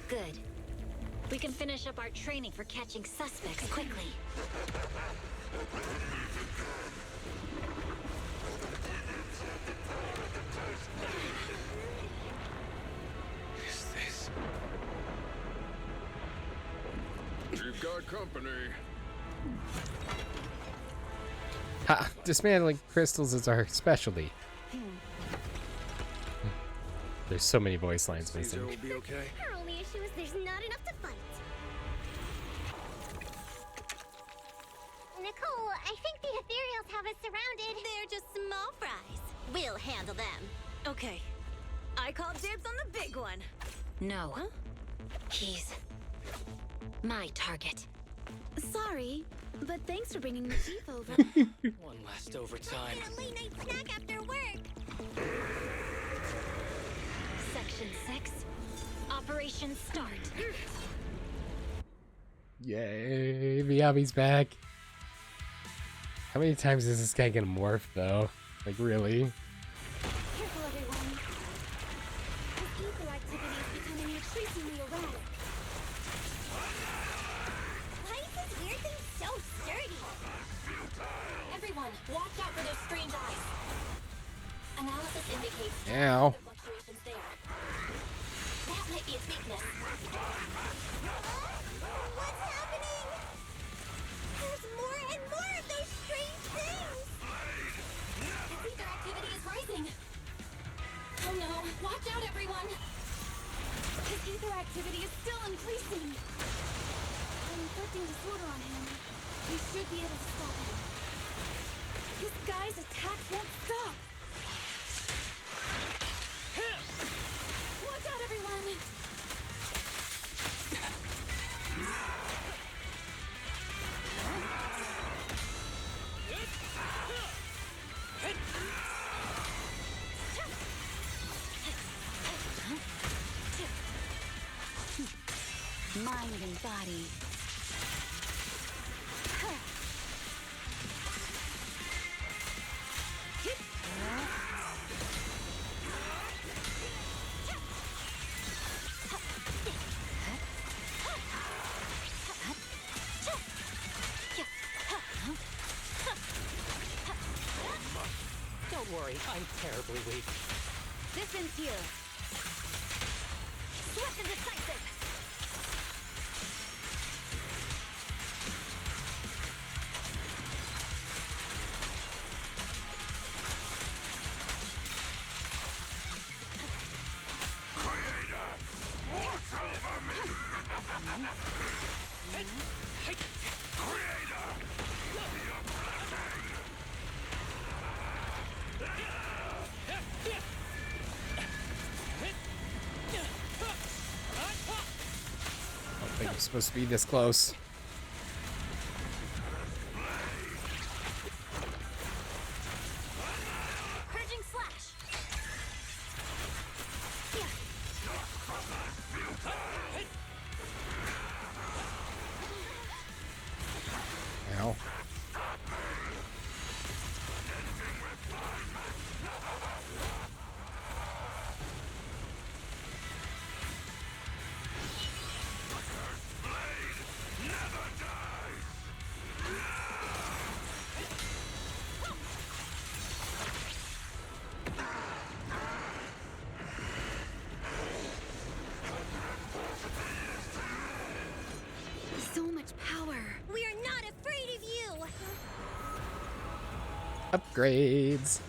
Good. We can finish up our training for catching suspects quickly. Is this? You've got company. Ha! Dismantling crystals is our specialty. There's so many voice lines missing. Caesar will be okay. Our only issue is there's not enough to fight. Nicole, I think the Ethereals have us surrounded. They're just small fries. We'll handle them. Okay. I call dibs on the big one. No. He's my target. Sorry, but thanks for bringing the chief over. One last overtime. Get a late night snack after work. Section 6. Operation start. Yay, Miyabi's back. How many times is this guy gonna morph though? Like really? Careful, everyone. This ether activity is becoming increasingly erratic. Why is this weird thing so sturdy? Everyone, watch out for those strange eyes. Analysis indicates Ow. fluctuations there. That might be its weakness. What's happening? There's more and more of those strange things. Its ether activity is rising. Oh no, watch out everyone. His ether activity is still increasing. I'm inflicting disorder on him. We should be able to stop him. This guy's attacks won't stop. Watch out, everyone. Mind and body. Don't worry, I'm terribly weak. This ends here. Swift and decisive. I don't think I'm supposed to be this close. Purging slash. Ow. So much power. We are not afraid of you. Upgrades.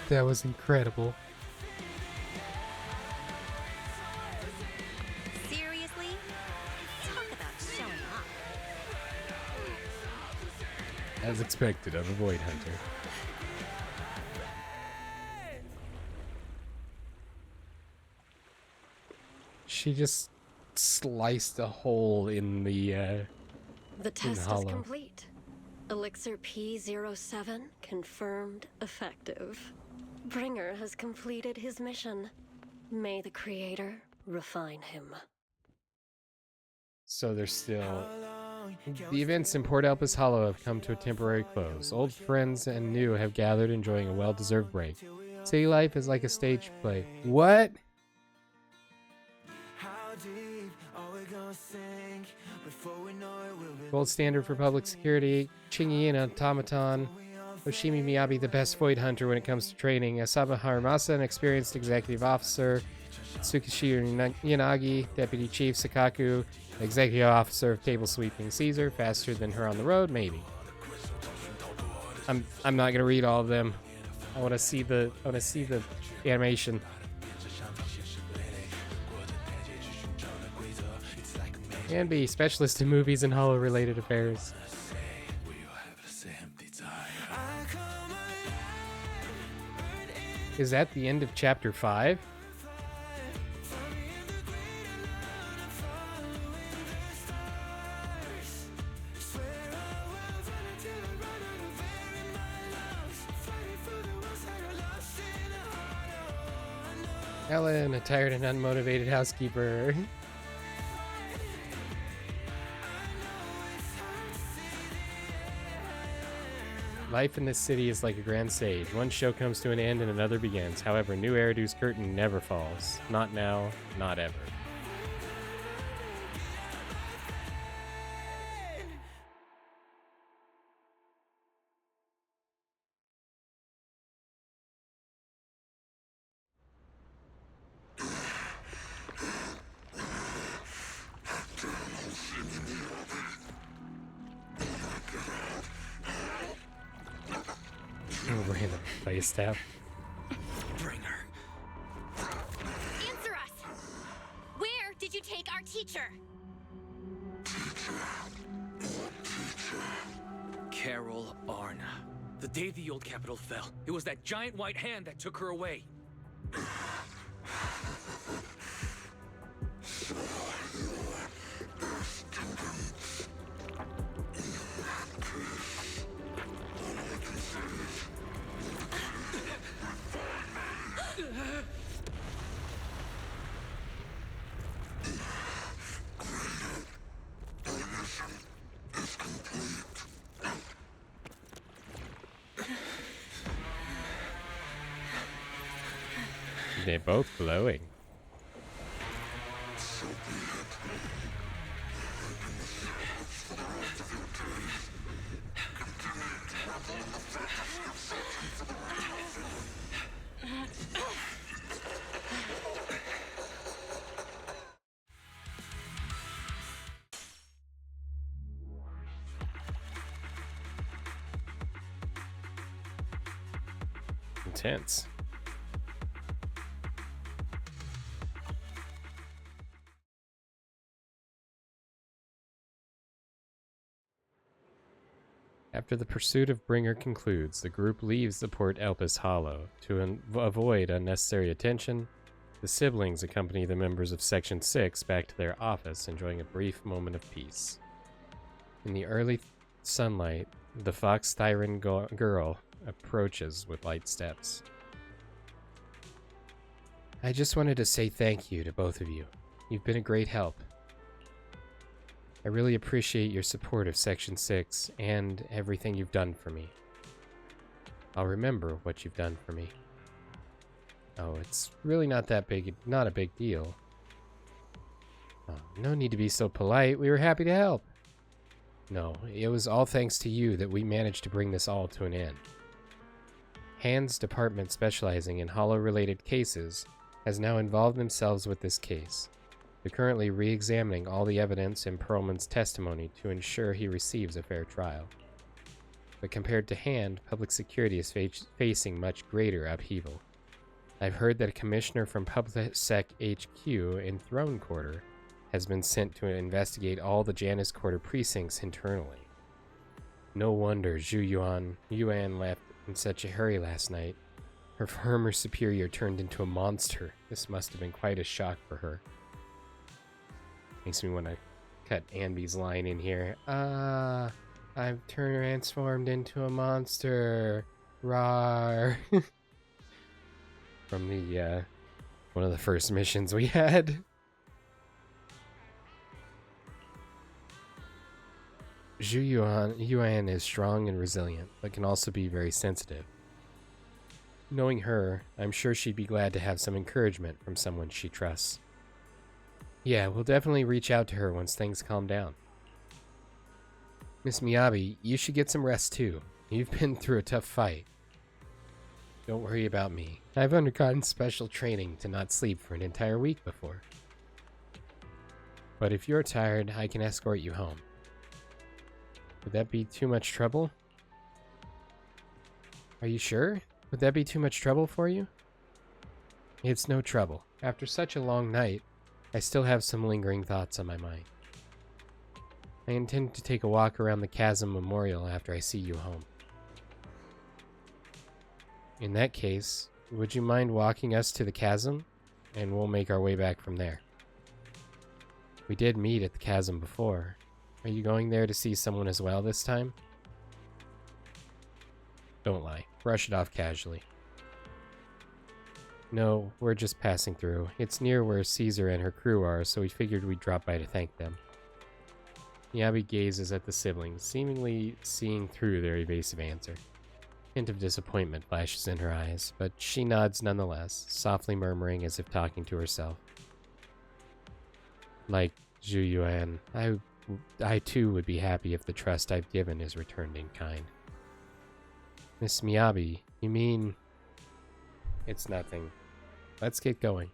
That was incredible. Seriously? Talk about showing up. As expected of a Void Hunter. She just sliced a hole in the The test is hollow. complete. Elixir P07 confirmed effective. Bringer has completed his mission. May the Creator refine him. So there's still... The events in Port Elpis Hollow have come to a temporary close. Old friends and new have gathered, enjoying a well-deserved break. City life is like a stage play. What? Gold standard for public security. Chingy and automaton. Hoshimi Miyabi, the best Void Hunter when it comes to training. Asaba Haramasa, an experienced executive officer. Tsukishiro Yanagi, deputy chief. Sakaku, executive officer of table sweeping. Caesar, faster than her on the road, maybe. I'm not gonna read all of them. I want to see the animation. And be specialist in movies and Hollow-related affairs. Is that the end of chapter 5? Ellen, a tired and unmotivated housekeeper. Life in this city is like a grand stage. One show comes to an end and another begins. However, new Eridu's curtain never falls. Not now, not ever. Random face tap. Bring her. Answer us! Where did you take our teacher? Carol Arna. The day the old capital fell, it was that giant white hand that took her away. They're both glowing. Intense. After the pursuit of Bringer concludes, the group leaves the Port Elpis Hollow. To avoid unnecessary attention, the siblings accompany the members of Section 6 back to their office, enjoying a brief moment of peace. In the early sunlight, the Fox Thyron girl approaches with light steps. I just wanted to say thank you to both of you. You've been a great help. I really appreciate your support of Section 6 and everything you've done for me. I'll remember what you've done for me. Oh, it's really not that big, not a big deal. Oh, no need to be so polite. We were happy to help. No, it was all thanks to you that we managed to bring this all to an end. Hand's department specializing in Hollow-related cases has now involved themselves with this case. They're currently re-examining all the evidence in Perlman's testimony to ensure he receives a fair trial. But compared to Hand, public security is facing much greater upheaval. I've heard that a commissioner from PubSec HQ in Throne Quarter has been sent to investigate all the Janus Quarter precincts internally. No wonder Yuan left in such a hurry last night. Her former superior turned into a monster. This must have been quite a shock for her. Makes me want to cut Anby's line in here. I've transformed into a monster. Rawr. From the, one of the first missions we had. Yuan is strong and resilient, but can also be very sensitive. Knowing her, I'm sure she'd be glad to have some encouragement from someone she trusts. Yeah, we'll definitely reach out to her once things calm down. Miss Miyabi, you should get some rest too. You've been through a tough fight. Don't worry about me. I've undergone special training to not sleep for an entire week before. But if you're tired, I can escort you home. Would that be too much trouble? Are you sure? Would that be too much trouble for you? It's no trouble. After such a long night, I still have some lingering thoughts on my mind. I intend to take a walk around the Chasm Memorial after I see you home. In that case, would you mind walking us to the chasm? And we'll make our way back from there. We did meet at the chasm before. Are you going there to see someone as well this time? Don't lie. Brush it off casually. No, we're just passing through. It's near where Caesar and her crew are, so we figured we'd drop by to thank them. Miyabi gazes at the siblings, seemingly seeing through their evasive answer. Hint of disappointment flashes in her eyes, but she nods nonetheless, softly murmuring as if talking to herself. Like Zhu Yuan, I too would be happy if the trust I've given is returned in kind. Miss Miyabi, you mean... It's nothing. Let's get going.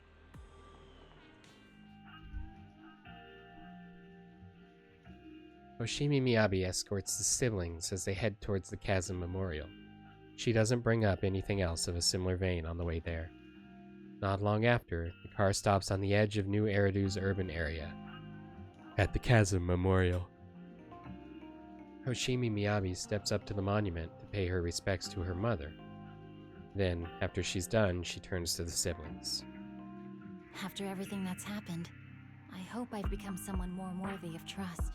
Hoshimi Miyabi escorts the siblings as they head towards the Chasm Memorial. She doesn't bring up anything else of a similar vein on the way there. Not long after, the car stops on the edge of New Eridu's urban area, at the Chasm Memorial. Hoshimi Miyabi steps up to the monument to pay her respects to her mother. Then, after she's done, she turns to the siblings. After everything that's happened, I hope I've become someone more worthy of trust.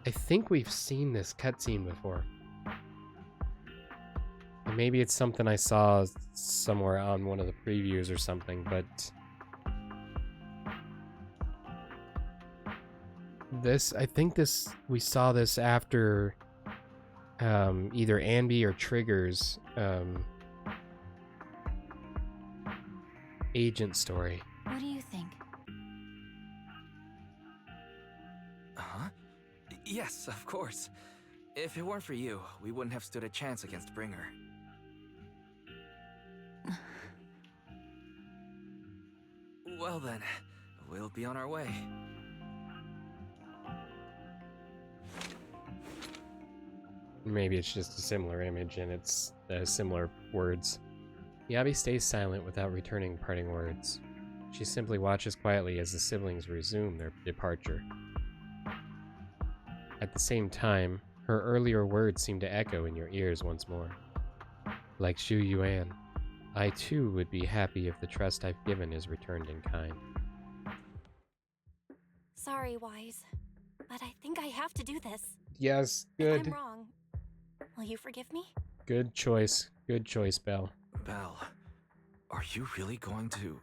I think we've seen this cutscene before. And maybe it's something I saw somewhere on one of the previews or something, but... we saw this after either Anby or Trigger's agent story. What do you think? Huh? Yes, of course. If it weren't for you, we wouldn't have stood a chance against Bringer. Well then, we'll be on our way. Maybe it's just a similar image and it's similar words. Miyabi stays silent without returning parting words. She simply watches quietly as the siblings resume their departure. At the same time, her earlier words seem to echo in your ears once more. Like Zhu Yuan, I too would be happy if the trust I've given is returned in kind. Sorry, Wise, but I think I have to do this. Yes, If good. I'm wrong, will you forgive me? Good choice. Good choice, Belle. Belle, are you really going to...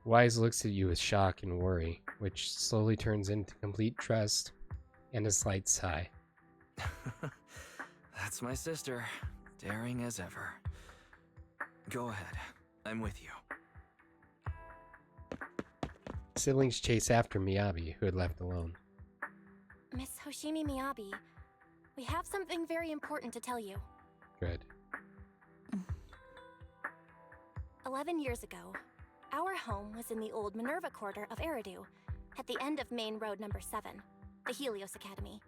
Wise looks at you with shock and worry, which slowly turns into complete trust and a slight sigh. That's my sister, daring as ever. Go ahead, I'm with you. Siblings chase after Miyabi, who had left alone. Miss Hoshimi Miyabi, we have something very important to tell you. Good. 11 years ago, our home was in the old Minerva quarter of Eridu, at the end of Main Road number 7, the Helios Academy.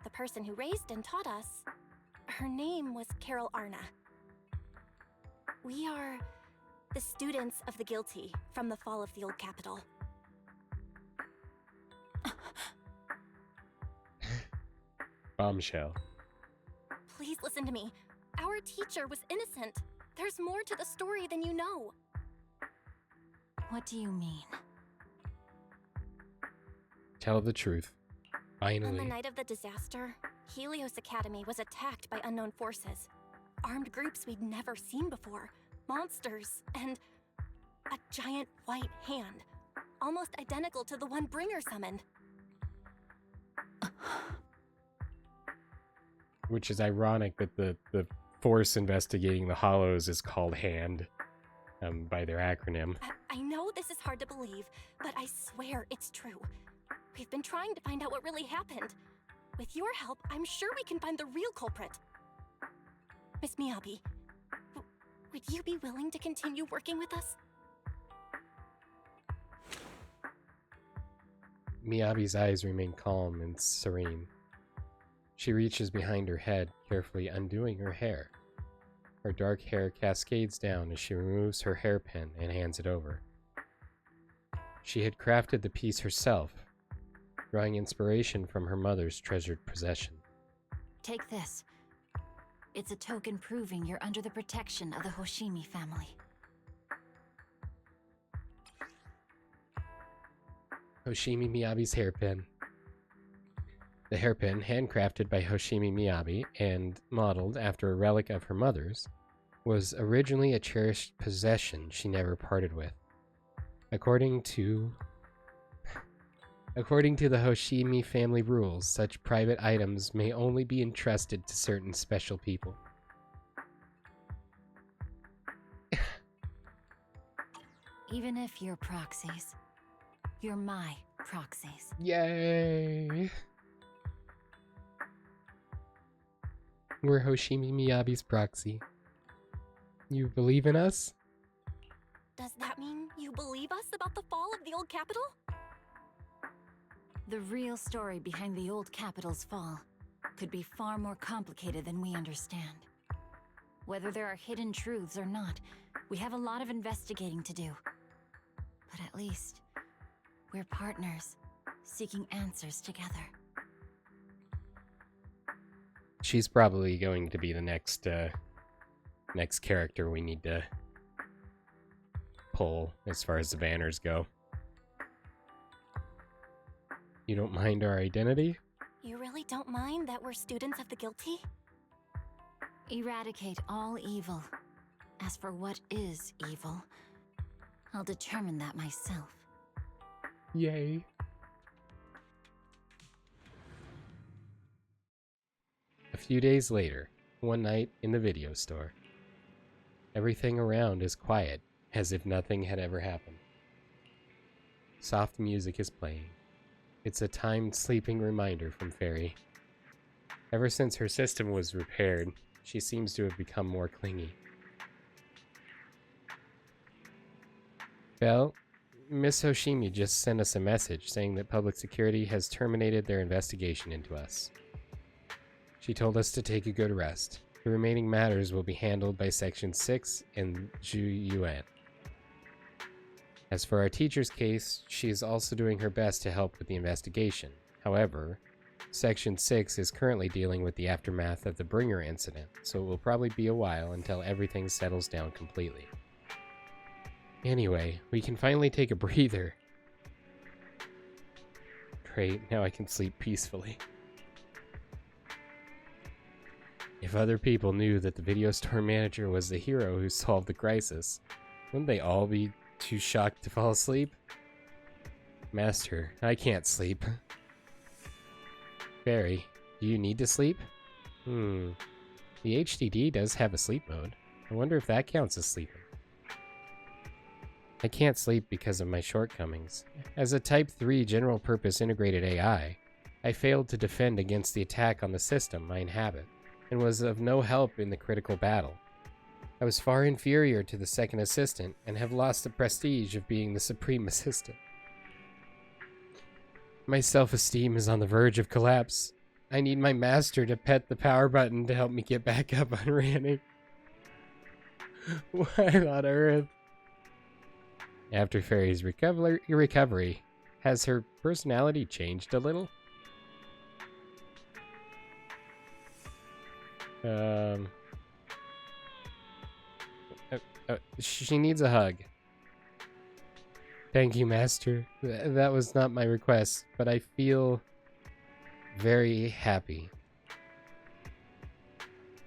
The person who raised and taught us, her name was Carol Arna. We are the students of the guilty from the fall of the old capital. Bombshell. Please listen to me. Our teacher was innocent. There's more to the story than you know. What do you mean? Tell the truth. On the Finally. night of the disaster, Helios Academy was attacked by unknown forces. Armed groups we'd never seen before. Monsters, and a giant white hand. Almost identical to the one Bringer summoned. Which is ironic that the force investigating the Hollows is called Hand. by their acronym. I know this is hard to believe, but I swear it's true. We've been trying to find out what really happened. With your help, I'm sure we can find the real culprit. Miss Miyabi, would you be willing to continue working with us? Miyabi's eyes remain calm and serene. She reaches behind her head, carefully undoing her hair. Her dark hair cascades down as she removes her hairpin and hands it over. She had crafted the piece herself, drawing inspiration from her mother's treasured possession. Take this. It's a token proving you're under the protection of the Hoshimi family. Hoshimi Miyabi's hairpin. The hairpin, handcrafted by Hoshimi Miyabi and modeled after a relic of her mother's, was originally a cherished possession she never parted with. According to the Hoshimi family rules, such private items may only be entrusted to certain special people. Even if you're proxies, you're my proxies. Yay! We're Hoshimi Miyabi's proxy. You believe in us? Does that mean you believe us about the fall of the old capital? The real story behind the old capital's fall could be far more complicated than we understand. Whether there are hidden truths or not, we have a lot of investigating to do. But at least, we're partners, seeking answers together. She's probably going to be the next character we need to pull as far as the banners go. You don't mind our identity? You really don't mind that we're students of the guilty? Eradicate all evil. As for what is evil, I'll determine that myself. Yay. A few days later, one night in the video store. Everything around is quiet, as if nothing had ever happened. Soft music is playing. It's a timed sleeping reminder from Fairy. Ever since her system was repaired, she seems to have become more clingy. Well, Miss Hoshimi just sent us a message saying that public security has terminated their investigation into us. She told us to take a good rest. The remaining matters will be handled by Section 6 and Zhu Yuan. As for our teacher's case, she is also doing her best to help with the investigation. However, Section 6 is currently dealing with the aftermath of the Bringer incident, so it will probably be a while until everything settles down completely. Anyway, we can finally take a breather. Great, now I can sleep peacefully. If other people knew that the video store manager was the hero who solved the crisis, wouldn't they all be too shocked to fall asleep? Master, I can't sleep. Fairy, do you need to sleep? The HDD does have a sleep mode. I wonder if that counts as sleeping. I can't sleep because of my shortcomings. As a Type 3 general-purpose integrated AI, I failed to defend against the attack on the system I inhabit, and was of no help in the critical battle. I was far inferior to the second assistant, and have lost the prestige of being the supreme assistant. My self-esteem is on the verge of collapse. I need my master to pet the power button to help me get back up on running. What on earth? After Fairy's recovery, has her personality changed a little? She needs a hug. Thank you, Master. That was not my request, but I feel very happy.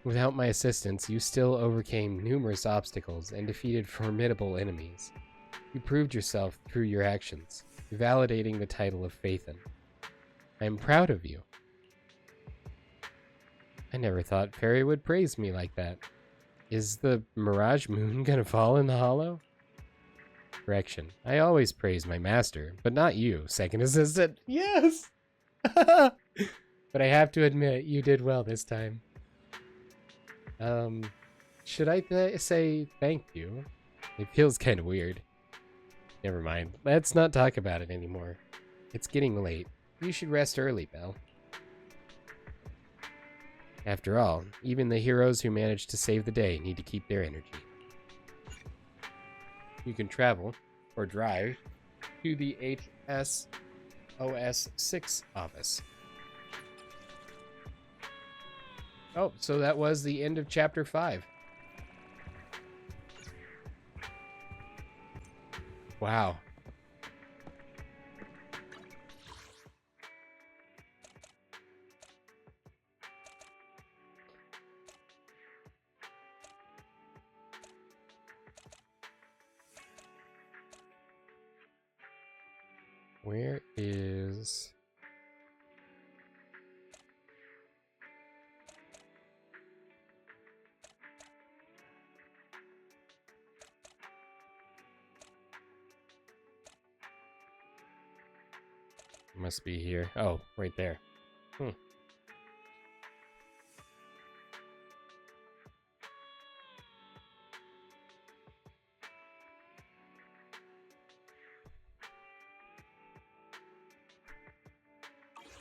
Without my assistance, you still overcame numerous obstacles and defeated formidable enemies. You proved yourself through your actions, validating the title of Phaethon. I am proud of you. I never thought Fairy would praise me like that. Is the Mirage Moon gonna fall in the hollow? Correction. I always praise my master, but not you, second assistant. Yes! But I have to admit, you did well this time. Should I say thank you? It feels kind of weird. Never mind. Let's not talk about it anymore. It's getting late. You should rest early, Belle. After all, even the heroes who manage to save the day need to keep their energy. You can travel, or drive, to the HSOS6 office. Oh, so that was the end of Chapter 5. Wow. Where is... Must be here. Oh, right there.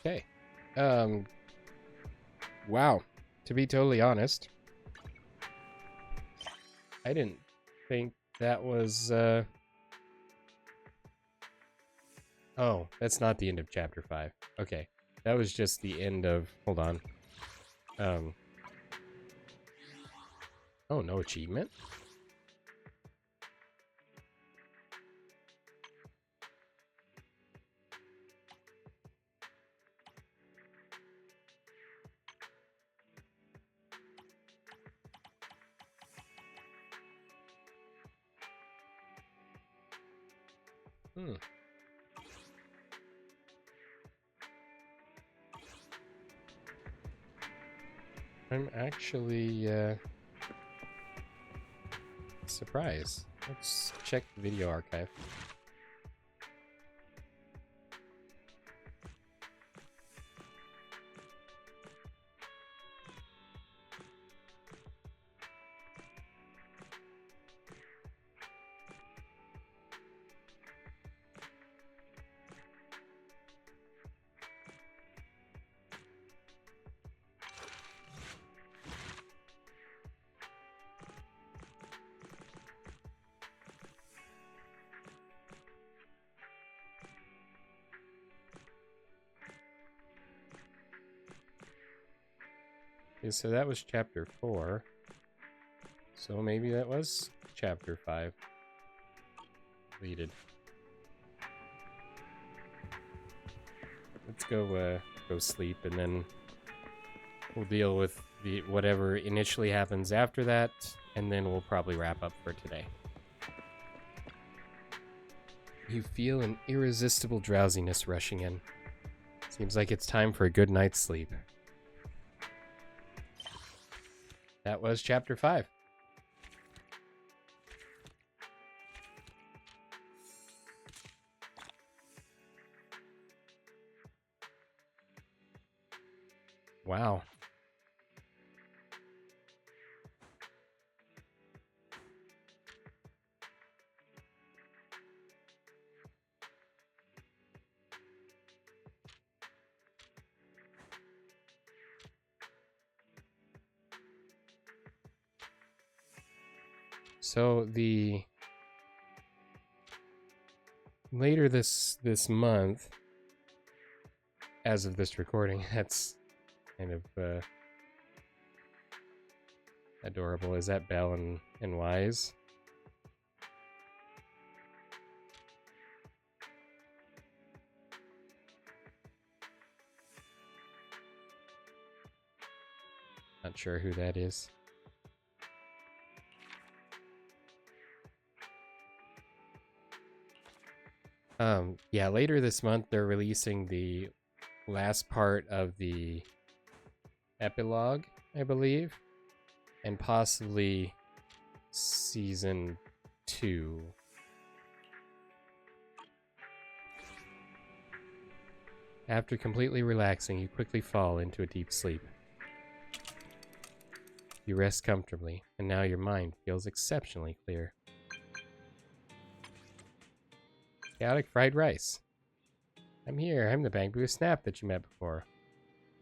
Okay. Wow. To be totally honest, I didn't think that was, Oh, that's not the end of Chapter 5. Okay. That was just the end of... Hold on. Oh, no achievement? I'm actually, surprised. Let's check the video archive. Okay, so that was Chapter 4. So maybe that was Chapter 5. Deleted. Let's go sleep, and then we'll deal with the whatever initially happens after that, and then we'll probably wrap up for today. You feel an irresistible drowsiness rushing in. Seems like it's time for a good night's sleep. That was Chapter 5. Wow. So the later this month, as of this recording, that's kind of adorable. Is that Belle and Wise? Not sure who that is. Yeah, later this month they're releasing the last part of the epilogue, I believe, and possibly Season 2. After completely relaxing, you quickly fall into a deep sleep. You rest comfortably, and now your mind feels exceptionally clear. Chaotic fried rice. I'm here. I'm the Bamboo Snap that you met before.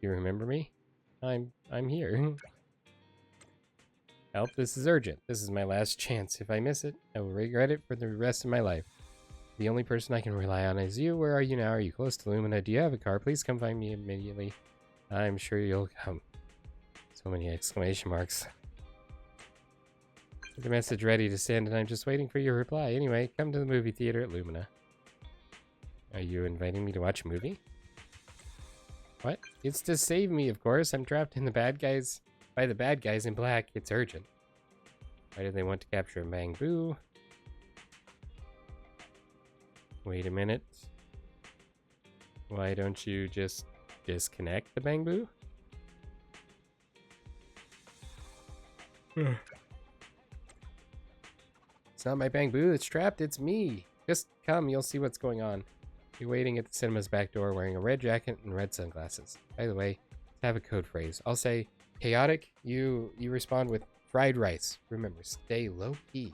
You remember me? I'm here. Help, this is urgent. This is my last chance. If I miss it, I will regret it for the rest of my life. The only person I can rely on is you. Where are you now? Are you close to Lumina? Do you have a car? Please come find me immediately. I'm sure you'll come. So many exclamation marks. The message ready to send, and I'm just waiting for your reply. Anyway, come to the movie theater at Lumina. Are you inviting me to watch a movie? What? It's to save me, of course. I'm trapped in the bad guys. By the bad guys in black. It's urgent. Why do they want to capture a Bamboo? Wait a minute. Why don't you just disconnect the Bamboo? It's not my Bamboo that's trapped, it's me. Just come, you'll see what's going on. You're waiting at the cinema's back door wearing a red jacket and red sunglasses. By the way, let's have a code phrase. I'll say chaotic, you respond with fried rice. Remember, stay low key.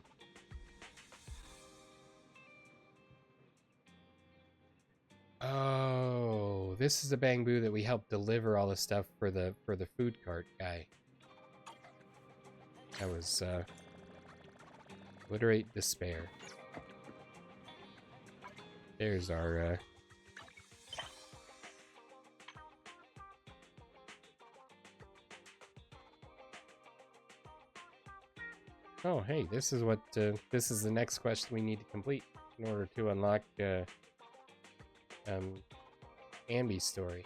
Oh, this is a Bamboo that we helped deliver all the stuff for the food cart guy. That was obliterate despair. There's our oh, hey, this is what this is the next quest we need to complete in order to unlock Ambi's story.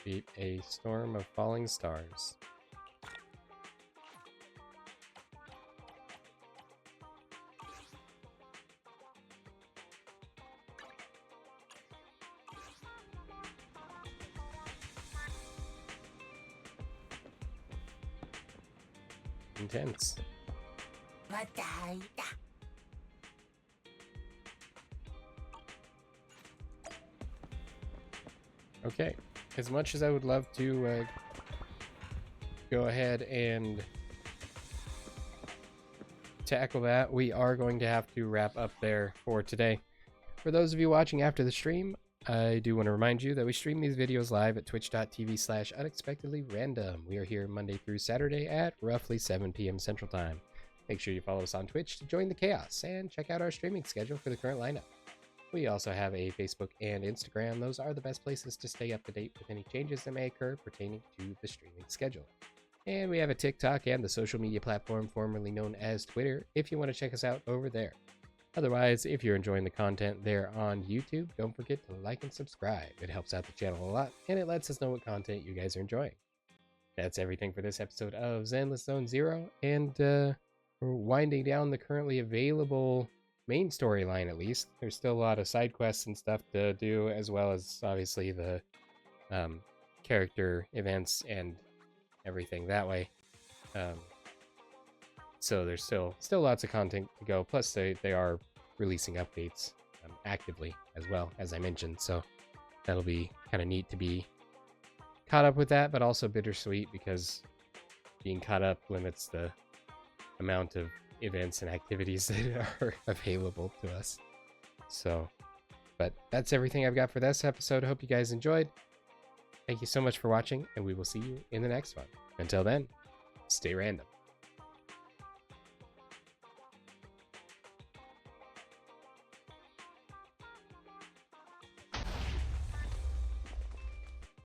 Beat a storm of falling stars. Intense. Okay, as much as I would love to go ahead and tackle that, we are going to have to wrap up there for today. For those of you watching after the stream, I do want to remind you that we stream these videos live at twitch.tv/unexpectedlyrandom. We are here Monday through Saturday at roughly 7 p.m. Central Time. Make sure you follow us on Twitch to join the chaos and check out our streaming schedule for the current lineup. We also have a Facebook and Instagram. Those are the best places to stay up to date with any changes that may occur pertaining to the streaming schedule. And we have a TikTok and the social media platform formerly known as Twitter if you want to check us out over there. Otherwise, if you're enjoying the content there on YouTube, don't forget to like and subscribe. It helps out the channel a lot, and it lets us know what content you guys are enjoying. That's everything for this episode of Zenless Zone Zero, and we're winding down the currently available main storyline, at least. There's still a lot of side quests and stuff to do, as well as, obviously, the character events and everything that way. So there's still lots of content to go. Plus, they are releasing updates actively as well, as I mentioned. So that'll be kind of neat to be caught up with that, but also bittersweet because being caught up limits the amount of events and activities that are available to us. So, but that's everything I've got for this episode. I hope you guys enjoyed. Thank you so much for watching, and we will see you in the next one. Until then, stay random.